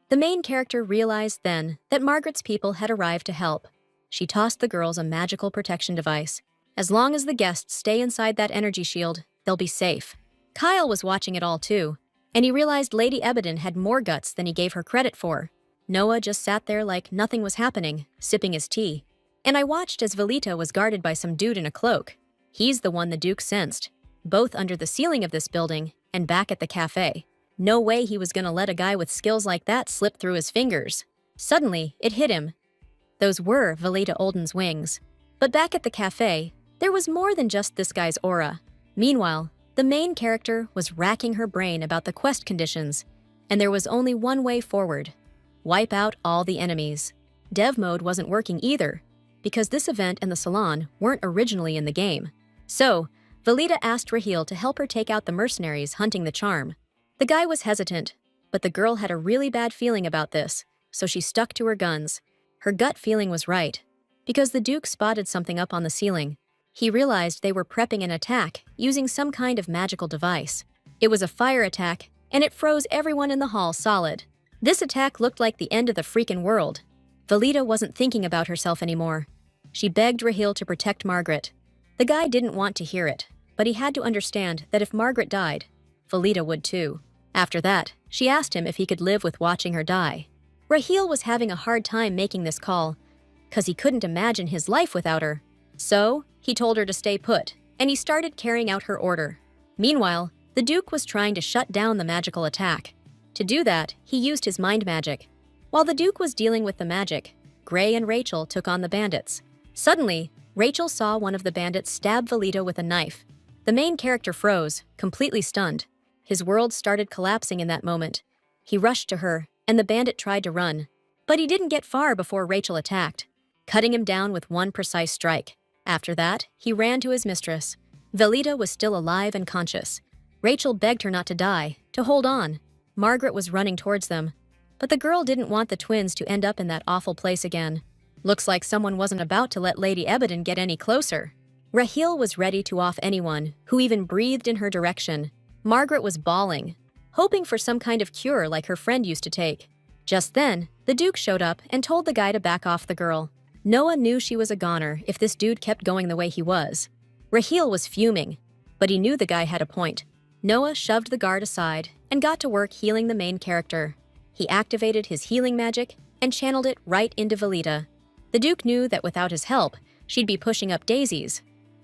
The main character realized then that Margaret's people had arrived to help. She tossed the girls a magical protection device. As long as the guests stay inside that energy shield, they'll be safe. Kyle was watching it all too, and he realized Lady Ebedon had more guts than he gave her credit for. Noah just sat there like nothing was happening, sipping his tea. And I watched as Velita was guarded by some dude in a cloak. He's the one the Duke sensed, both under the ceiling of this building and back at the cafe. No way he was gonna let a guy with skills like that slip through his fingers. Suddenly, it hit him. Those were Velita Olden's wings. But back at the cafe, there was more than just this guy's aura. Meanwhile, the main character was racking her brain about the quest conditions, and there was only one way forward. Wipe out all the enemies. Dev mode wasn't working either, because this event and the salon weren't originally in the game. So, Velita asked Raheel to help her take out the mercenaries hunting the charm. The guy was hesitant, but the girl had a really bad feeling about this, so she stuck to her guns. Her gut feeling was right, because the Duke spotted something up on the ceiling. He realized they were prepping an attack using some kind of magical device. It was a fire attack, and it froze everyone in the hall solid. This attack looked like the end of the freaking world. Velita wasn't thinking about herself anymore. She begged Raheel to protect Margaret. The guy didn't want to hear it, but he had to understand that if Margaret died, Velita would too. After that, she asked him if he could live with watching her die. Raheel was having a hard time making this call, 'cause he couldn't imagine his life without her. So, he told her to stay put, and he started carrying out her order. Meanwhile, the Duke was trying to shut down the magical attack. To do that, he used his mind magic. While the Duke was dealing with the magic, Gray and Rachel took on the bandits. Suddenly, Rachel saw one of the bandits stab Velita with a knife. The main character froze, completely stunned. His world started collapsing in that moment. He rushed to her, and the bandit tried to run. But he didn't get far before Rachel attacked, cutting him down with one precise strike. After that, he ran to his mistress. Velita was still alive and conscious. Rachel begged her not to die, to hold on. Margaret was running towards them, but the girl didn't want the twins to end up in that awful place again. Looks like someone wasn't about to let Lady Ebedon get any closer. Raheel was ready to off anyone who even breathed in her direction. Margaret was bawling, hoping for some kind of cure like her friend used to take. Just then, The Duke showed up and told the guy to back off the girl. Noah knew she was a goner if this dude kept going the way he was. Raheel was fuming, but he knew the guy had a point. Noah shoved the guard aside and got to work healing the main character. He activated his healing magic and channeled it right into Velita. The Duke knew that without his help, she'd be pushing up daisies.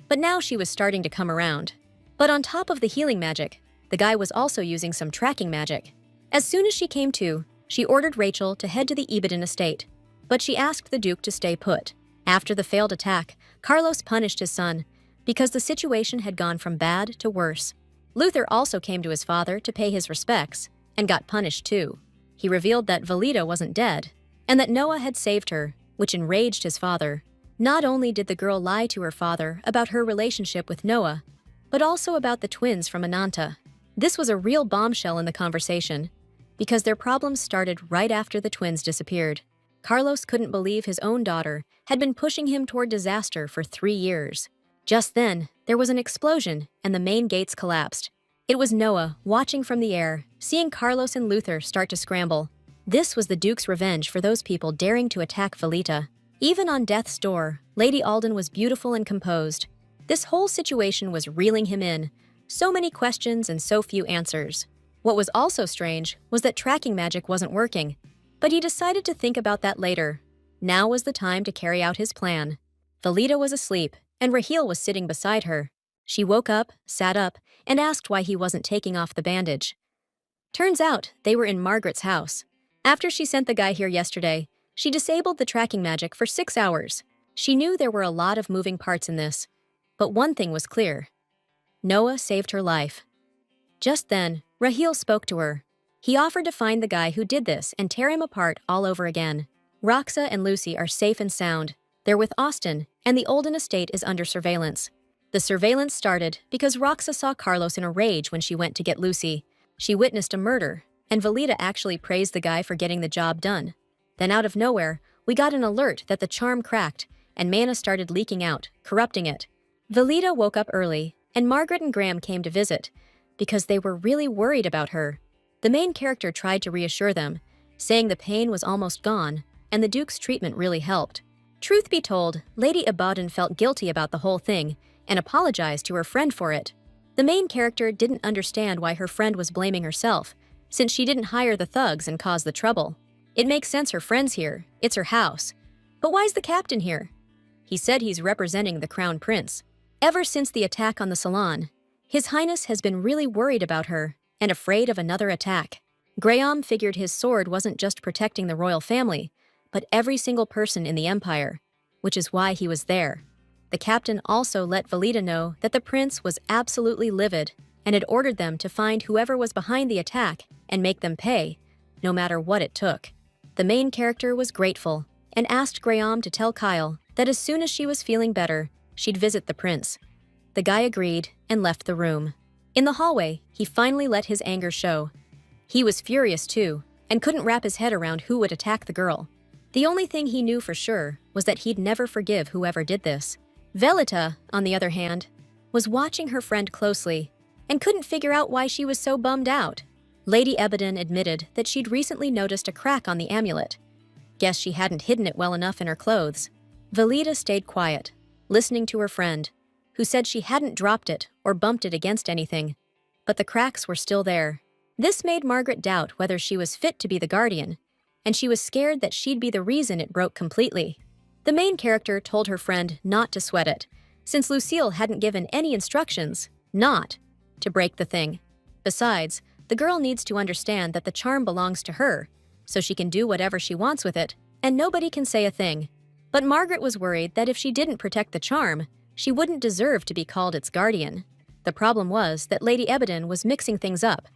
But now she was starting to come around. But on top of the healing magic, the guy was also using some tracking magic. As soon as she came to, she ordered Rachel to head to the Ebedon estate, but she asked the Duke to stay put. After the failed attack, Carlos punished his son because the situation had gone from bad to worse. Luther also came to his father to pay his respects and got punished too. He revealed that Velita wasn't dead and that Noah had saved her, which enraged his father. Not only did the girl lie to her father about her relationship with Noah, but also about the twins from Ananta. This was a real bombshell in the conversation, because their problems started right after the twins disappeared. Carlos couldn't believe his own daughter had been pushing him toward disaster for 3 years. Just then, there was an explosion and the main gates collapsed. It was Noah, watching from the air, seeing Carlos and Luther start to scramble. This was the Duke's revenge for those people daring to attack Velita. Even on death's door, Lady Alden was beautiful and composed. This whole situation was reeling him in. So many questions and so few answers. What was also strange was that tracking magic wasn't working, but he decided to think about that later. Now was the time to carry out his plan. Velita was asleep, and Raheel was sitting beside her. She woke up, sat up, and asked why he wasn't taking off the bandage. Turns out they were in Margaret's house. After she sent the guy here yesterday, she disabled the tracking magic for 6 hours. She knew there were a lot of moving parts in this, but one thing was clear. Noah saved her life. Just then, Raheel spoke to her. He offered to find the guy who did this and tear him apart all over again. Roxa and Lucy are safe and sound. They're with Austin, and the Olden estate is under surveillance. The surveillance started because Roxa saw Carlos in a rage when she went to get Lucy. She witnessed a murder, and Velita actually praised the guy for getting the job done. Then out of nowhere, we got an alert that the charm cracked, and mana started leaking out, corrupting it. Velita woke up early, and Margaret and Graham came to visit, because they were really worried about her. The main character tried to reassure them, saying the pain was almost gone, and the Duke's treatment really helped. Truth be told, Lady Ibadan felt guilty about the whole thing, and apologized to her friend for it. The main character didn't understand why her friend was blaming herself, since she didn't hire the thugs and cause the trouble. It makes sense her friend's here, it's her house. But why's the captain here? He said he's representing the Crown Prince. Ever since the attack on the salon, His Highness has been really worried about her and afraid of another attack. Graham figured his sword wasn't just protecting the royal family, but every single person in the empire, which is why he was there. The captain also let Velita know that the prince was absolutely livid and had ordered them to find whoever was behind the attack and make them pay, no matter what it took. The main character was grateful and asked Graham to tell Kyle that as soon as she was feeling better, she'd visit the prince. The guy agreed and left the room. In the hallway, he finally let his anger show. He was furious too, and couldn't wrap his head around who would attack the girl. The only thing he knew for sure was that he'd never forgive whoever did this. Velita, on the other hand, was watching her friend closely and couldn't figure out why she was so bummed out. Lady Ebedon admitted that she'd recently noticed a crack on the amulet. Guess she hadn't hidden it well enough in her clothes. Velita stayed quiet, listening to her friend, who said she hadn't dropped it or bumped it against anything, but the cracks were still there. This made Margaret doubt whether she was fit to be the guardian, and she was scared that she'd be the reason it broke completely. The main character told her friend not to sweat it, since Lucille hadn't given any instructions not to break the thing. Besides, the girl needs to understand that the charm belongs to her, so she can do whatever she wants with it, and nobody can say a thing. But Margaret was worried that if she didn't protect the charm, she wouldn't deserve to be called its guardian. The problem was that Lady Ebedon was mixing things up,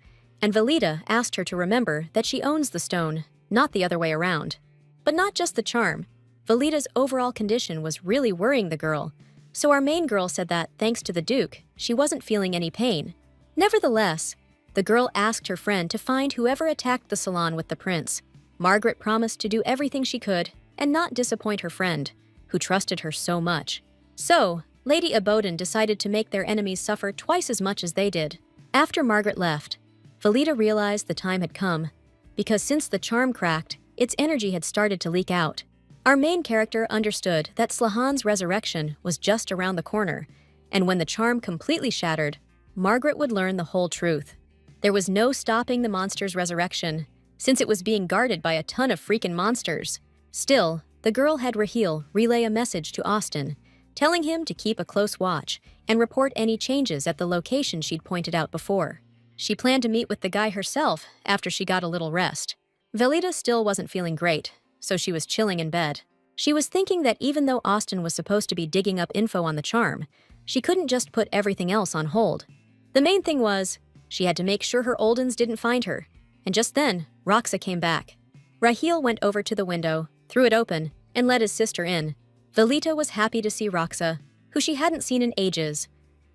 and Velita asked her to remember that she owns the stone, not the other way around. But not just the charm. Velita's overall condition was really worrying the girl, so our main girl said that, thanks to the Duke, she wasn't feeling any pain. Nevertheless, the girl asked her friend to find whoever attacked the salon with the prince. Margaret promised to do everything she could and not disappoint her friend, who trusted her so much. So, Lady Ibadan decided to make their enemies suffer twice as much as they did. After Margaret left, Velita realized the time had come, because since the charm cracked, its energy had started to leak out. Our main character understood that Slahan's resurrection was just around the corner, and when the charm completely shattered, Margaret would learn the whole truth. There was no stopping the monster's resurrection, since it was being guarded by a ton of freaking monsters. Still, the girl had Raheel relay a message to Austin, telling him to keep a close watch and report any changes at the location she'd pointed out before. She planned to meet with the guy herself after she got a little rest. Velita still wasn't feeling great, so she was chilling in bed. She was thinking that even though Austin was supposed to be digging up info on the charm, she couldn't just put everything else on hold. The main thing was, she had to make sure her Oldens didn't find her. And just then, Roxa came back. Raheel went over to the window, threw it open, and let his sister in. Velita was happy to see Roxa, who she hadn't seen in ages.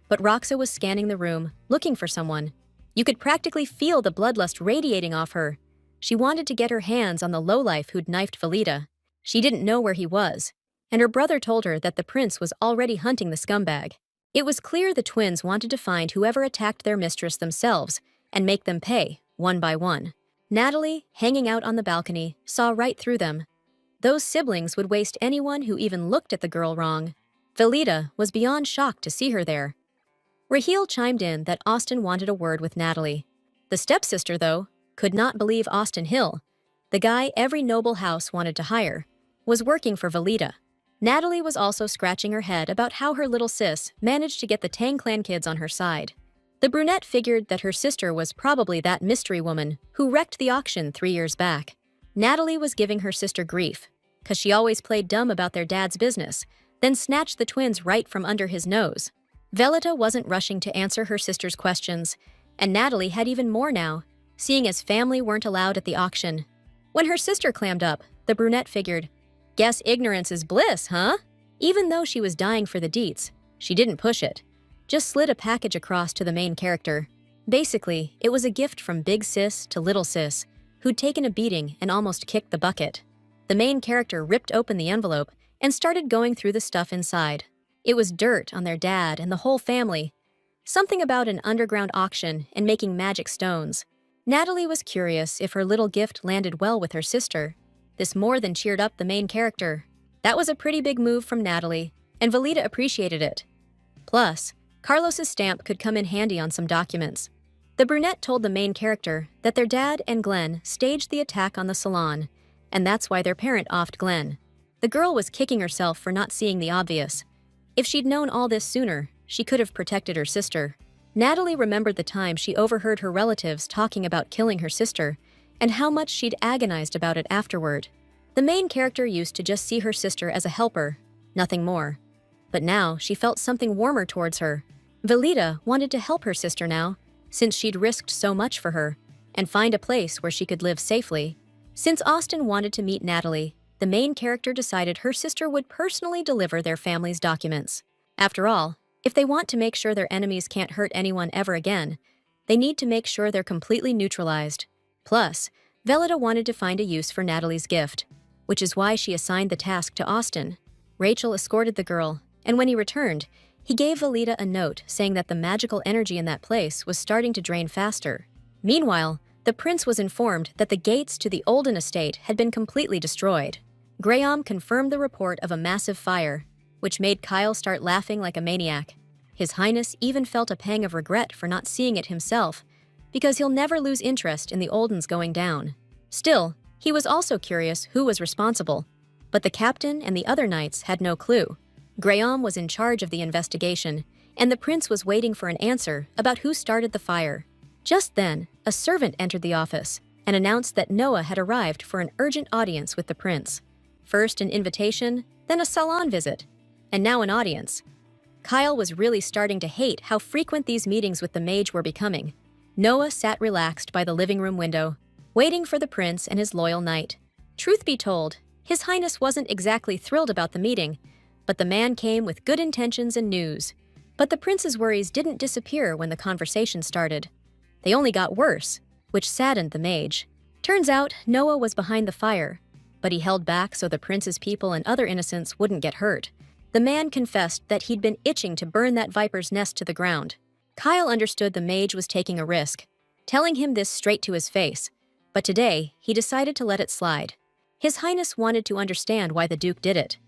But Roxa was scanning the room, looking for someone. You could practically feel the bloodlust radiating off her. She wanted to get her hands on the lowlife who'd knifed Velita. She didn't know where he was, and her brother told her that the prince was already hunting the scumbag. It was clear the twins wanted to find whoever attacked their mistress themselves and make them pay, one by one. Natalie, hanging out on the balcony, saw right through them. Those siblings would waste anyone who even looked at the girl wrong. Velita was beyond shocked to see her there. Raheel chimed in that Austin wanted a word with Natalie. The stepsister, though, could not believe Austin Hill, the guy every noble house wanted to hire, was working for Velita. Natalie was also scratching her head about how her little sis managed to get the Tang clan kids on her side. The brunette figured that her sister was probably that mystery woman who wrecked the auction 3 years back. Natalie was giving her sister grief, because she always played dumb about their dad's business, then snatched the twins right from under his nose. Velita wasn't rushing to answer her sister's questions, and Natalie had even more now, seeing as family weren't allowed at the auction. When her sister clammed up, the brunette figured, "Guess ignorance is bliss, huh?" Even though she was dying for the deets, she didn't push it, just slid a package across to the main character. Basically, it was a gift from big sis to little sis, who'd taken a beating and almost kicked the bucket. The main character ripped open the envelope and started going through the stuff inside. It was dirt on their dad and the whole family. Something about an underground auction and making magic stones. Natalie was curious if her little gift landed well with her sister. This more than cheered up the main character. That was a pretty big move from Natalie, and Velita appreciated it. Plus, Carlos's stamp could come in handy on some documents. The brunette told the main character that their dad and Glenn staged the attack on the salon, and that's why their parent offed Glenn. The girl was kicking herself for not seeing the obvious. If she'd known all this sooner, she could have protected her sister. Natalie remembered the time she overheard her relatives talking about killing her sister, and how much she'd agonized about it afterward. The main character used to just see her sister as a helper, nothing more. But now she felt something warmer towards her. Velita wanted to help her sister now, since she'd risked so much for her, and find a place where she could live safely. Since Austin wanted to meet Natalie, the main character decided her sister would personally deliver their family's documents. After all, if they want to make sure their enemies can't hurt anyone ever again, they need to make sure they're completely neutralized. Plus, Velita wanted to find a use for Natalie's gift, which is why she assigned the task to Austin. Rachel escorted the girl, and when he returned, he gave Velita a note saying that the magical energy in that place was starting to drain faster. Meanwhile, the prince was informed that the gates to the Olden estate had been completely destroyed. Graham confirmed the report of a massive fire, which made Kyle start laughing like a maniac. His Highness even felt a pang of regret for not seeing it himself, because he'll never lose interest in the Oldens going down. Still, he was also curious who was responsible, but the captain and the other knights had no clue. Graham was in charge of the investigation, and the prince was waiting for an answer about who started the fire. Just then, a servant entered the office and announced that Noah had arrived for an urgent audience with the prince. First an invitation, then a salon visit, and now an audience. Kyle was really starting to hate how frequent these meetings with the mage were becoming. Noah sat relaxed by the living room window, waiting for the prince and his loyal knight. Truth be told, His Highness wasn't exactly thrilled about the meeting, but the man came with good intentions and news. But the prince's worries didn't disappear when the conversation started. They only got worse, which saddened the mage. Turns out Noah was behind the fire, but he held back so the prince's people and other innocents wouldn't get hurt. The man confessed that he'd been itching to burn that viper's nest to the ground. Kyle understood the mage was taking a risk, telling him this straight to his face, but today he decided to let it slide. His Highness wanted to understand why the Duke did it.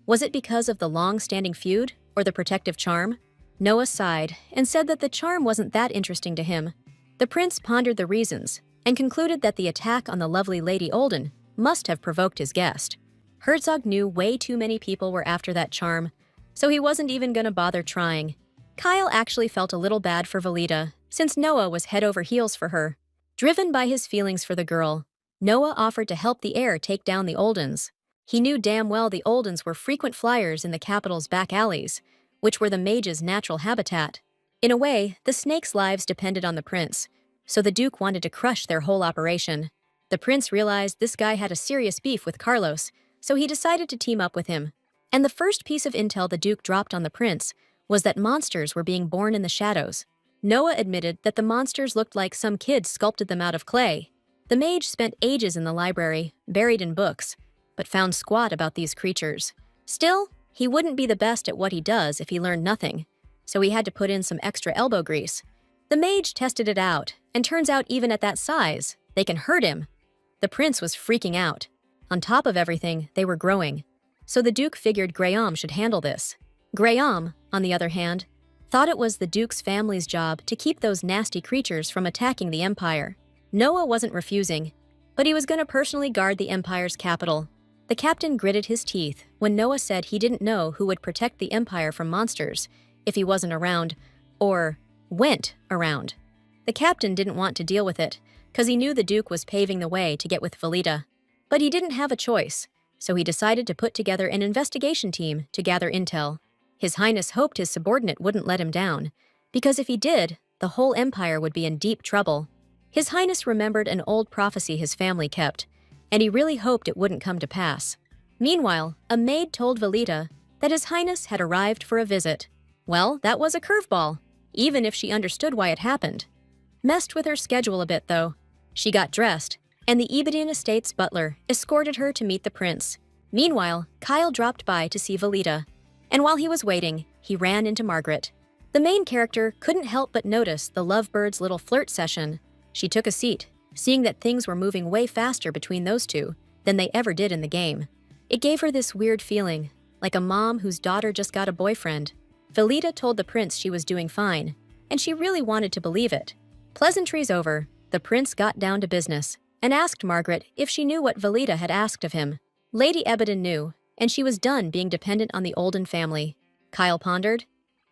Was it because of the long-standing feud or the protective charm? Noah sighed and said that the charm wasn't that interesting to him. The prince pondered the reasons and concluded that the attack on the lovely Lady Olden must have provoked his guest. Herzog knew way too many people were after that charm, so he wasn't even gonna bother trying. Kyle actually felt a little bad for Valida, since Noah was head over heels for her. Driven by his feelings for the girl, Noah offered to help the heir take down the Oldens. He knew damn well the Oldens were frequent flyers in the capital's back alleys, which were the mage's natural habitat. In a way, the snakes' lives depended on the prince, so the Duke wanted to crush their whole operation. The prince realized this guy had a serious beef with Carlos, so he decided to team up with him. And the first piece of intel the Duke dropped on the prince was that monsters were being born in the shadows. Noah admitted that the monsters looked like some kids sculpted them out of clay. The mage spent ages in the library, buried in books, but found squat about these creatures. Still, he wouldn't be the best at what he does if he learned nothing, so he had to put in some extra elbow grease. The mage tested it out, and turns out even at that size, they can hurt him. The prince was freaking out. On top of everything, they were growing. So the Duke figured Graham should handle this. Graham, on the other hand, thought it was the Duke's family's job to keep those nasty creatures from attacking the Empire. Noah wasn't refusing, but he was going to personally guard the Empire's capital. The captain gritted his teeth when Noah said he didn't know who would protect the Empire from monsters if he wasn't around, or went around. The captain didn't want to deal with it, because he knew the Duke was paving the way to get with Valida. But he didn't have a choice, so he decided to put together an investigation team to gather intel. His Highness hoped his subordinate wouldn't let him down, because if he did, the whole empire would be in deep trouble. His Highness remembered an old prophecy his family kept, and he really hoped it wouldn't come to pass. Meanwhile, a maid told Valida that His Highness had arrived for a visit. Well, that was a curveball, even if she understood why it happened. Messed with her schedule a bit, though. She got dressed, and the Ebonian Estate's butler escorted her to meet the prince. Meanwhile, Kyle dropped by to see Valida, and while he was waiting, he ran into Margaret. The main character couldn't help but notice the lovebirds' little flirt session. She took a seat, seeing that things were moving way faster between those two than they ever did in the game. It gave her this weird feeling, like a mom whose daughter just got a boyfriend. Valida told the prince she was doing fine, and she really wanted to believe it. Pleasantries over, the prince got down to business and asked Margaret if she knew what Valida had asked of him. Lady Ebodin knew, and she was done being dependent on the Olden family. Kyle pondered.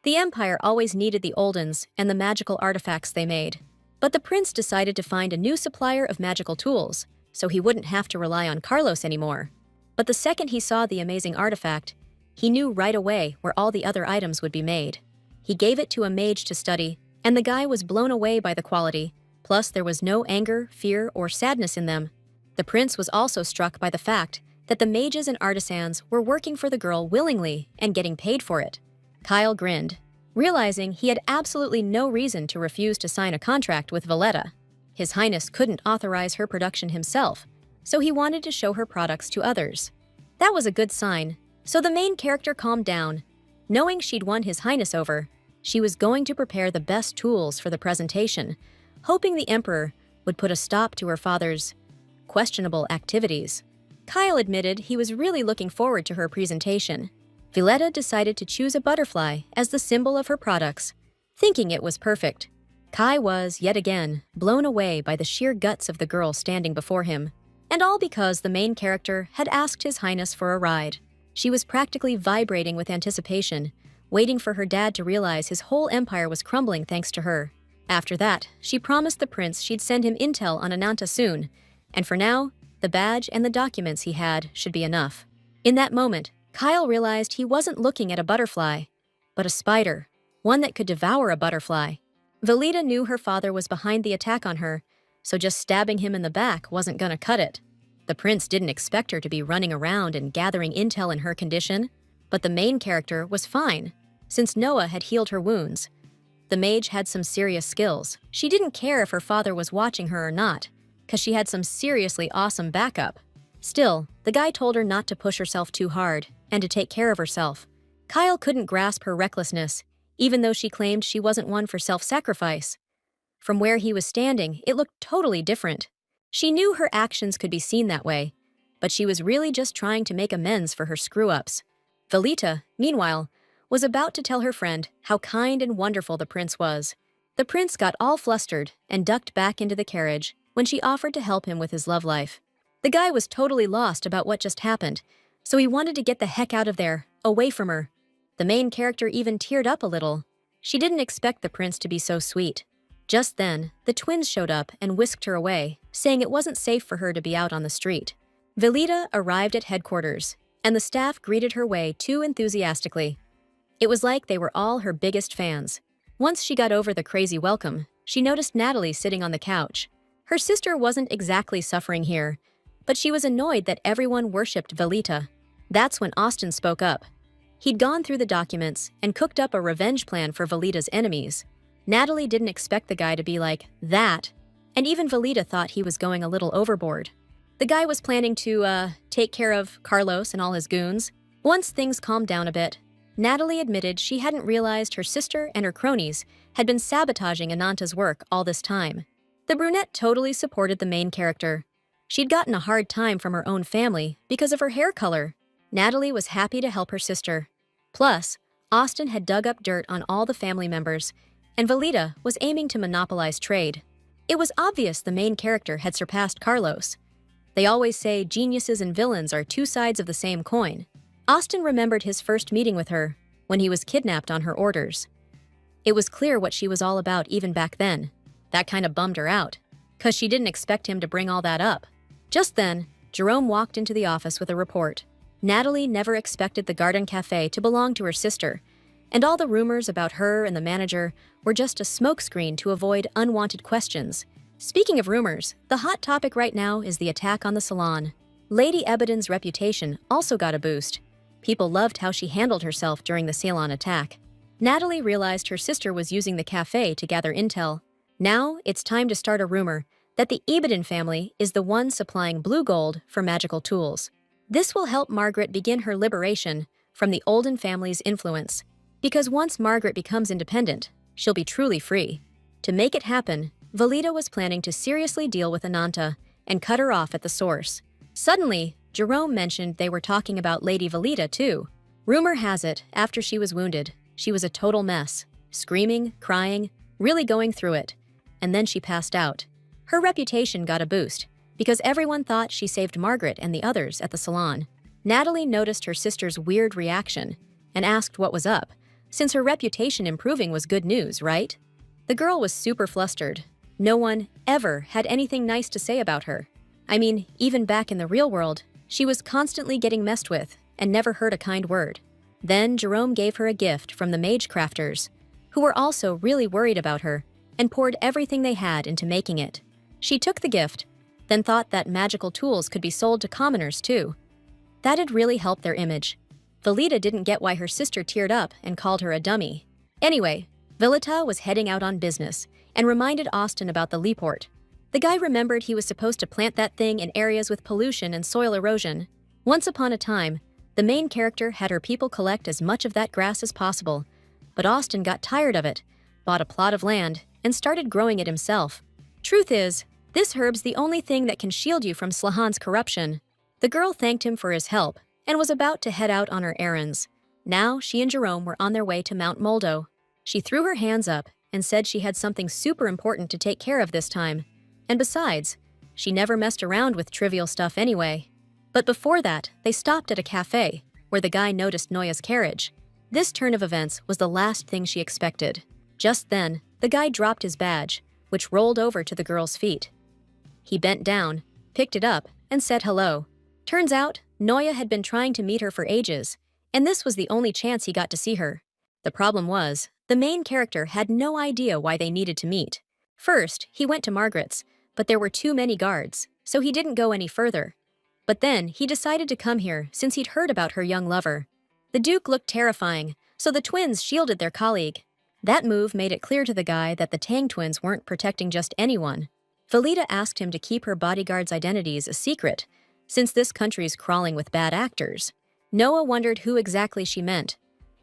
The Empire always needed the Oldens and the magical artifacts they made. But the prince decided to find a new supplier of magical tools, so he wouldn't have to rely on Carlos anymore. But the second he saw the amazing artifact, he knew right away where all the other items would be made. He gave it to a mage to study, and the guy was blown away by the quality, plus there was no anger, fear, or sadness in them. The prince was also struck by the fact that the mages and artisans were working for the girl willingly and getting paid for it. Kyle grinned, realizing he had absolutely no reason to refuse to sign a contract with Valletta. His Highness couldn't authorize her production himself, so he wanted to show her products to others. That was a good sign, so the main character calmed down. Knowing she'd won His Highness over, she was going to prepare the best tools for the presentation, hoping the Emperor would put a stop to her father's questionable activities. Kyle admitted he was really looking forward to her presentation. Valletta decided to choose a butterfly as the symbol of her products, thinking it was perfect. Kai was, yet again, blown away by the sheer guts of the girl standing before him, and all because the main character had asked His Highness for a ride. She was practically vibrating with anticipation, waiting for her dad to realize his whole empire was crumbling thanks to her. After that, she promised the prince she'd send him intel on Ananta soon, and for now, the badge and the documents he had should be enough. In that moment, Kyle realized he wasn't looking at a butterfly, but a spider, one that could devour a butterfly. Valida knew her father was behind the attack on her, so just stabbing him in the back wasn't gonna cut it. The prince didn't expect her to be running around and gathering intel in her condition, but the main character was fine, since Noah had healed her wounds. The mage had some serious skills. She didn't care if her father was watching her or not, because she had some seriously awesome backup. Still, the guy told her not to push herself too hard and to take care of herself. Kyle couldn't grasp her recklessness, even though she claimed she wasn't one for self-sacrifice. From where he was standing, it looked totally different. She knew her actions could be seen that way, but she was really just trying to make amends for her screw-ups. Velita, meanwhile, was about to tell her friend how kind and wonderful the prince was. The prince got all flustered and ducked back into the carriage when she offered to help him with his love life. The guy was totally lost about what just happened, so he wanted to get the heck out of there, away from her. The main character even teared up a little. She didn't expect the prince to be so sweet. Just then, the twins showed up and whisked her away, saying it wasn't safe for her to be out on the street. Velita arrived at headquarters, and the staff greeted her way too enthusiastically. It was like they were all her biggest fans. Once she got over the crazy welcome, she noticed Natalie sitting on the couch. Her sister wasn't exactly suffering here, but she was annoyed that everyone worshipped Velita. That's when Austin spoke up. He'd gone through the documents and cooked up a revenge plan for Velita's enemies. Natalie didn't expect the guy to be like that, and even Velita thought he was going a little overboard. The guy was planning to, take care of Carlos and all his goons. Once things calmed down a bit, Natalie admitted she hadn't realized her sister and her cronies had been sabotaging Ananta's work all this time. The brunette totally supported the main character. She'd gotten a hard time from her own family because of her hair color. Natalie was happy to help her sister. Plus, Austin had dug up dirt on all the family members, and Velita was aiming to monopolize trade. It was obvious the main character had surpassed Carlos. They always say geniuses and villains are two sides of the same coin. Austin remembered his first meeting with her, when he was kidnapped on her orders. It was clear what she was all about even back then. That kind of bummed her out, 'cause she didn't expect him to bring all that up. Just then, Jerome walked into the office with a report. Natalie never expected the Garden Cafe to belong to her sister, and all the rumors about her and the manager were just a smokescreen to avoid unwanted questions. Speaking of rumors, the hot topic right now is the attack on the salon. Lady Ebedon's reputation also got a boost. People loved how she handled herself during the salon attack. Natalie realized her sister was using the cafe to gather intel. Now, it's time to start a rumor that the Ebedon family is the one supplying blue gold for magical tools. This will help Margaret begin her liberation from the Olden family's influence, because once Margaret becomes independent, she'll be truly free. To make it happen, Velita was planning to seriously deal with Ananta and cut her off at the source. Suddenly, Jerome mentioned they were talking about Lady Velita too. Rumor has it, after she was wounded, she was a total mess, screaming, crying, really going through it, and then she passed out. Her reputation got a boost, because everyone thought she saved Margaret and the others at the salon. Natalie noticed her sister's weird reaction and asked what was up, since her reputation improving was good news, right? The girl was super flustered. No one ever had anything nice to say about her. I mean, even back in the real world, she was constantly getting messed with and never heard a kind word. Then Jerome gave her a gift from the mage crafters, who were also really worried about her and poured everything they had into making it. She took the gift, then thought that magical tools could be sold to commoners too. That'd really help their image. Velita didn't get why her sister teared up and called her a dummy. Anyway, Velita was heading out on business and reminded Austin about the Leaport. The guy remembered he was supposed to plant that thing in areas with pollution and soil erosion. Once upon a time, the main character had her people collect as much of that grass as possible, but Austin got tired of it, bought a plot of land, and started growing it himself. Truth is, this herb's the only thing that can shield you from Slahan's corruption. The girl thanked him for his help and was about to head out on her errands. Now she and Jerome were on their way to Mount Moldo. She threw her hands up and said she had something super important to take care of this time. And besides, she never messed around with trivial stuff anyway. But before that, they stopped at a cafe, where the guy noticed Noya's carriage. This turn of events was the last thing she expected. Just then, the guy dropped his badge, which rolled over to the girl's feet. He bent down, picked it up, and said hello. Turns out, Noya had been trying to meet her for ages, and this was the only chance he got to see her. The problem was, the main character had no idea why they needed to meet. First, he went to Margaret's, but there were too many guards, so he didn't go any further. But then, he decided to come here since he'd heard about her young lover. The Duke looked terrifying, so the twins shielded their colleague. That move made it clear to the guy that the Tang twins weren't protecting just anyone. Velita asked him to keep her bodyguards' identities a secret, since this country's crawling with bad actors. Noah wondered who exactly she meant,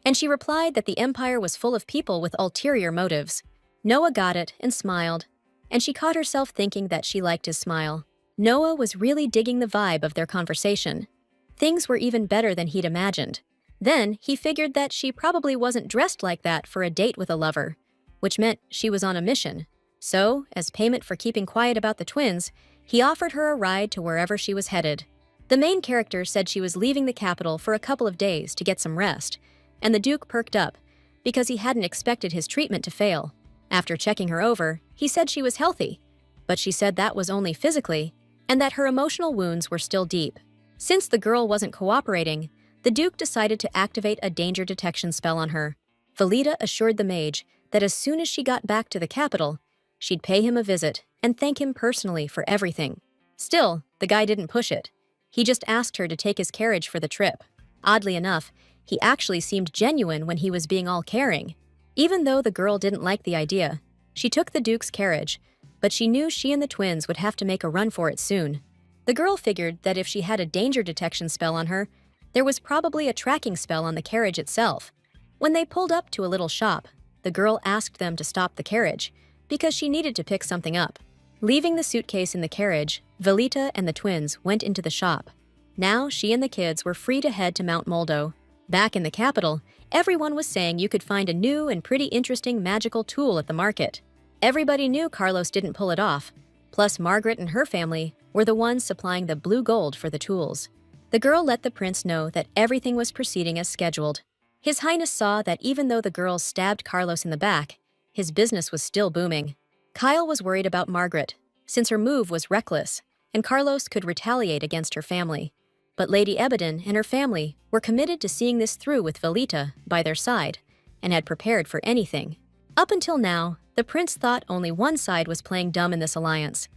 and she replied that the Empire was full of people with ulterior motives. Noah got it and smiled, and she caught herself thinking that she liked his smile. Noah was really digging the vibe of their conversation. Things were even better than he'd imagined. Then he figured that she probably wasn't dressed like that for a date with a lover, which meant she was on a mission. So, as payment for keeping quiet about the twins, he offered her a ride to wherever she was headed. The main character said she was leaving the capital for a couple of days to get some rest, and the Duke perked up because he hadn't expected his treatment to fail. After checking her over, he said she was healthy, but she said that was only physically, and that her emotional wounds were still deep. Since the girl wasn't cooperating, the Duke decided to activate a danger detection spell on her. Velita assured the mage that as soon as she got back to the capital, she'd pay him a visit and thank him personally for everything. Still, the guy didn't push it. He just asked her to take his carriage for the trip. Oddly enough, he actually seemed genuine when he was being all caring. Even though the girl didn't like the idea, she took the Duke's carriage, but she knew she and the twins would have to make a run for it soon. The girl figured that if she had a danger detection spell on her, there was probably a tracking spell on the carriage itself. When they pulled up to a little shop, the girl asked them to stop the carriage because she needed to pick something up. Leaving the suitcase in the carriage, Velita and the twins went into the shop. Now she and the kids were free to head to Mount Moldo. Back in the capital, everyone was saying you could find a new and pretty interesting magical tool at the market. Everybody knew Carlos didn't pull it off, plus Margaret and her family were the ones supplying the blue gold for the tools. The girl let the prince know that everything was proceeding as scheduled. His Highness saw that even though the girls stabbed Carlos in the back, his business was still booming. Kyle was worried about Margaret, since her move was reckless, and Carlos could retaliate against her family. But Lady Ebedon and her family were committed to seeing this through with Velita by their side, and had prepared for anything. Up until now, the prince thought only one side was playing dumb in this alliance,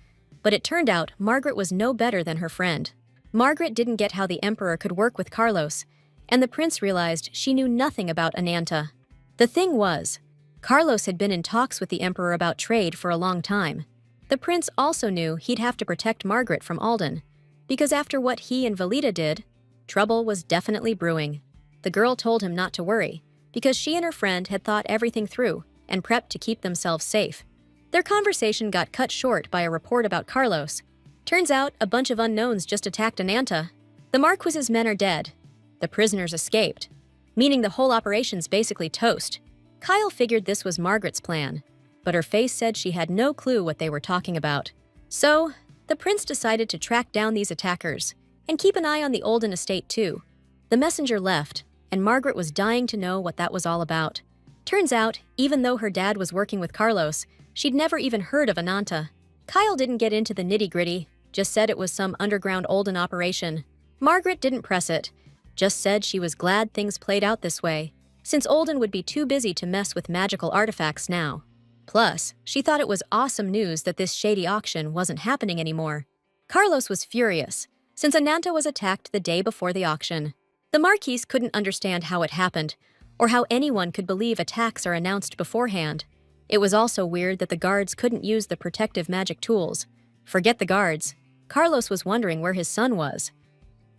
but it turned out Margaret was no better than her friend. Margaret didn't get how the Emperor could work with Carlos, and the prince realized she knew nothing about Ananta. The thing was, Carlos had been in talks with the Emperor about trade for a long time. The prince also knew he'd have to protect Margaret from Alden, because after what he and Velita did, trouble was definitely brewing. The girl told him not to worry, because she and her friend had thought everything through and prepped to keep themselves safe. Their conversation got cut short by a report about Carlos. Turns out a bunch of unknowns just attacked Ananta. The Marquis's men are dead. The prisoners escaped, meaning the whole operation's basically toast. Kyle figured this was Margaret's plan, but her face said she had no clue what they were talking about. So, the prince decided to track down these attackers and keep an eye on the Olden estate too. The messenger left, and Margaret was dying to know what that was all about. Turns out, even though her dad was working with Carlos, she'd never even heard of Ananta. Kyle didn't get into the nitty-gritty, just said it was some underground Olden operation. Margaret didn't press it, just said she was glad things played out this way, since Olden would be too busy to mess with magical artifacts now. Plus, she thought it was awesome news that this shady auction wasn't happening anymore. Carlos was furious, since Ananta was attacked the day before the auction. The Marquis couldn't understand how it happened, or how anyone could believe attacks are announced beforehand. It was also weird that the guards couldn't use the protective magic tools. Forget the guards. Carlos was wondering where his son was.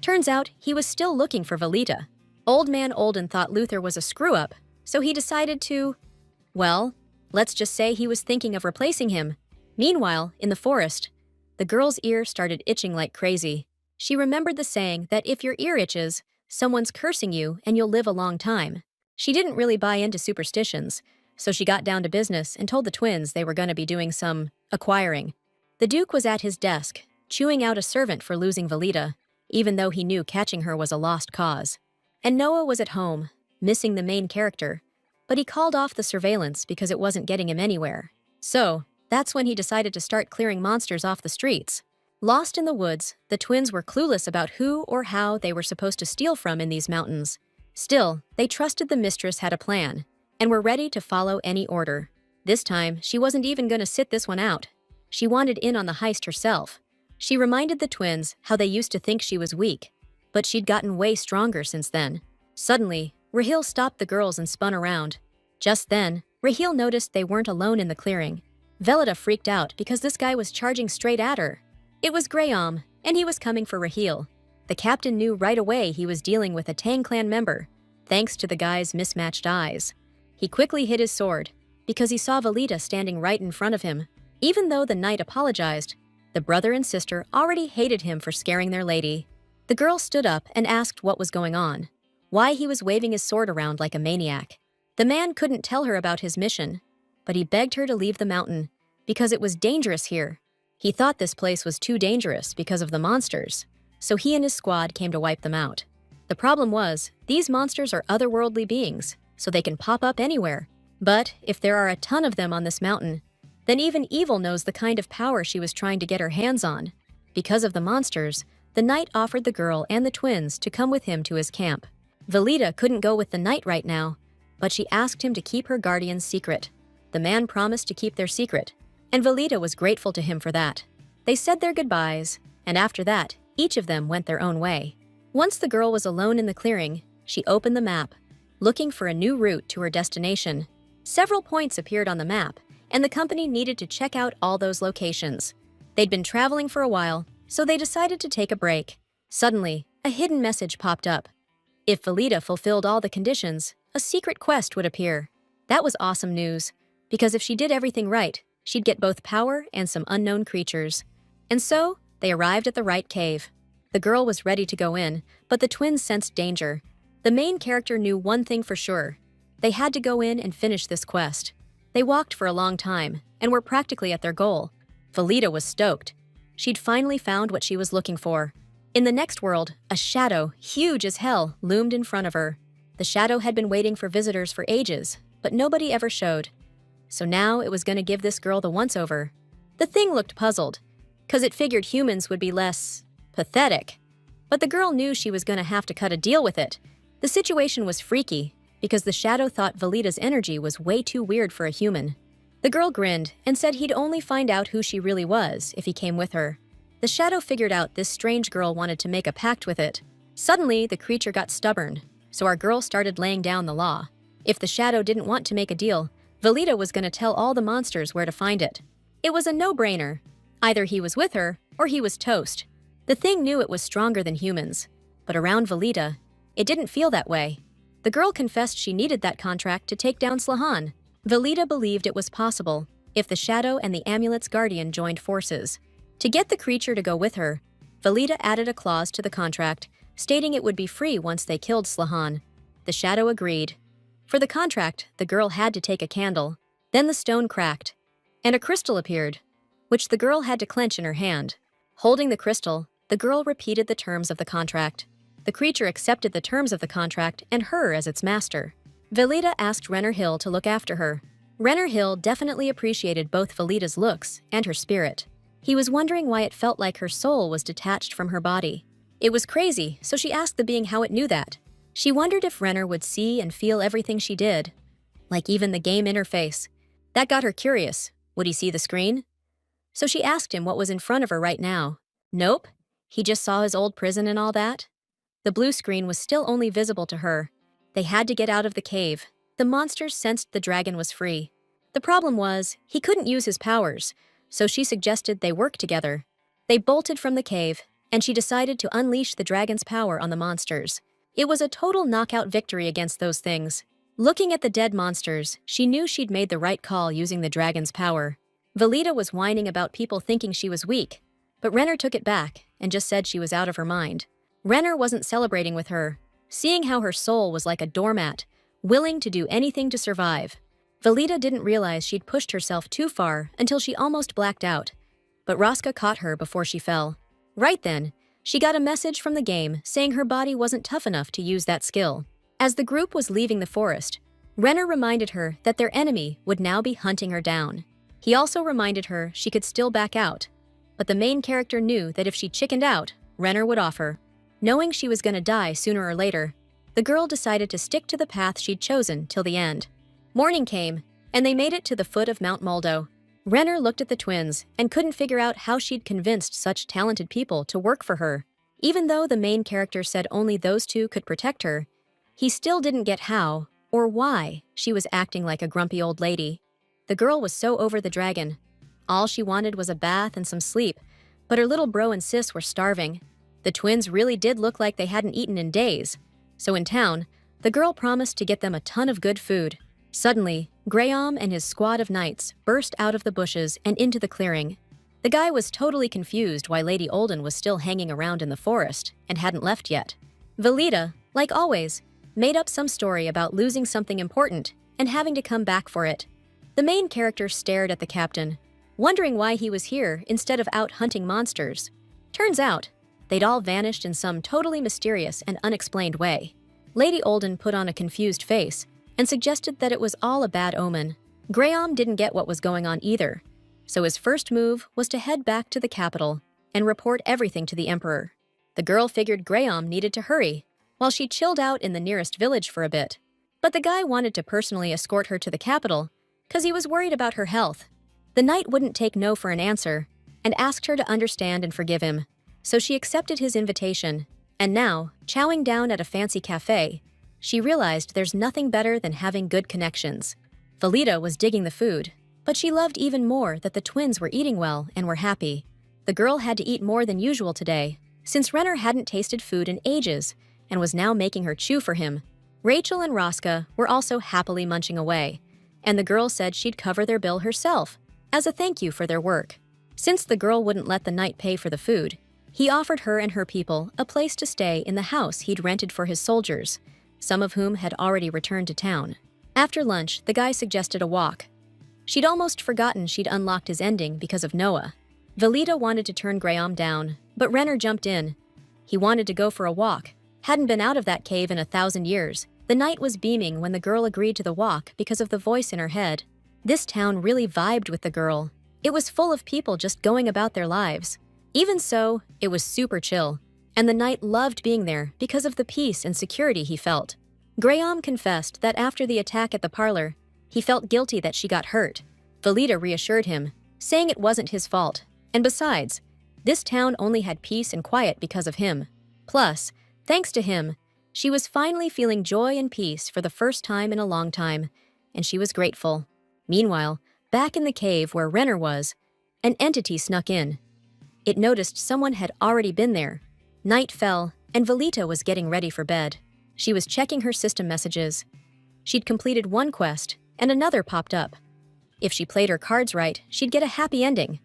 Turns out he was still looking for Velita. Old Man Olden thought Luther was a screw-up, so he decided to, well, let's just say he was thinking of replacing him. Meanwhile, in the forest, the girl's ear started itching like crazy. She remembered the saying that if your ear itches, someone's cursing you and you'll live a long time. She didn't really buy into superstitions, so she got down to business and told the twins they were going to be doing some acquiring. The Duke was at his desk, chewing out a servant for losing Velita, even though he knew catching her was a lost cause. And Noah was at home, missing the main character, but he called off the surveillance because it wasn't getting him anywhere. So, that's when he decided to start clearing monsters off the streets. Lost in the woods, the twins were clueless about who or how they were supposed to steal from in these mountains. Still, they trusted the mistress had a plan, and were ready to follow any order. This time, she wasn't even going to sit this one out. She wanted in on the heist herself. She reminded the twins how they used to think she was weak, but she'd gotten way stronger since then. Suddenly, Rahil stopped the girls and spun around. Just then, Rahil noticed they weren't alone in the clearing. Velita freaked out because this guy was charging straight at her. It was Graham, and he was coming for Rahil. The captain knew right away he was dealing with a Tang clan member, thanks to the guy's mismatched eyes. He quickly hid his sword, because he saw Velita standing right in front of him. Even though the knight apologized, The brother and sister already hated him for scaring their lady. The girl stood up and asked what was going on, why he was waving his sword around like a maniac. The man couldn't tell her about his mission, but he begged her to leave the mountain because it was dangerous here. He thought this place was too dangerous because of the monsters, so he and his squad came to wipe them out. The problem was, these monsters are otherworldly beings, so they can pop up anywhere. But if there are a ton of them on this mountain, then even evil knows the kind of power she was trying to get her hands on. Because of the monsters, the knight offered the girl and the twins to come with him to his camp. Velita couldn't go with the knight right now, but she asked him to keep her guardian's secret. The man promised to keep their secret, and Velita was grateful to him for that. They said their goodbyes, and after that, each of them went their own way. Once the girl was alone in the clearing, she opened the map, looking for a new route to her destination. Several points appeared on the map, and the company needed to check out all those locations. They'd been traveling for a while, so they decided to take a break. Suddenly, a hidden message popped up. If Velita fulfilled all the conditions, a secret quest would appear. That was awesome news, because if she did everything right, she'd get both power and some unknown creatures. And so, they arrived at the right cave. The girl was ready to go in, but the twins sensed danger. The main character knew one thing for sure. They had to go in and finish this quest. They walked for a long time, and were practically at their goal. Velita was stoked. She'd finally found what she was looking for. In the next world, a shadow, huge as hell, loomed in front of her. The shadow had been waiting for visitors for ages, but nobody ever showed. So now it was going to give this girl the once-over. The thing looked puzzled, because it figured humans would be less pathetic. But the girl knew she was going to have to cut a deal with it. The situation was freaky, because the shadow thought Velita's energy was way too weird for a human. The girl grinned and said he'd only find out who she really was if he came with her. The shadow figured out this strange girl wanted to make a pact with it. Suddenly, the creature got stubborn, so our girl started laying down the law. If the shadow didn't want to make a deal, Velita was going to tell all the monsters where to find it. It was a no-brainer. Either he was with her, or he was toast. The thing knew it was stronger than humans, but around Velita, it didn't feel that way. The girl confessed she needed that contract to take down Slahan. Velita believed it was possible if the shadow and the amulet's guardian joined forces. To get the creature to go with her, Velita added a clause to the contract, stating it would be free once they killed Slahan. The shadow agreed. For the contract, the girl had to take a candle. Then the stone cracked, and a crystal appeared, which the girl had to clench in her hand. Holding the crystal, the girl repeated the terms of the contract. The creature accepted the terms of the contract and her as its master. Velita asked Renner Hill to look after her. Renner Hill definitely appreciated both Velita's looks and her spirit. He was wondering why it felt like her soul was detached from her body. It was crazy, so she asked the being how it knew that. She wondered if Renner would see and feel everything she did, like even the game interface. That got her curious. Would he see the screen? So she asked him what was in front of her right now. Nope. He just saw his old prison and all that. The blue screen was still only visible to her. They had to get out of the cave. The monsters sensed the dragon was free. The problem was, he couldn't use his powers, so she suggested they work together. They bolted from the cave, and she decided to unleash the dragon's power on the monsters. It was a total knockout victory against those things. Looking at the dead monsters, she knew she'd made the right call using the dragon's power. Velita was whining about people thinking she was weak, but Renner took it back and just said she was out of her mind. Renner wasn't celebrating with her, seeing how her soul was like a doormat, willing to do anything to survive. Velita didn't realize she'd pushed herself too far until she almost blacked out, but Raska caught her before she fell. Right then, she got a message from the game saying her body wasn't tough enough to use that skill. As the group was leaving the forest, Renner reminded her that their enemy would now be hunting her down. He also reminded her she could still back out, but the main character knew that if she chickened out, Renner would offer. Knowing she was going to die sooner or later, the girl decided to stick to the path she'd chosen till the end. Morning came, and they made it to the foot of Mount Moldo. Renner looked at the twins and couldn't figure out how she'd convinced such talented people to work for her. Even though the main character said only those two could protect her, he still didn't get how or why she was acting like a grumpy old lady. The girl was so over the dragon. All she wanted was a bath and some sleep, but her little bro and sis were starving. The twins really did look like they hadn't eaten in days, so in town, the girl promised to get them a ton of good food. Suddenly, Graham and his squad of knights burst out of the bushes and into the clearing. The guy was totally confused why Lady Olden was still hanging around in the forest and hadn't left yet. Velita, like always, made up some story about losing something important and having to come back for it. The main character stared at the captain, wondering why he was here instead of out hunting monsters. Turns out, they'd all vanished in some totally mysterious and unexplained way. Lady Olden put on a confused face and suggested that it was all a bad omen. Graham didn't get what was going on either, so his first move was to head back to the capital and report everything to the emperor. The girl figured Graham needed to hurry, while she chilled out in the nearest village for a bit. But the guy wanted to personally escort her to the capital because he was worried about her health. The knight wouldn't take no for an answer and asked her to understand and forgive him, so she accepted his invitation. And now, chowing down at a fancy cafe, she realized there's nothing better than having good connections. Velita was digging the food, but she loved even more that the twins were eating well and were happy. The girl had to eat more than usual today, since Renner hadn't tasted food in ages and was now making her chew for him. Rachel and Rosca were also happily munching away, and the girl said she'd cover their bill herself, as a thank you for their work. Since the girl wouldn't let the knight pay for the food, he offered her and her people a place to stay in the house he'd rented for his soldiers, some of whom had already returned to town. After lunch, the guy suggested a walk. She'd almost forgotten she'd unlocked his ending because of Noah. Velita wanted to turn Graham down, but Renner jumped in. He wanted to go for a walk, hadn't been out of that cave in 1,000 years. The knight was beaming when the girl agreed to the walk because of the voice in her head. This town really vibed with the girl. It was full of people just going about their lives. Even so, it was super chill, and the knight loved being there because of the peace and security he felt. Graham confessed that after the attack at the parlor, he felt guilty that she got hurt. Velita reassured him, saying it wasn't his fault, and besides, this town only had peace and quiet because of him. Plus, thanks to him, she was finally feeling joy and peace for the first time in a long time, and she was grateful. Meanwhile, back in the cave where Renner was, an entity snuck in. It noticed someone had already been there. Night fell, and Velita was getting ready for bed. She was checking her system messages. She'd completed one quest, and another popped up. If she played her cards right, she'd get a happy ending.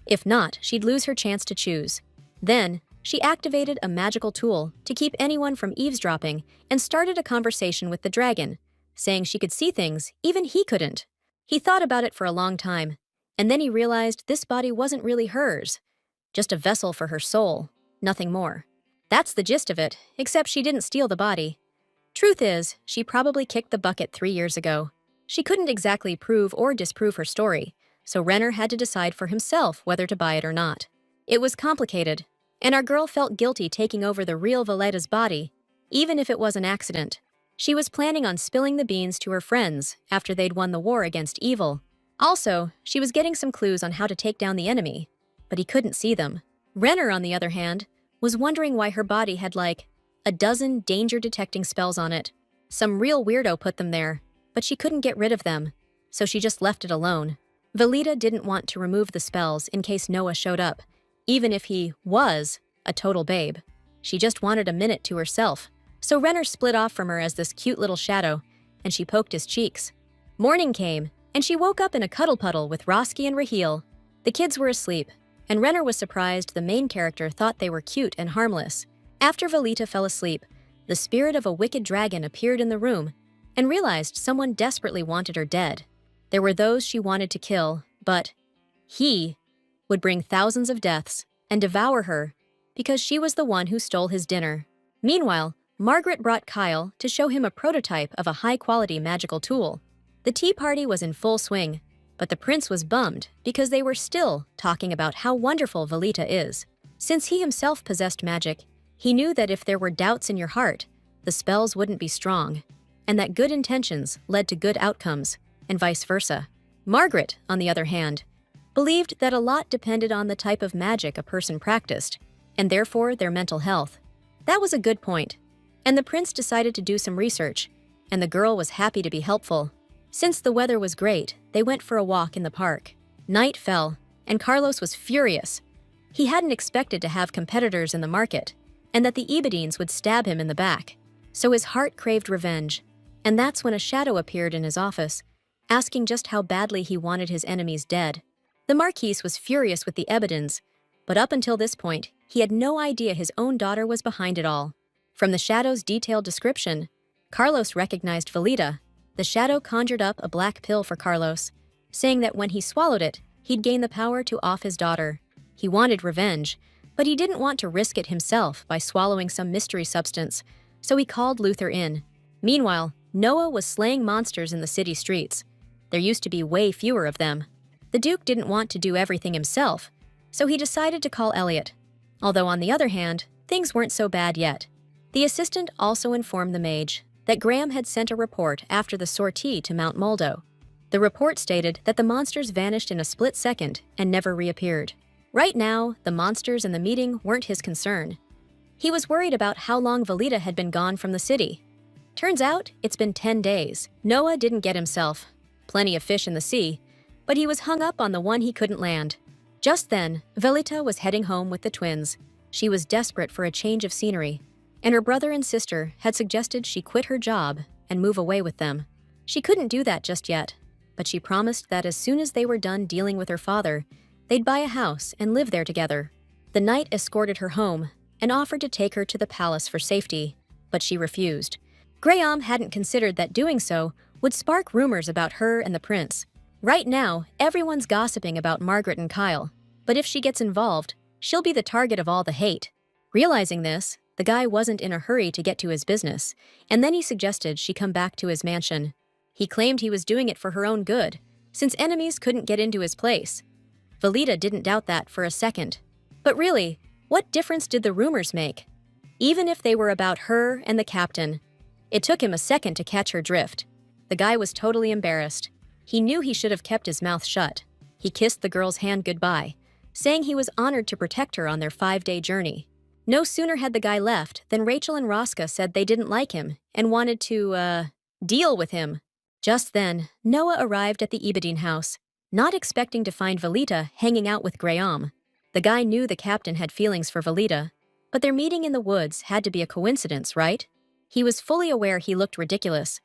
If not, she'd lose her chance to choose. Then, she activated a magical tool to keep anyone from eavesdropping and started a conversation with the dragon, saying she could see things even he couldn't. He thought about it for a long time, and then he realized this body wasn't really hers, just a vessel for her soul, nothing more. That's the gist of it, except she didn't steal the body. Truth is, she probably kicked the bucket 3 years ago. She couldn't exactly prove or disprove her story, so Renner had to decide for himself whether to buy it or not. It was complicated, and our girl felt guilty taking over the real Veleta's body, even if it was an accident. She was planning on spilling the beans to her friends after they'd won the war against evil. Also, she was getting some clues on how to take down the enemy, but he couldn't see them. Renner, on the other hand, was wondering why her body had like a dozen danger-detecting spells on it. Some real weirdo put them there, but she couldn't get rid of them, so she just left it alone. Velita didn't want to remove the spells in case Noah showed up, even if he was a total babe. She just wanted a minute to herself, so Renner split off from her as this cute little shadow, and she poked his cheeks. Morning came, and she woke up in a cuddle puddle with Roski and Raheel. The kids were asleep, and Renner was surprised the main character thought they were cute and harmless. After Velita fell asleep, the spirit of a wicked dragon appeared in the room and realized someone desperately wanted her dead. There were those she wanted to kill, but he would bring thousands of deaths and devour her because she was the one who stole his dinner. Meanwhile, Margaret brought Kyle to show him a prototype of a high-quality magical tool. The tea party was in full swing, but the prince was bummed because they were still talking about how wonderful Velita is. Since he himself possessed magic, he knew that if there were doubts in your heart, the spells wouldn't be strong, and that good intentions led to good outcomes, and vice versa. Margaret, on the other hand, believed that a lot depended on the type of magic a person practiced, and therefore their mental health. That was a good point, and the prince decided to do some research, and the girl was happy to be helpful. Since the weather was great, they went for a walk in the park. Night fell, and Carlos was furious. He hadn't expected to have competitors in the market, and that the Ebadines would stab him in the back. So his heart craved revenge, and that's when a shadow appeared in his office, asking just how badly he wanted his enemies dead. The Marquis was furious with the evidence, but up until this point, he had no idea his own daughter was behind it all. From the shadow's detailed description, Carlos recognized Velita. The shadow conjured up a black pill for Carlos, saying that when he swallowed it, he'd gain the power to off his daughter. He wanted revenge, but he didn't want to risk it himself by swallowing some mystery substance, so he called Luther in. Meanwhile, Noah was slaying monsters in the city streets. There used to be way fewer of them. The Duke didn't want to do everything himself, so he decided to call Elliot. Although on the other hand, things weren't so bad yet. The assistant also informed the mage that Graham had sent a report after the sortie to Mount Moldo. The report stated that the monsters vanished in a split second and never reappeared. Right now, the monsters in the meeting weren't his concern. He was worried about how long Velita had been gone from the city. Turns out, it's been 10 days. Noah didn't get himself. Plenty of fish in the sea, but he was hung up on the one he couldn't land. Just then, Velita was heading home with the twins. She was desperate for a change of scenery, and her brother and sister had suggested she quit her job and move away with them. She couldn't do that just yet, but she promised that as soon as they were done dealing with her father, they'd buy a house and live there together. The knight escorted her home and offered to take her to the palace for safety, but she refused. Graham hadn't considered that doing so would spark rumors about her and the prince. Right now, everyone's gossiping about Margaret and Kyle, but if she gets involved, she'll be the target of all the hate. Realizing this, the guy wasn't in a hurry to get to his business, and then he suggested she come back to his mansion. He claimed he was doing it for her own good, since enemies couldn't get into his place. Velita didn't doubt that for a second. But really, what difference did the rumors make? Even if they were about her and the captain. It took him a second to catch her drift. The guy was totally embarrassed. He knew he should have kept his mouth shut. He kissed the girl's hand goodbye, saying he was honored to protect her on their 5-day journey. No sooner had the guy left than Rachel and Rosca said they didn't like him and wanted to, deal with him. Just then, Noah arrived at the Ibadine house, not expecting to find Velita hanging out with Graham. The guy knew the captain had feelings for Velita, but their meeting in the woods had to be a coincidence, right? He was fully aware he looked ridiculous,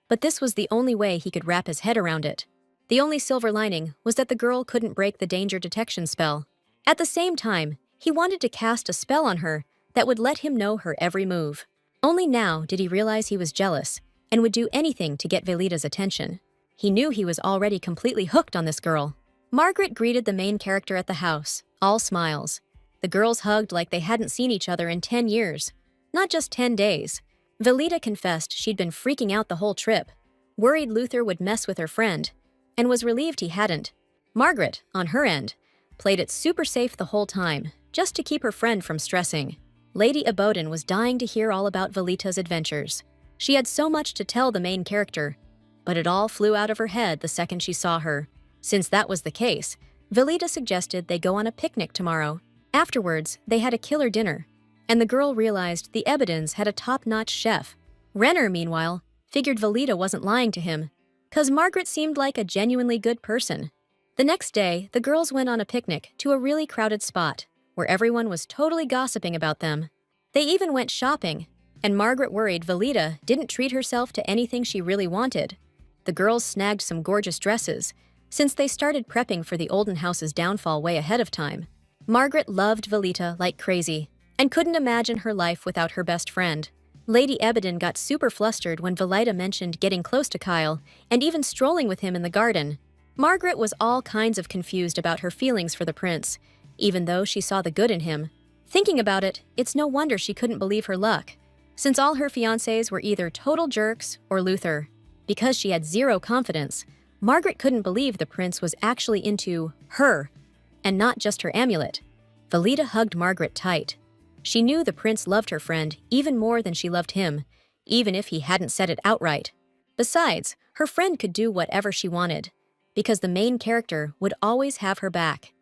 but this was the only way he could wrap his head around it. The only silver lining was that the girl couldn't break the danger detection spell. At the same time, he wanted to cast a spell on her that would let him know her every move. Only now did he realize he was jealous and would do anything to get Velita's attention. He knew he was already completely hooked on this girl. Margaret greeted the main character at the house, all smiles. The girls hugged like they hadn't seen each other in 10 years, not just 10 days. Velita confessed she'd been freaking out the whole trip, worried Luther would mess with her friend, and was relieved he hadn't. Margaret, on her end, played it super safe the whole time, just to keep her friend from stressing. Lady Aboden was dying to hear all about Velita's adventures. She had so much to tell the main character, but it all flew out of her head the second she saw her. Since that was the case, Velita suggested they go on a picnic tomorrow. Afterwards, they had a killer dinner, and the girl realized the Ebedens had a top-notch chef. Renner, meanwhile, figured Velita wasn't lying to him, 'cause Margaret seemed like a genuinely good person. The next day, the girls went on a picnic to a really crowded spot, where everyone was totally gossiping about them. They even went shopping, and Margaret worried Velita didn't treat herself to anything she really wanted. The girls snagged some gorgeous dresses, since they started prepping for the Olden house's downfall way ahead of time. Margaret loved Velita like crazy, and couldn't imagine her life without her best friend. Lady Ebeden got super flustered when Velita mentioned getting close to Kyle and even strolling with him in the garden. Margaret was all kinds of confused about her feelings for the prince, even though she saw the good in him. Thinking about it, it's no wonder she couldn't believe her luck, since all her fiancés were either total jerks or Luther. Because she had zero confidence, Margaret couldn't believe the prince was actually into her, and not just her amulet. Velita hugged Margaret tight. She knew the prince loved her friend even more than she loved him, even if he hadn't said it outright. Besides, her friend could do whatever she wanted, because the main character would always have her back.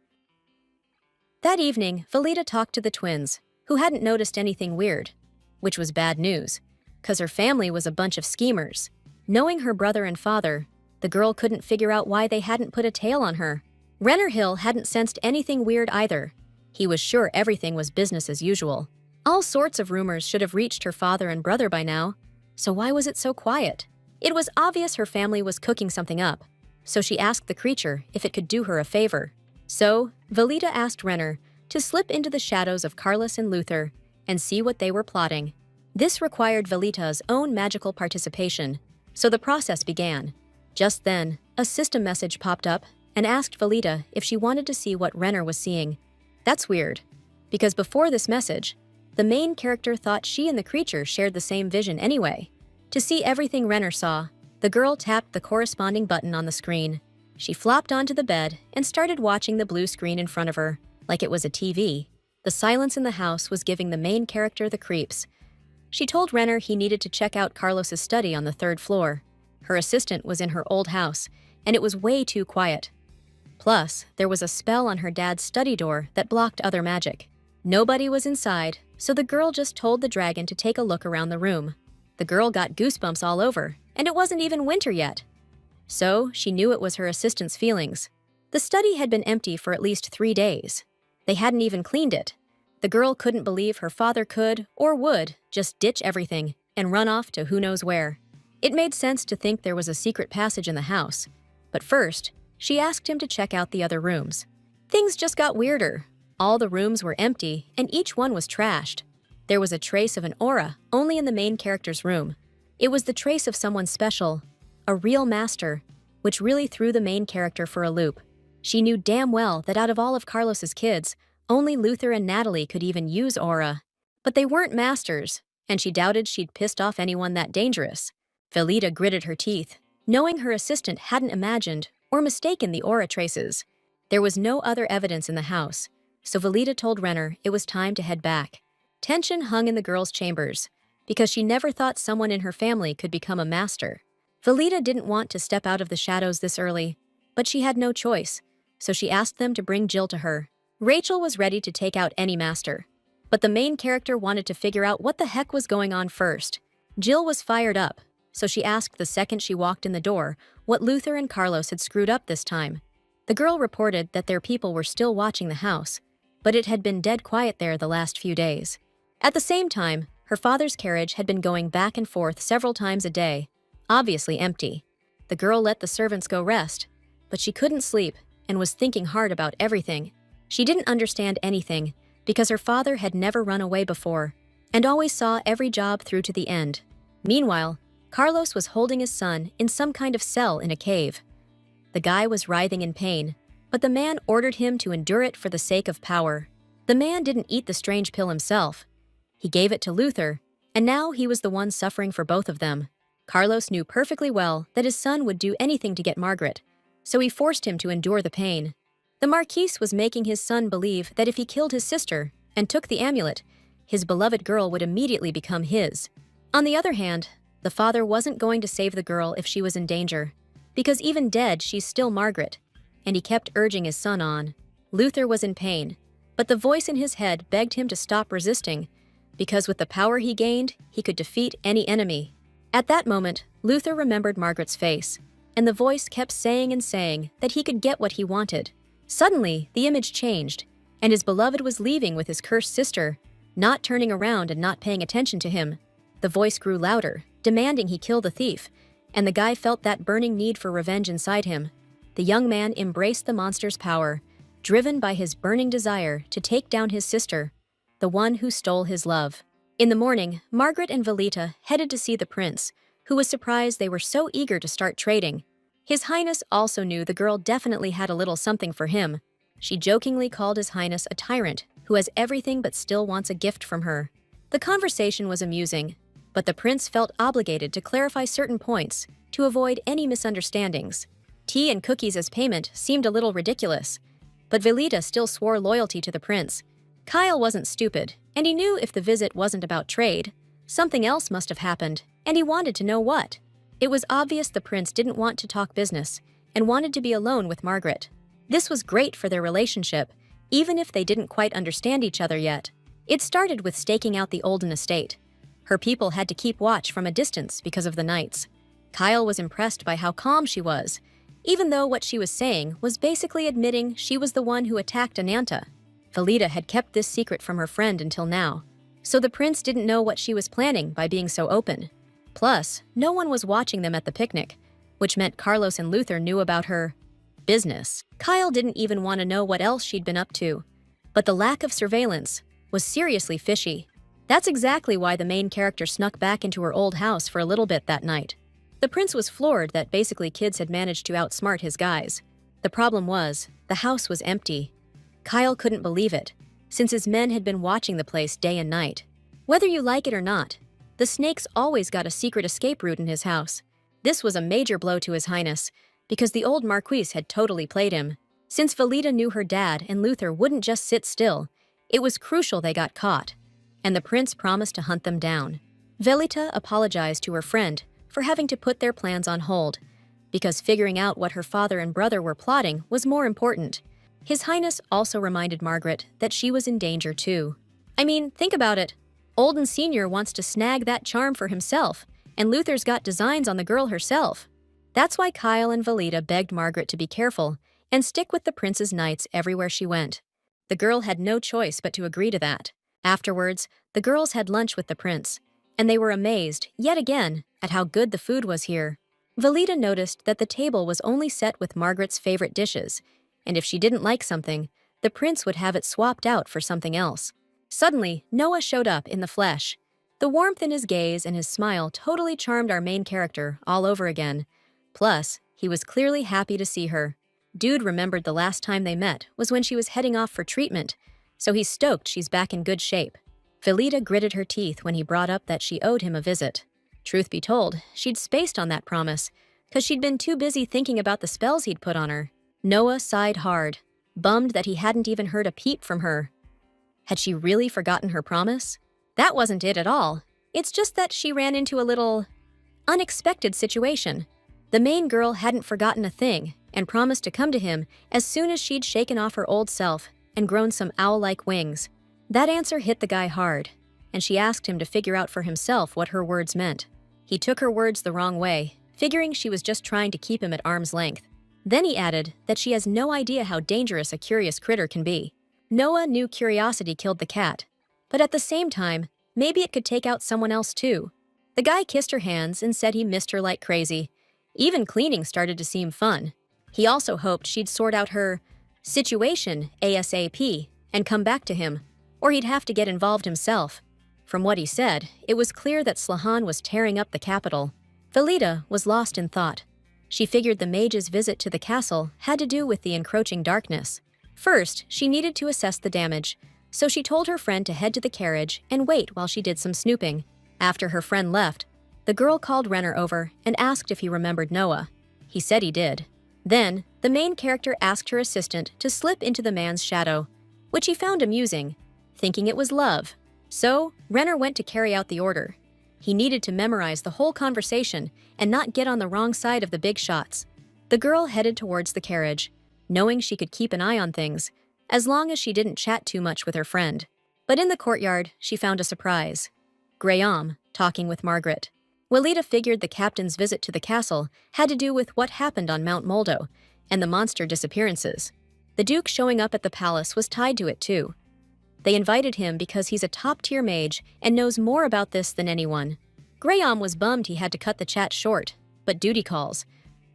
That evening, Velita talked to the twins, who hadn't noticed anything weird, which was bad news, 'cause her family was a bunch of schemers. Knowing her brother and father, the girl couldn't figure out why they hadn't put a tail on her. Renner Hill hadn't sensed anything weird either. He was sure everything was business as usual. All sorts of rumors should have reached her father and brother by now, so why was it so quiet? It was obvious her family was cooking something up, so she asked the creature if it could do her a favor. So, Velita asked Renner to slip into the shadows of Carlos and Luther and see what they were plotting. This required Velita's own magical participation, so the process began. Just then, a system message popped up and asked Velita if she wanted to see what Renner was seeing. That's weird, because before this message, the main character thought she and the creature shared the same vision anyway. To see everything Renner saw, the girl tapped the corresponding button on the screen. She flopped onto the bed and started watching the blue screen in front of her, like it was a TV. The silence in the house was giving the main character the creeps. She told Renner he needed to check out Carlos's study on the 3rd floor. Her assistant was in her old house, and it was way too quiet. Plus, there was a spell on her dad's study door that blocked other magic. Nobody was inside, so the girl just told the dragon to take a look around the room. The girl got goosebumps all over, and it wasn't even winter yet. So, she knew it was her assistant's feelings. The study had been empty for at least 3 days. They hadn't even cleaned it. The girl couldn't believe her father could, or would, just ditch everything and run off to who knows where. It made sense to think there was a secret passage in the house. But first, she asked him to check out the other rooms. Things just got weirder. All the rooms were empty, and each one was trashed. There was a trace of an aura only in the main character's room. It was the trace of someone special, a real master, which really threw the main character for a loop. She knew damn well that out of all of Carlos's kids, only Luther and Natalie could even use aura. But they weren't masters, and she doubted she'd pissed off anyone that dangerous. Velita gritted her teeth, knowing her assistant hadn't imagined or mistaken the aura traces. There was no other evidence in the house, so Velita told Renner it was time to head back. Tension hung in the girl's chambers, because she never thought someone in her family could become a master. Velita didn't want to step out of the shadows this early, but she had no choice, so she asked them to bring Jill to her. Rachel was ready to take out any master, but the main character wanted to figure out what the heck was going on first. Jill was fired up, so she asked the second she walked in the door what Luther and Carlos had screwed up this time. The girl reported that their people were still watching the house, but it had been dead quiet there the last few days. At the same time, her father's carriage had been going back and forth several times a day, obviously empty. The girl let the servants go rest, but she couldn't sleep and was thinking hard about everything. She didn't understand anything because her father had never run away before and always saw every job through to the end. Meanwhile, Carlos was holding his son in some kind of cell in a cave. The guy was writhing in pain, but the man ordered him to endure it for the sake of power. The man didn't eat the strange pill himself. He gave it to Luther, and now he was the one suffering for both of them. Carlos knew perfectly well that his son would do anything to get Margaret, so he forced him to endure the pain. The Marquise was making his son believe that if he killed his sister and took the amulet, his beloved girl would immediately become his. On the other hand, the father wasn't going to save the girl if she was in danger, because even dead, she's still Margaret, and he kept urging his son on. Luther was in pain, but the voice in his head begged him to stop resisting, because with the power he gained, he could defeat any enemy. At that moment, Luther remembered Margaret's face, and the voice kept saying and saying that he could get what he wanted. Suddenly, the image changed, and his beloved was leaving with his cursed sister, not turning around and not paying attention to him. The voice grew louder, demanding he kill the thief, and the guy felt that burning need for revenge inside him. The young man embraced the monster's power, driven by his burning desire to take down his sister, the one who stole his love. In the morning, Margaret and Velita headed to see the prince, who was surprised they were so eager to start trading. His Highness also knew the girl definitely had a little something for him. She jokingly called His Highness a tyrant who has everything but still wants a gift from her. The conversation was amusing, but the prince felt obligated to clarify certain points to avoid any misunderstandings. Tea and cookies as payment seemed a little ridiculous, but Velita still swore loyalty to the prince. Kyle wasn't stupid, and he knew if the visit wasn't about trade, something else must have happened, and he wanted to know what. It was obvious the prince didn't want to talk business and wanted to be alone with Margaret. This was great for their relationship, even if they didn't quite understand each other yet. It started with staking out the Olden estate. Her people had to keep watch from a distance because of the nights. Kyle was impressed by how calm she was, even though what she was saying was basically admitting she was the one who attacked Ananta. Velita had kept this secret from her friend until now, so the prince didn't know what she was planning by being so open. Plus, no one was watching them at the picnic, which meant Carlos and Luther knew about her. business. Kyle didn't even want to know what else she'd been up to. But the lack of surveillance was seriously fishy. That's exactly why the main character snuck back into her old house for a little bit that night. The prince was floored that basically kids had managed to outsmart his guys. The problem was, the house was empty. Kyle couldn't believe it, since his men had been watching the place day and night. Whether you like it or not, the snakes always got a secret escape route in his house. This was a major blow to His Highness, because the old Marquise had totally played him. Since Velita knew her dad and Luther wouldn't just sit still, it was crucial they got caught, and the prince promised to hunt them down. Velita apologized to her friend for having to put their plans on hold, because figuring out what her father and brother were plotting was more important. His Highness also reminded Margaret that she was in danger too. I mean, think about it. Olden Sr. wants to snag that charm for himself, and Luther's got designs on the girl herself. That's why Kyle and Velita begged Margaret to be careful and stick with the prince's knights everywhere she went. The girl had no choice but to agree to that. Afterwards, the girls had lunch with the prince, and they were amazed, yet again, at how good the food was here. Velita noticed that the table was only set with Margaret's favorite dishes, and if she didn't like something, the prince would have it swapped out for something else. Suddenly, Noah showed up in the flesh. The warmth in his gaze and his smile totally charmed our main character all over again. Plus, he was clearly happy to see her. Dude remembered the last time they met was when she was heading off for treatment, so he's stoked she's back in good shape. Velita gritted her teeth when he brought up that she owed him a visit. Truth be told, she'd spaced on that promise, because she'd been too busy thinking about the spells he'd put on her. Noah sighed hard, bummed that he hadn't even heard a peep from her. Had she really forgotten her promise? That wasn't it at all. It's just that she ran into a little unexpected situation. The main girl hadn't forgotten a thing and promised to come to him as soon as she'd shaken off her old self and grown some owl-like wings. That answer hit the guy hard, and she asked him to figure out for himself what her words meant. He took her words the wrong way, figuring she was just trying to keep him at arm's length. Then he added that she has no idea how dangerous a curious critter can be. Noah knew curiosity killed the cat, but at the same time, maybe it could take out someone else too. The guy kissed her hands and said he missed her like crazy. Even cleaning started to seem fun. He also hoped she'd sort out her situation ASAP and come back to him, or he'd have to get involved himself. From what he said, it was clear that Slahan was tearing up the capital. Velita was lost in thought. She figured the mage's visit to the castle had to do with the encroaching darkness. First, she needed to assess the damage, so she told her friend to head to the carriage and wait while she did some snooping. After her friend left, the girl called Renner over and asked if he remembered Noah. He said he did. Then, the main character asked her assistant to slip into the man's shadow, which he found amusing, thinking it was love. So, Renner went to carry out the order. He needed to memorize the whole conversation and not get on the wrong side of the big shots. The girl headed towards the carriage, knowing she could keep an eye on things, as long as she didn't chat too much with her friend. But in the courtyard, she found a surprise. Graham, talking with Margaret. Welita figured the captain's visit to the castle had to do with what happened on Mount Moldo and the monster disappearances. The Duke showing up at the palace was tied to it too. They invited him because he's a top-tier mage and knows more about this than anyone. Graham was bummed he had to cut the chat short, but duty calls.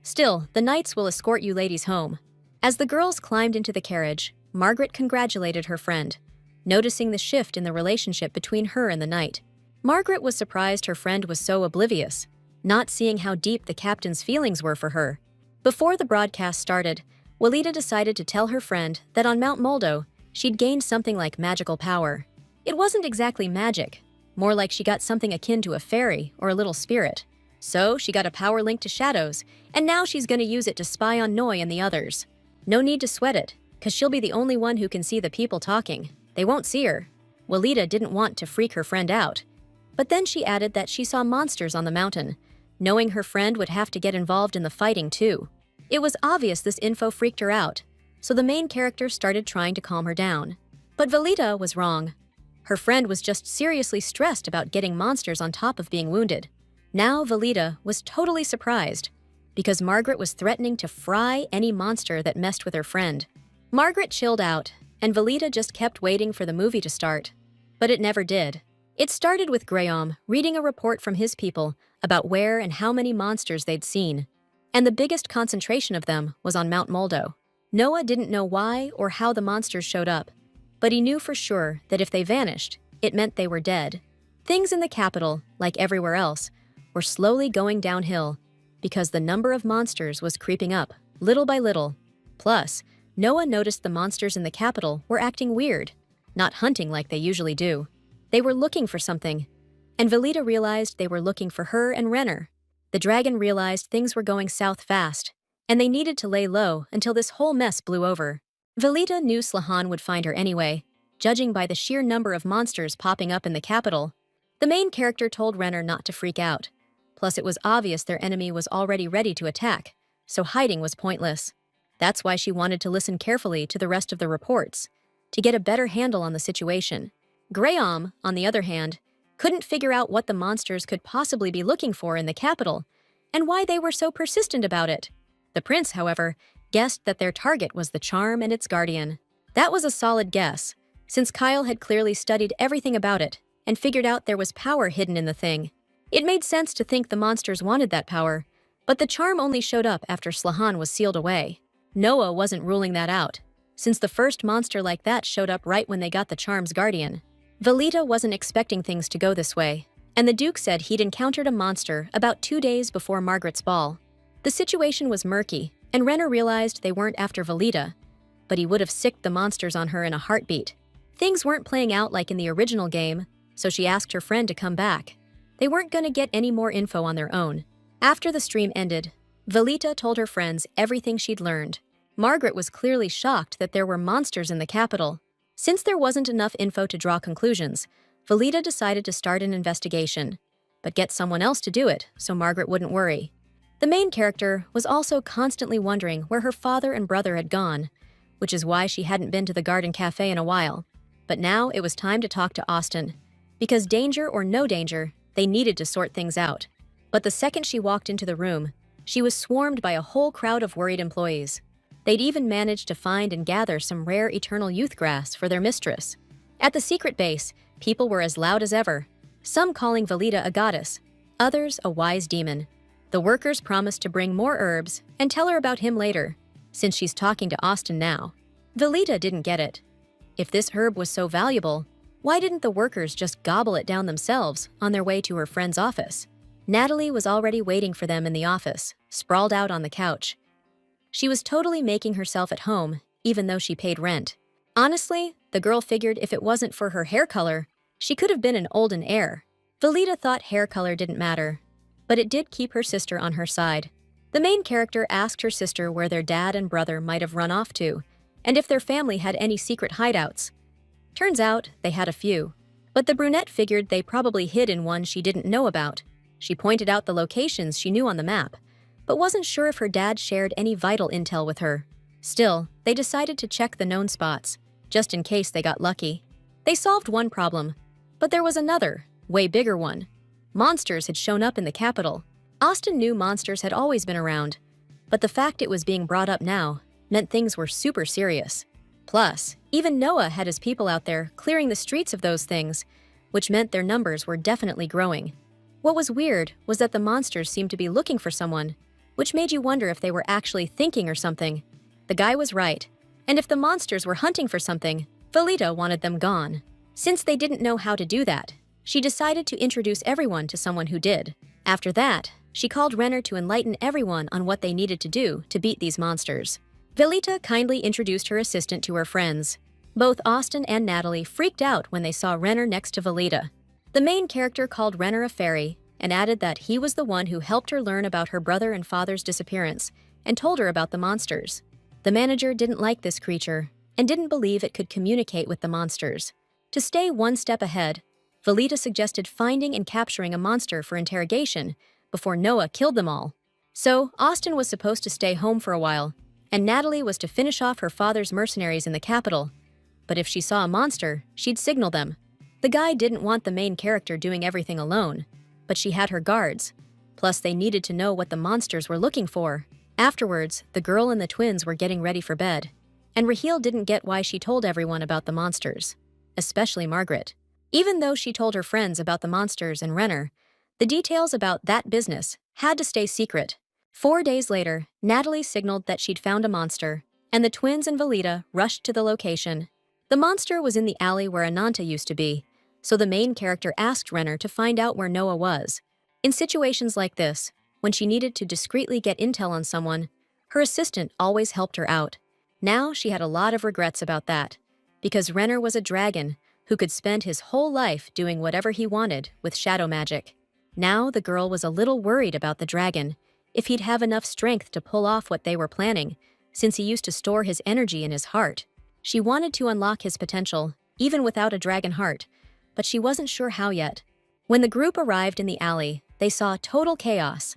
Still, the knights will escort you ladies home. As the girls climbed into the carriage, Margaret congratulated her friend, noticing the shift in the relationship between her and the knight. Margaret was surprised her friend was so oblivious, not seeing how deep the captain's feelings were for her. Before the broadcast started, Welita decided to tell her friend that on Mount Moldo, she'd gained something like magical power. It wasn't exactly magic, more like she got something akin to a fairy or a little spirit. So she got a power linked to shadows, and now she's gonna use it to spy on Noi and the others. No need to sweat it, cause she'll be the only one who can see the people talking. They won't see her. Welita didn't want to freak her friend out. But then she added that she saw monsters on the mountain, knowing her friend would have to get involved in the fighting too. It was obvious this info freaked her out, so the main character started trying to calm her down. But Velita was wrong. Her friend was just seriously stressed about getting monsters on top of being wounded. Now Velita was totally surprised, because Margaret was threatening to fry any monster that messed with her friend. Margaret chilled out, and Velita just kept waiting for the movie to start. But it never did. It started with Graham reading a report from his people about where and how many monsters they'd seen. and the biggest concentration of them was on Mount Moldo. Noah didn't know why or how the monsters showed up, but he knew for sure that if they vanished, it meant they were dead. Things in the capital, like everywhere else, were slowly going downhill because the number of monsters was creeping up, little by little. Plus, Noah noticed the monsters in the capital were acting weird, not hunting like they usually do. They were looking for something, and Velita realized they were looking for her and Renner. The dragon realized things were going south fast, and they needed to lay low until this whole mess blew over. Velita knew Slahan would find her anyway, judging by the sheer number of monsters popping up in the capital. The main character told Renner not to freak out. Plus, it was obvious their enemy was already ready to attack, so hiding was pointless. That's why she wanted to listen carefully to the rest of the reports, to get a better handle on the situation. Graham, on the other hand, couldn't figure out what the monsters could possibly be looking for in the capital, and why they were so persistent about it. The prince, however, guessed that their target was the charm and its guardian. That was a solid guess, since Kyle had clearly studied everything about it and figured out there was power hidden in the thing. It made sense to think the monsters wanted that power, but the charm only showed up after Slahan was sealed away. Noah wasn't ruling that out, since the first monster like that showed up right when they got the charm's guardian. Velita wasn't expecting things to go this way, and the Duke said he'd encountered a monster about 2 days before Margaret's ball. The situation was murky, and Renner realized they weren't after Velita, but he would have sicked the monsters on her in a heartbeat. Things weren't playing out like in the original game, so she asked her friend to come back. They weren't going to get any more info on their own. After the stream ended, Velita told her friends everything she'd learned. Margaret was clearly shocked that there were monsters in the capital. Since there wasn't enough info to draw conclusions, Velita decided to start an investigation, but get someone else to do it so Margaret wouldn't worry. The main character was also constantly wondering where her father and brother had gone, which is why she hadn't been to the Garden Cafe in a while. But now it was time to talk to Austin, because danger or no danger, they needed to sort things out. But the second she walked into the room, she was swarmed by a whole crowd of worried employees. They'd even managed to find and gather some rare eternal youth grass for their mistress. At the secret base, people were as loud as ever, some calling Velita a goddess, others a wise demon. The workers promised to bring more herbs and tell her about him later, since she's talking to Austin now. Velita didn't get it. If this herb was so valuable, why didn't the workers just gobble it down themselves on their way to her friend's office? Natalie was already waiting for them in the office, sprawled out on the couch. She was totally making herself at home, even though she paid rent. Honestly, the girl figured if it wasn't for her hair color, she could have been an olden heir. Velita thought hair color didn't matter, but it did keep her sister on her side. The main character asked her sister where their dad and brother might have run off to, and if their family had any secret hideouts. Turns out they had a few, but the brunette figured they probably hid in one she didn't know about. She pointed out the locations she knew on the map, but wasn't sure if her dad shared any vital intel with her. Still, they decided to check the known spots, just in case they got lucky. They solved one problem, but there was another, way bigger one. Monsters had shown up in the capital. Austin knew monsters had always been around, but the fact it was being brought up now meant things were super serious. Plus, even Noah had his people out there clearing the streets of those things, which meant their numbers were definitely growing. What was weird was that the monsters seemed to be looking for someone, which made you wonder if they were actually thinking or something. The guy was right, and if the monsters were hunting for something, Velita wanted them gone. Since they didn't know how to do that, she decided to introduce everyone to someone who did. After that, she called Renner to enlighten everyone on what they needed to do to beat these monsters. Velita kindly introduced her assistant to her friends. Both Austin and Natalie freaked out when they saw Renner next to Velita. The main character called Renner a fairy and added that he was the one who helped her learn about her brother and father's disappearance and told her about the monsters. The manager didn't like this creature and didn't believe it could communicate with the monsters. To stay one step ahead, Velita suggested finding and capturing a monster for interrogation before Noah killed them all. So, Austin was supposed to stay home for a while, and Natalie was to finish off her father's mercenaries in the capital. But if she saw a monster, she'd signal them. The guy didn't want the main character doing everything alone, but she had her guards. Plus, they needed to know what the monsters were looking for. Afterwards, the girl and the twins were getting ready for bed, and Raheel didn't get why she told everyone about the monsters, especially Margaret. Even though she told her friends about the monsters and Renner, the details about that business had to stay secret. 4 days later, Natalie signaled that she'd found a monster, and the twins and Velita rushed to the location. The monster was in the alley where Ananta used to be, so the main character asked Renner to find out where Noah was. In situations like this, when she needed to discreetly get intel on someone, her assistant always helped her out. Now she had a lot of regrets about that, because Renner was a dragon who could spend his whole life doing whatever he wanted with shadow magic. Now the girl was a little worried about the dragon, if he'd have enough strength to pull off what they were planning, since he used to store his energy in his heart. She wanted to unlock his potential, even without a dragon heart, but she wasn't sure how yet. When the group arrived in the alley, they saw total chaos.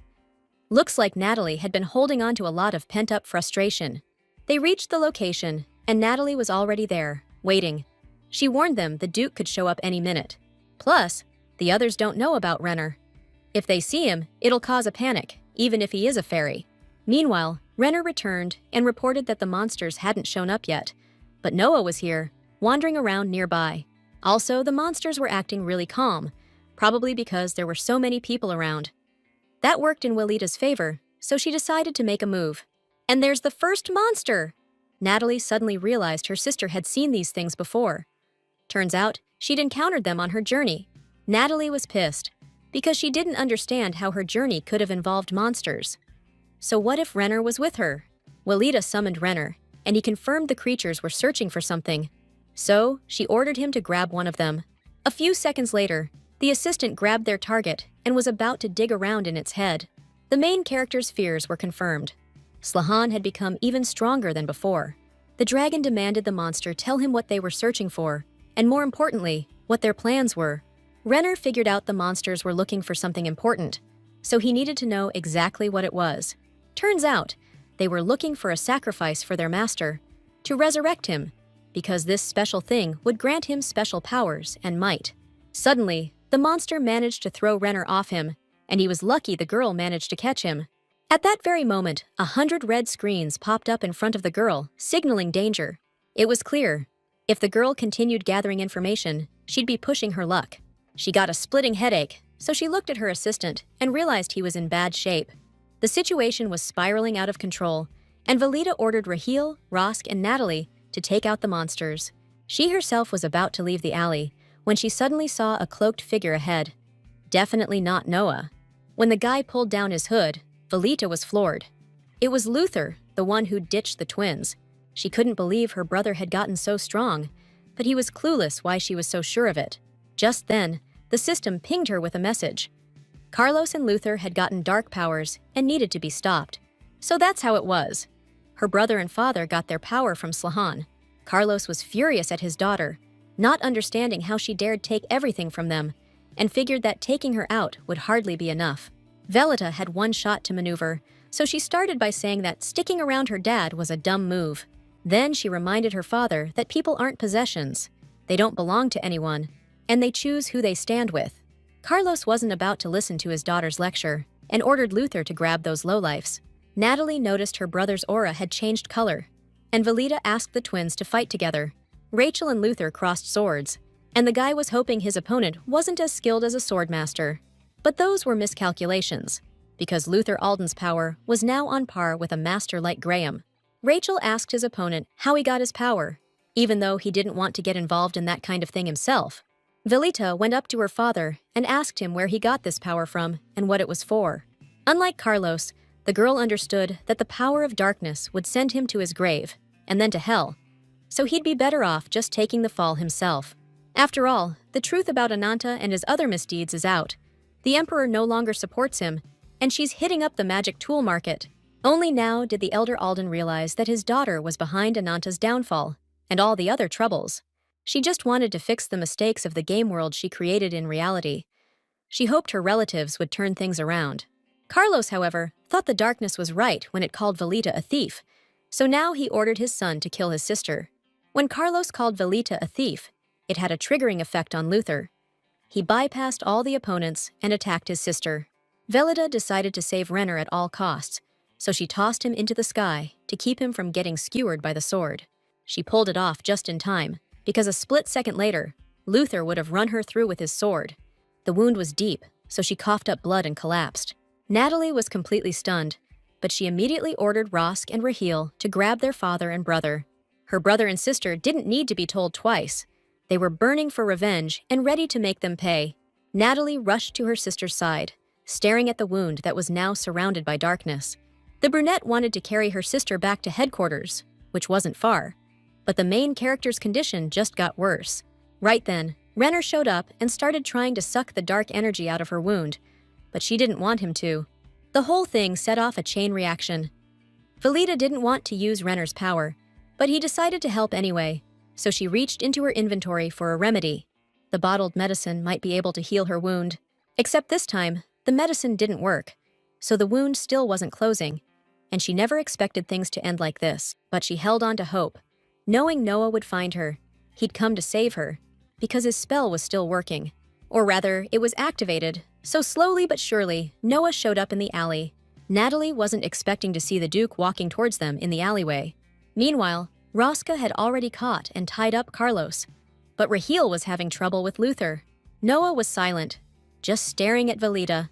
Looks like Natalie had been holding on to a lot of pent-up frustration. They reached the location, and Natalie was already there, waiting. She warned them the Duke could show up any minute. Plus, the others don't know about Renner. If they see him, it'll cause a panic, even if he is a fairy. Meanwhile, Renner returned and reported that the monsters hadn't shown up yet, but Noah was here, wandering around nearby. Also, the monsters were acting really calm, probably because there were so many people around. That worked in Welita's favor, so she decided to make a move. And there's the first monster! Natalie suddenly realized her sister had seen these things before. Turns out, she'd encountered them on her journey. Natalie was pissed, because she didn't understand how her journey could have involved monsters. So what if Renner was with her? Welita summoned Renner, and he confirmed the creatures were searching for something. So, she ordered him to grab one of them. A few seconds later, the assistant grabbed their target and was about to dig around in its head. The main character's fears were confirmed. Slahan had become even stronger than before. The dragon demanded the monster tell him what they were searching for, and more importantly, what their plans were. Renner figured out the monsters were looking for something important, so he needed to know exactly what it was. Turns out, they were looking for a sacrifice for their master, to resurrect him, because this special thing would grant him special powers and might. Suddenly, the monster managed to throw Renner off him, and he was lucky the girl managed to catch him. At that very moment, 100 red screens popped up in front of the girl, signaling danger. It was clear. If the girl continued gathering information, she'd be pushing her luck. She got a splitting headache, so she looked at her assistant and realized he was in bad shape. The situation was spiraling out of control, and Velita ordered Raheel, Rosk, and Natalie to take out the monsters. She herself was about to leave the alley when she suddenly saw a cloaked figure ahead. Definitely not Noah. When the guy pulled down his hood, Velita was floored. It was Luther, the one who ditched the twins. She couldn't believe her brother had gotten so strong, but he was clueless why she was so sure of it. Just then, the system pinged her with a message. Carlos and Luther had gotten dark powers and needed to be stopped. So that's how it was. Her brother and father got their power from Slahan. Carlos was furious at his daughter, not understanding how she dared take everything from them, and figured that taking her out would hardly be enough. Velita had one shot to maneuver, so she started by saying that sticking around her dad was a dumb move. Then she reminded her father that people aren't possessions. They don't belong to anyone, and they choose who they stand with. Carlos wasn't about to listen to his daughter's lecture and ordered Luther to grab those lowlifes. Natalie noticed her brother's aura had changed color, and Velita asked the twins to fight together. Rachel and Luther crossed swords, and the guy was hoping his opponent wasn't as skilled as a swordmaster. But those were miscalculations, because Luther Alden's power was now on par with a master like Graham. Rachel asked his opponent how he got his power, even though he didn't want to get involved in that kind of thing himself. Velita went up to her father and asked him where he got this power from and what it was for. Unlike Carlos, the girl understood that the power of darkness would send him to his grave, and then to hell, so he'd be better off just taking the fall himself. After all, the truth about Ananta and his other misdeeds is out. The Emperor no longer supports him, and she's hitting up the magic tool market. Only now did the Elder Alden realize that his daughter was behind Ananta's downfall, and all the other troubles. She just wanted to fix the mistakes of the game world she created in reality. She hoped her relatives would turn things around. Carlos, however, thought the darkness was right when it called Velita a thief, so now he ordered his son to kill his sister. When Carlos called Velita a thief, it had a triggering effect on Luther. He bypassed all the opponents and attacked his sister. Velita decided to save Renner at all costs, so she tossed him into the sky to keep him from getting skewered by the sword. She pulled it off just in time, because a split second later, Luther would have run her through with his sword. The wound was deep, so she coughed up blood and collapsed. Natalie was completely stunned, but she immediately ordered Rosk and Raheel to grab their father and brother. Her brother and sister didn't need to be told twice. They were burning for revenge and ready to make them pay. Natalie rushed to her sister's side, staring at the wound that was now surrounded by darkness. The brunette wanted to carry her sister back to headquarters, which wasn't far. But the main character's condition just got worse. Right then, Renner showed up and started trying to suck the dark energy out of her wound, but she didn't want him to. The whole thing set off a chain reaction. Velita didn't want to use Renner's power, but he decided to help anyway, so she reached into her inventory for a remedy. The bottled medicine might be able to heal her wound, except this time, the medicine didn't work, so the wound still wasn't closing, and she never expected things to end like this, but she held on to hope, knowing Noah would find her. He'd come to save her, because his spell was still working. Or rather, it was activated, so slowly but surely, Noah showed up in the alley. Natalie wasn't expecting to see the Duke walking towards them in the alleyway. Meanwhile, Rosca had already caught and tied up Carlos. But Raheel was having trouble with Luther. Noah was silent, just staring at Velita,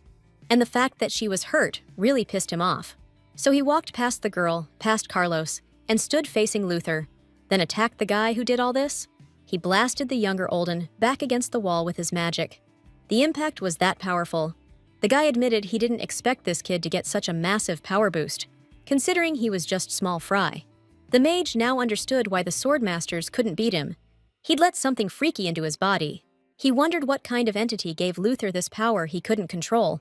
and the fact that she was hurt really pissed him off. So he walked past the girl, past Carlos, and stood facing Luther, then attacked the guy who did all this. He blasted the younger Olden back against the wall with his magic. The impact was that powerful. The guy admitted he didn't expect this kid to get such a massive power boost, considering he was just small fry. The mage now understood why the sword masters couldn't beat him. He'd let something freaky into his body. He wondered what kind of entity gave Luther this power he couldn't control,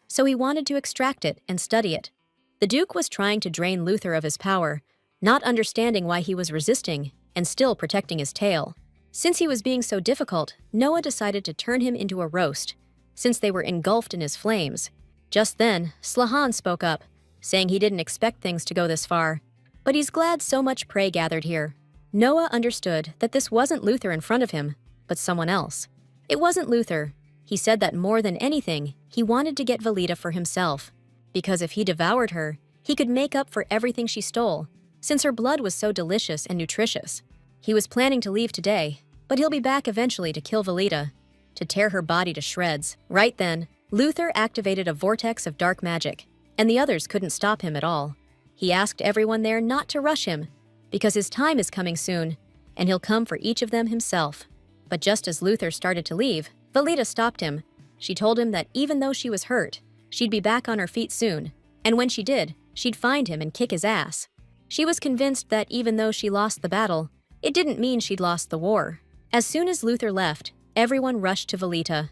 so he wanted to extract it and study it. The Duke was trying to drain Luther of his power, not understanding why he was resisting and still protecting his tail. Since he was being so difficult, Noah decided to turn him into a roast, since they were engulfed in his flames. Just then, Slahan spoke up, saying he didn't expect things to go this far, but he's glad so much prey gathered here. Noah understood that this wasn't Luther in front of him, but someone else. It wasn't Luther. He said that more than anything, he wanted to get Velita for himself, because if he devoured her, he could make up for everything she stole, since her blood was so delicious and nutritious. He was planning to leave today, but he'll be back eventually to kill Velita, to tear her body to shreds. Right then, Luther activated a vortex of dark magic, and the others couldn't stop him at all. He asked everyone there not to rush him, because his time is coming soon, and he'll come for each of them himself. But just as Luther started to leave, Velita stopped him. She told him that even though she was hurt, she'd be back on her feet soon, and when she did, she'd find him and kick his ass. She was convinced that even though she lost the battle, it didn't mean she'd lost the war. As soon as Luther left, everyone rushed to Velita.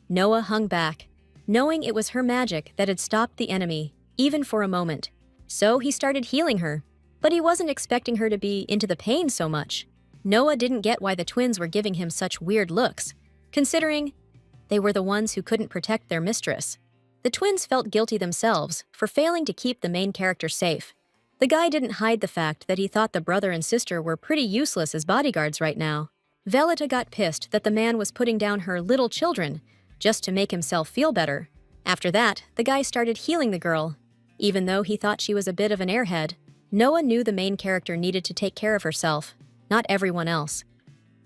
Noah hung back, knowing it was her magic that had stopped the enemy, even for a moment. So he started healing her, but he wasn't expecting her to be into the pain so much. Noah didn't get why the twins were giving him such weird looks, considering they were the ones who couldn't protect their mistress. The twins felt guilty themselves for failing to keep the main character safe. The guy didn't hide the fact that he thought the brother and sister were pretty useless as bodyguards right now. Velita got pissed that the man was putting down her little children just to make himself feel better. After that, the guy started healing the girl. Even though he thought she was a bit of an airhead, Noah knew the main character needed to take care of herself, not everyone else.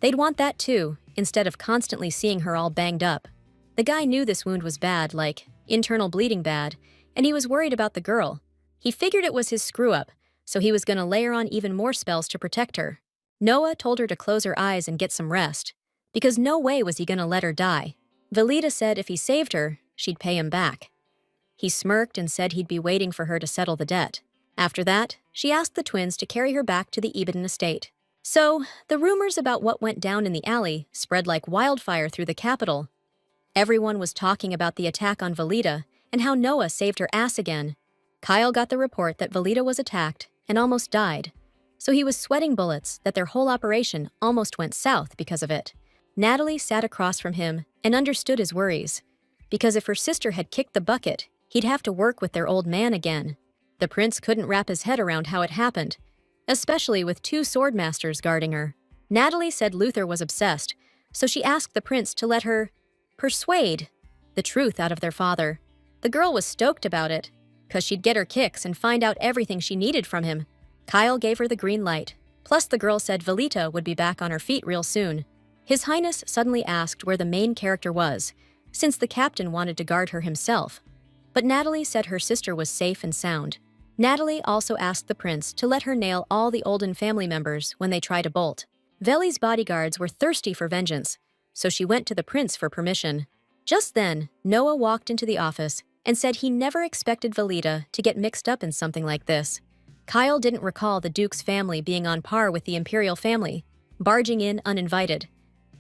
They'd want that too, instead of constantly seeing her all banged up. The guy knew this wound was bad, like internal bleeding bad, and he was worried about the girl. He figured it was his screw-up, so he was going to layer on even more spells to protect her. Noah told her to close her eyes and get some rest, because no way was he going to let her die. Velita said if he saved her, she'd pay him back. He smirked and said he'd be waiting for her to settle the debt. After that, she asked the twins to carry her back to the Eden estate. So, the rumors about what went down in the alley spread like wildfire through the capital. Everyone was talking about the attack on Velita and how Noah saved her ass again. Kyle got the report that Velita was attacked and almost died, so he was sweating bullets that their whole operation almost went south because of it. Natalie sat across from him and understood his worries, because if her sister had kicked the bucket, he'd have to work with their old man again. The prince couldn't wrap his head around how it happened, especially with two swordmasters guarding her. Natalie said Luther was obsessed, so she asked the prince to let her persuade the truth out of their father. The girl was stoked about it, because she'd get her kicks and find out everything she needed from him. Kyle gave her the green light, plus the girl said Velita would be back on her feet real soon. His Highness suddenly asked where the main character was, since the captain wanted to guard her himself. But Natalie said her sister was safe and sound. Natalie also asked the prince to let her nail all the Olden family members when they try to bolt. Veli's bodyguards were thirsty for vengeance, so she went to the prince for permission. Just then, Noah walked into the office and said he never expected Velita to get mixed up in something like this. Kyle didn't recall the Duke's family being on par with the imperial family, barging in uninvited.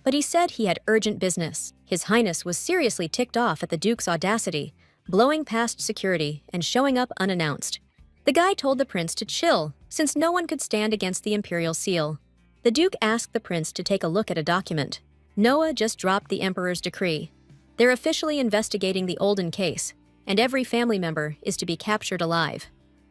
But he said he had urgent business. His Highness was seriously ticked off at the Duke's audacity, blowing past security and showing up unannounced. The guy told the prince to chill, since no one could stand against the imperial seal. The Duke asked the prince to take a look at a document. Noah just dropped the emperor's decree. They're officially investigating the Olden case, and every family member is to be captured alive.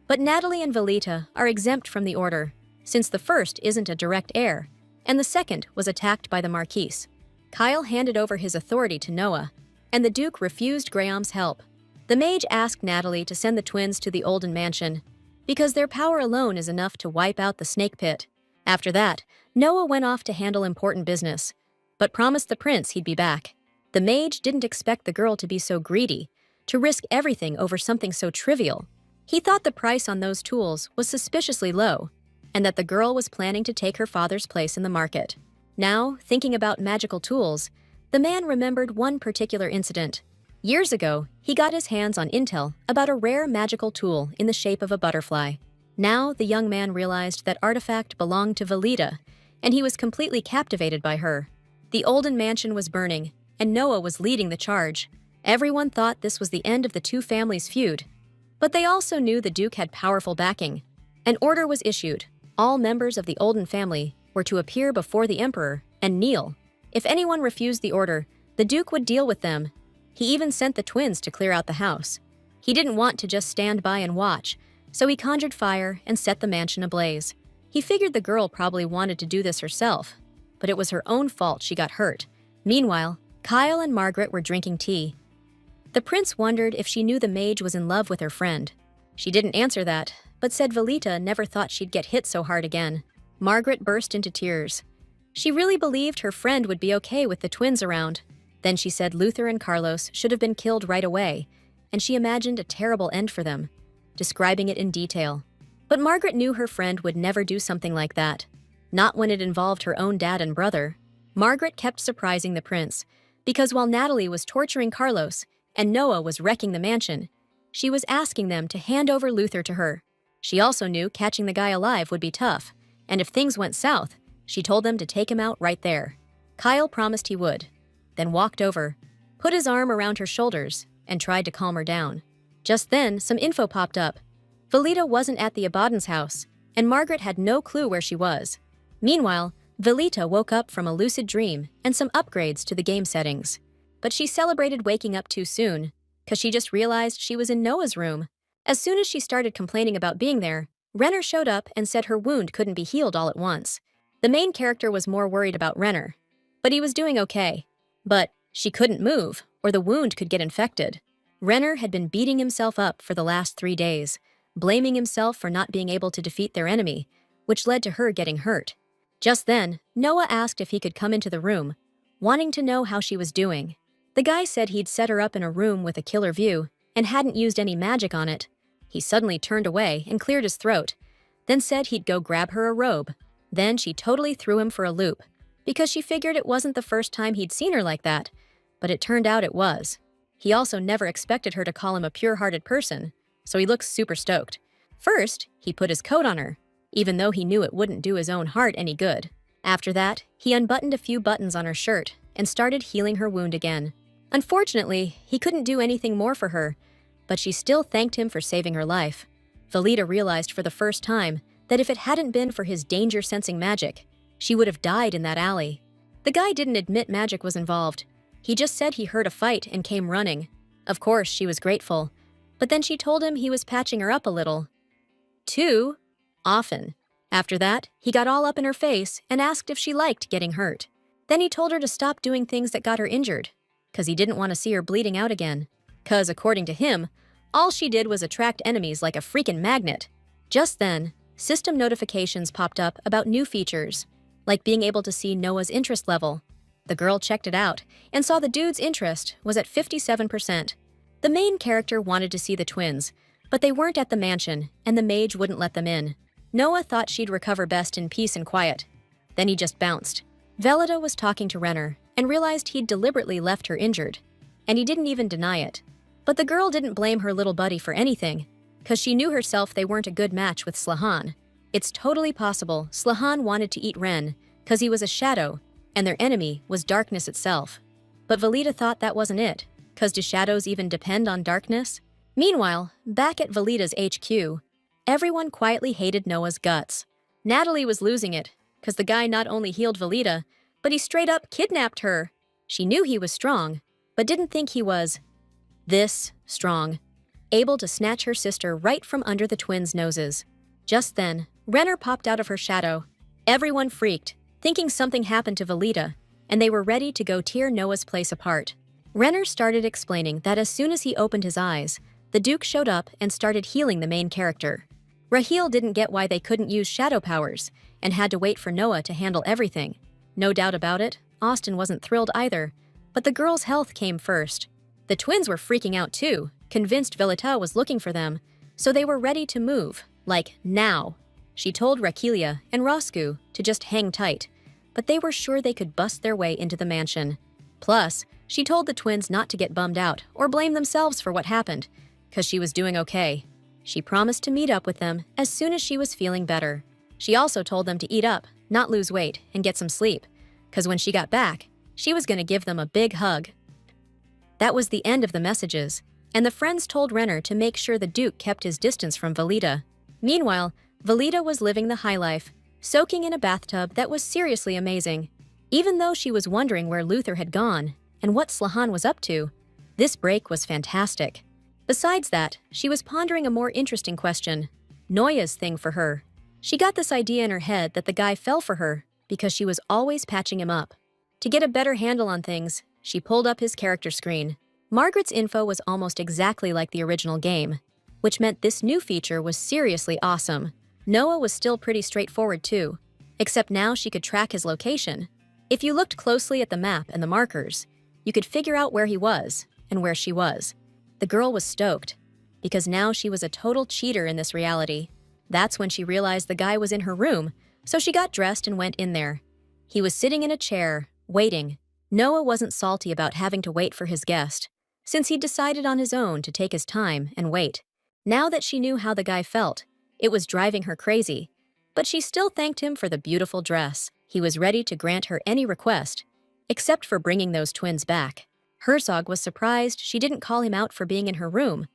But Natalie and Velita are exempt from the order, since the first isn't a direct heir, and the second was attacked by the Marquise. Kyle handed over his authority to Noah, and the Duke refused Graham's help. The mage asked Natalie to send the twins to the Olden mansion, because their power alone is enough to wipe out the snake pit. After that, Noah went off to handle important business, but promised the prince he'd be back. The mage didn't expect the girl to be so greedy, to risk everything over something so trivial. He thought the price on those tools was suspiciously low, and that the girl was planning to take her father's place in the market. Now, thinking about magical tools, the man remembered one particular incident. Years ago, he got his hands on intel about a rare magical tool in the shape of a butterfly. Now, the young man realized that artifact belonged to Velita, and he was completely captivated by her. The Olden mansion was burning, and Noah was leading the charge. Everyone thought this was the end of the two families' feud. But they also knew the Duke had powerful backing. An order was issued. All members of the Olden family were to appear before the emperor and kneel. If anyone refused the order, the Duke would deal with them. He even sent the twins to clear out the house. He didn't want to just stand by and watch, so he conjured fire and set the mansion ablaze. He figured the girl probably wanted to do this herself, but it was her own fault she got hurt. Meanwhile, Kyle and Margaret were drinking tea. The prince wondered if she knew the mage was in love with her friend. She didn't answer that, but said Velita never thought she'd get hit so hard again. Margaret burst into tears. She really believed her friend would be okay with the twins around. Then she said Luther and Carlos should have been killed right away, and she imagined a terrible end for them, describing it in detail. But Margaret knew her friend would never do something like that. Not when it involved her own dad and brother. Margaret kept surprising the prince, because while Natalie was torturing Carlos and Noah was wrecking the mansion, she was asking them to hand over Luther to her. She also knew catching the guy alive would be tough, and if things went south, she told them to take him out right there. Kyle promised he would, then walked over, put his arm around her shoulders, and tried to calm her down. Just then, some info popped up. Velita wasn't at the Abaddon's house, and Margaret had no clue where she was. Meanwhile, Velita woke up from a lucid dream and some upgrades to the game settings. But she celebrated waking up too soon, because she just realized she was in Noah's room. As soon as she started complaining about being there, Renner showed up and said her wound couldn't be healed all at once. The main character was more worried about Renner, but he was doing okay. But she couldn't move, or the wound could get infected. Renner had been beating himself up for the last 3 days, blaming himself for not being able to defeat their enemy, which led to her getting hurt. Just then, Noah asked if he could come into the room, wanting to know how she was doing. The guy said he'd set her up in a room with a killer view and hadn't used any magic on it. He suddenly turned away and cleared his throat, then said he'd go grab her a robe. Then she totally threw him for a loop, because she figured it wasn't the first time he'd seen her like that, but it turned out it was. He also never expected her to call him a pure-hearted person, so he looked super stoked. First, he put his coat on her, even though he knew it wouldn't do his own heart any good. After that, he unbuttoned a few buttons on her shirt and started healing her wound again. Unfortunately, he couldn't do anything more for her, but she still thanked him for saving her life. Velita realized for the first time that if it hadn't been for his danger-sensing magic, she would have died in that alley. The guy didn't admit magic was involved. He just said he heard a fight and came running. Of course, she was grateful, but then she told him he was patching her up a little. Too often. After that, he got all up in her face and asked if she liked getting hurt. Then he told her to stop doing things that got her injured, because he didn't want to see her bleeding out again. Because, according to him, all she did was attract enemies like a freaking magnet. Just then, system notifications popped up about new features, like being able to see Noah's interest level. The girl checked it out and saw the dude's interest was at 57%. The main character wanted to see the twins, But they weren't at the mansion, and the mage wouldn't let them in. Noah thought she'd recover best in peace and quiet. Then he just bounced. Velida was talking to Renner and realized he'd deliberately left her injured. And he didn't even deny it. But the girl didn't blame her little buddy for anything, because she knew herself they weren't a good match with Slahan. It's totally possible Slahan wanted to eat Ren, because he was a shadow, and their enemy was darkness itself. But Velida thought that wasn't it, because do shadows even depend on darkness? Meanwhile, back at Velida's HQ, everyone quietly hated Noah's guts. Natalie was losing it, because the guy not only healed Velida, but he straight up kidnapped her. She knew he was strong, but didn't think he was this strong, able to snatch her sister right from under the twins' noses. Just then, Renner popped out of her shadow. Everyone freaked, thinking something happened to Velida, and they were ready to go tear Noah's place apart. Renner started explaining that as soon as he opened his eyes, the Duke showed up and started healing the main character. Raheel didn't get why they couldn't use shadow powers and had to wait for Noah to handle everything. No doubt about it, Austin wasn't thrilled either, but the girl's health came first. The twins were freaking out too, convinced Velita was looking for them, so they were ready to move, like now. She told Rakelia and Roscu to just hang tight, but they were sure they could bust their way into the mansion. Plus, she told the twins not to get bummed out or blame themselves for what happened, because she was doing okay. She promised to meet up with them as soon as she was feeling better. She also told them to eat up, not lose weight, and get some sleep, because when she got back, she was going to give them a big hug. That was the end of the messages, and the friends told Renner to make sure the Duke kept his distance from Velida. Meanwhile, Velida was living the high life, soaking in a bathtub that was seriously amazing. Even though she was wondering where Luther had gone and what Slahan was up to, this break was fantastic. Besides that, she was pondering a more interesting question, Noya's thing for her. She got this idea in her head that the guy fell for her because she was always patching him up. To get a better handle on things, she pulled up his character screen. Margaret's info was almost exactly like the original game, which meant this new feature was seriously awesome. Noah was still pretty straightforward too, except now she could track his location. If you looked closely at the map and the markers, you could figure out where he was and where she was. The girl was stoked, because now she was a total cheater in this reality. That's when she realized the guy was in her room, so she got dressed and went in there. He was sitting in a chair, waiting. Noah wasn't salty about having to wait for his guest, since he'd decided on his own to take his time and wait. Now that she knew how the guy felt, it was driving her crazy. But she still thanked him for the beautiful dress. He was ready to grant her any request, except for bringing those twins back. Herzog was surprised she didn't call him out for being in her room.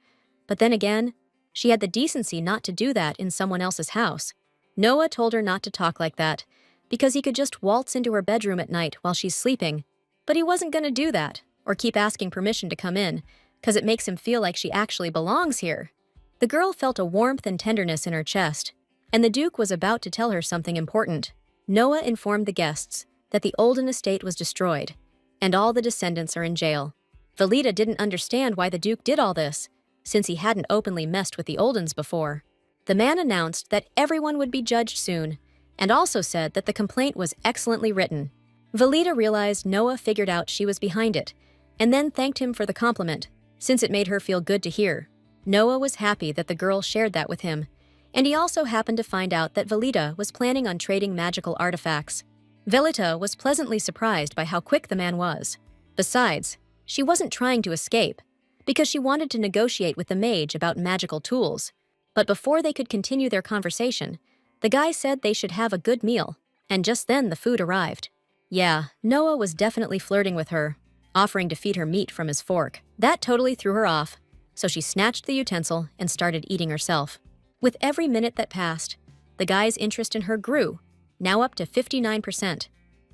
But then again, she had the decency not to do that in someone else's house. Noah told her not to talk like that, because he could just waltz into her bedroom at night while she's sleeping. But he wasn't going to do that, or keep asking permission to come in, because it makes him feel like she actually belongs here. The girl felt a warmth and tenderness in her chest, and the Duke was about to tell her something important. Noah informed the guests that the Olden estate was destroyed, and all the descendants are in jail. Velida didn't understand why the Duke did all this, since he hadn't openly messed with the Oldens before. The man announced that everyone would be judged soon, and also said that the complaint was excellently written. Velida realized Noah figured out she was behind it, and then thanked him for the compliment, since it made her feel good to hear. Noah was happy that the girl shared that with him, and he also happened to find out that Velida was planning on trading magical artifacts. Velita was pleasantly surprised by how quick the man was. Besides, she wasn't trying to escape, because she wanted to negotiate with the mage about magical tools. But before they could continue their conversation, the guy said they should have a good meal, and just then the food arrived. Yeah, Noah was definitely flirting with her, offering to feed her meat from his fork. That totally threw her off, so she snatched the utensil and started eating herself. With every minute that passed, the guy's interest in her grew, now up to 59%.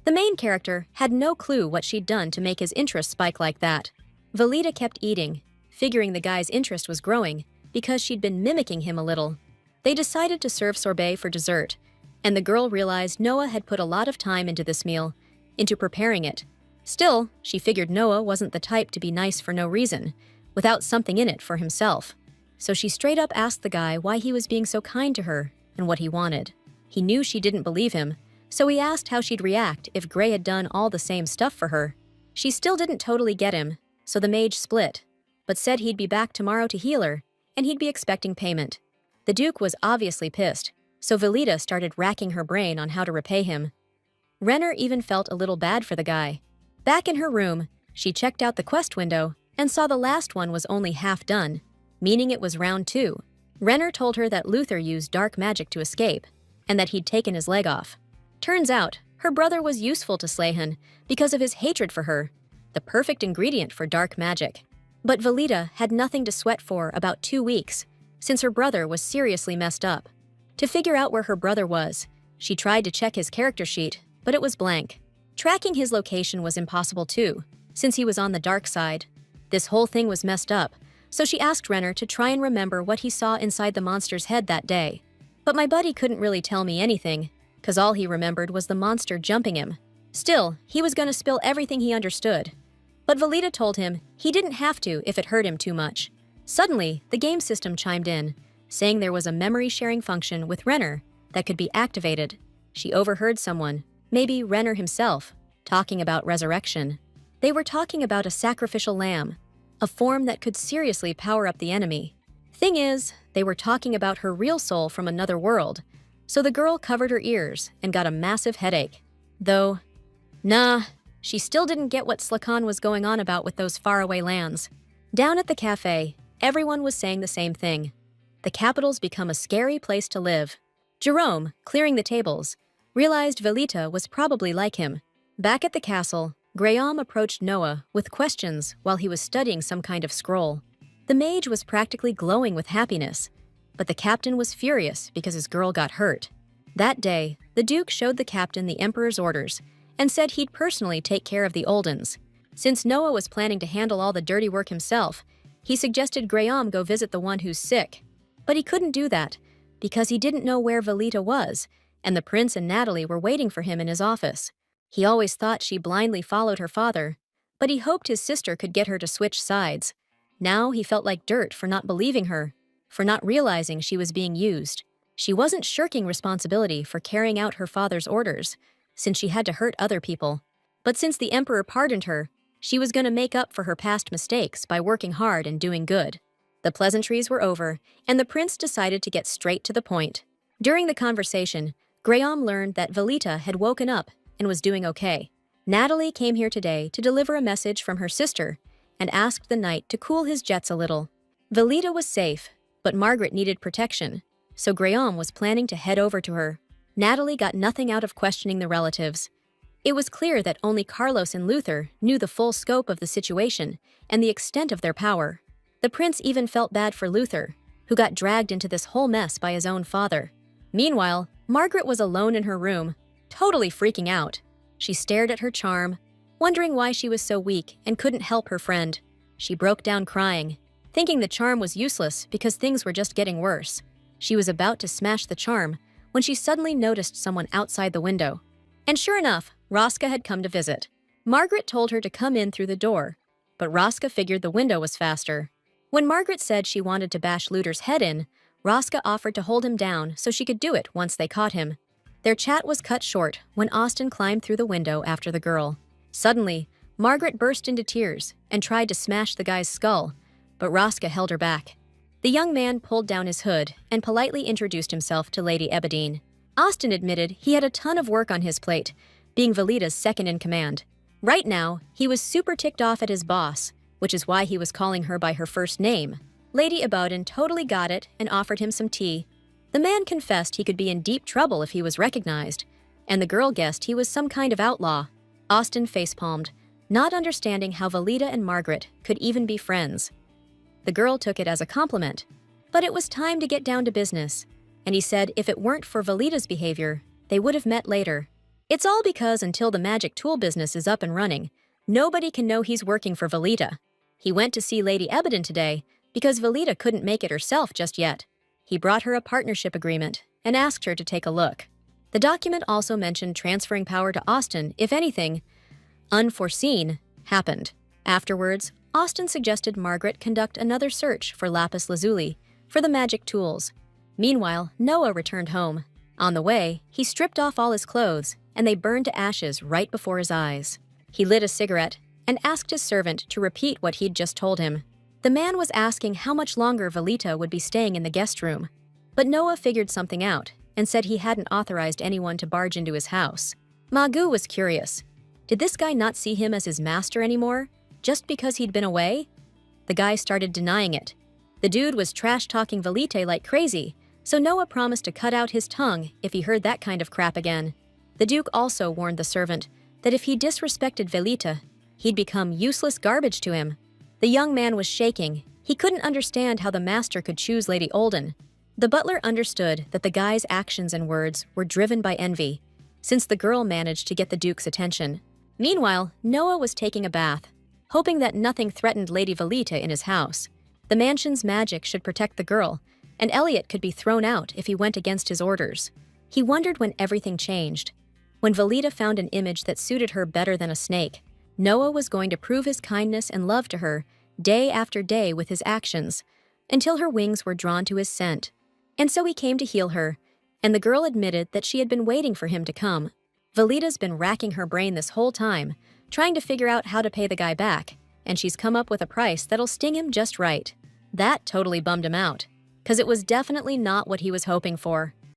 The main character had no clue what she'd done to make his interest spike like that. Velida kept eating, figuring the guy's interest was growing because she'd been mimicking him a little. They decided to serve sorbet for dessert, and the girl realized Noah had put a lot of time into this meal, into preparing it. Still, she figured Noah wasn't the type to be nice for no reason, without something in it for himself. So she straight up asked the guy why he was being so kind to her and what he wanted. He knew she didn't believe him, so he asked how she'd react if Gray had done all the same stuff for her. She still didn't totally get him, so the mage split, but said he'd be back tomorrow to heal her, and he'd be expecting payment. The Duke was obviously pissed, so Velita started racking her brain on how to repay him. Renner even felt a little bad for the guy. Back in her room, she checked out the quest window and saw the last one was only half done, meaning it was round 2. Renner told her that Luther used dark magic to escape, and that he'd taken his leg off. Turns out, her brother was useful to Slayhan because of his hatred for her, the perfect ingredient for dark magic. But Velita had nothing to sweat for about 2 weeks, since her brother was seriously messed up. To figure out where her brother was, she tried to check his character sheet, but it was blank. Tracking his location was impossible too, since he was on the dark side. This whole thing was messed up, so she asked Renner to try and remember what he saw inside the monster's head that day. But my buddy couldn't really tell me anything, cause all he remembered was the monster jumping him. Still, he was gonna spill everything he understood. But Velita told him he didn't have to if it hurt him too much. Suddenly, the game system chimed in, saying there was a memory-sharing function with Renner that could be activated. She overheard someone, maybe Renner himself, talking about resurrection. They were talking about a sacrificial lamb, a form that could seriously power up the enemy. Thing is, they were talking about her real soul from another world, so the girl covered her ears and got a massive headache. Though, nah, she still didn't get what Slakan was going on about with those faraway lands. Down at the cafe, everyone was saying the same thing. The capital's become a scary place to live. Jerome, clearing the tables, realized Velita was probably like him. Back at the castle, Graham approached Noah with questions while he was studying some kind of scroll. The mage was practically glowing with happiness, but the captain was furious because his girl got hurt. That day, the Duke showed the captain the Emperor's orders and said he'd personally take care of the Oldens. Since Noah was planning to handle all the dirty work himself, he suggested Graham go visit the one who's sick. But he couldn't do that because he didn't know where Velita was, and the prince and Natalie were waiting for him in his office. He always thought she blindly followed her father, but he hoped his sister could get her to switch sides. Now he felt like dirt for not believing her, for not realizing she was being used. She wasn't shirking responsibility for carrying out her father's orders, since she had to hurt other people. But since the Emperor pardoned her, she was going to make up for her past mistakes by working hard and doing good. The pleasantries were over, and the prince decided to get straight to the point. During the conversation, Graham learned that Velita had woken up and was doing okay. Natalie came here today to deliver a message from her sister and asked the knight to cool his jets a little. Velita was safe, but Margaret needed protection, so Graham was planning to head over to her. Natalie got nothing out of questioning the relatives. It was clear that only Carlos and Luther knew the full scope of the situation and the extent of their power. The prince even felt bad for Luther, who got dragged into this whole mess by his own father. Meanwhile, Margaret was alone in her room, totally freaking out. She stared at her charm, wondering why she was so weak and couldn't help her friend. She broke down crying, thinking the charm was useless because things were just getting worse. She was about to smash the charm when she suddenly noticed someone outside the window. And sure enough, Roska had come to visit. Margaret told her to come in through the door, but Roska figured the window was faster. When Margaret said she wanted to bash Luther's head in, Roska offered to hold him down so she could do it once they caught him. Their chat was cut short when Austin climbed through the window after the girl. Suddenly, Margaret burst into tears and tried to smash the guy's skull, but Roska held her back. The young man pulled down his hood and politely introduced himself to Lady Ebadine. Austin admitted he had a ton of work on his plate, being Velita's second-in-command. Right now, he was super ticked off at his boss, which is why he was calling her by her first name. Lady Ebadine totally got it and offered him some tea. The man confessed he could be in deep trouble if he was recognized, and the girl guessed he was some kind of outlaw. Austin facepalmed, not understanding how Velita and Margaret could even be friends. The girl took it as a compliment, but it was time to get down to business, and he said if it weren't for Velita's behavior, they would have met later. It's all because until the magic tool business is up and running, nobody can know he's working for Velita. He went to see Lady Ebadine today because Velita couldn't make it herself just yet. He brought her a partnership agreement and asked her to take a look. The document also mentioned transferring power to Austin if anything unforeseen happened. Afterwards, Austin suggested Margaret conduct another search for lapis lazuli for the magic tools. Meanwhile, Noah returned home. On the way, he stripped off all his clothes, and they burned to ashes right before his eyes. He lit a cigarette and asked his servant to repeat what he'd just told him. The man was asking how much longer Velita would be staying in the guest room. But Noah figured something out and said he hadn't authorized anyone to barge into his house. Magu was curious. Did this guy not see him as his master anymore, just because he'd been away? The guy started denying it. The dude was trash-talking Velita like crazy, so Noah promised to cut out his tongue if he heard that kind of crap again. The Duke also warned the servant that if he disrespected Velita, he'd become useless garbage to him. The young man was shaking. He couldn't understand how the master could choose Lady Olden. The butler understood that the guy's actions and words were driven by envy, since the girl managed to get the Duke's attention. Meanwhile, Noah was taking a bath, hoping that nothing threatened Lady Velita in his house. The mansion's magic should protect the girl, and Elliot could be thrown out if he went against his orders. He wondered when everything changed. When Velita found an image that suited her better than a snake, Noah was going to prove his kindness and love to her day after day with his actions, until her wings were drawn to his scent. And so he came to heal her, and the girl admitted that she had been waiting for him to come. Velita's been racking her brain this whole time, trying to figure out how to pay the guy back, and she's come up with a price that'll sting him just right. That totally bummed him out, 'cause it was definitely not what he was hoping for.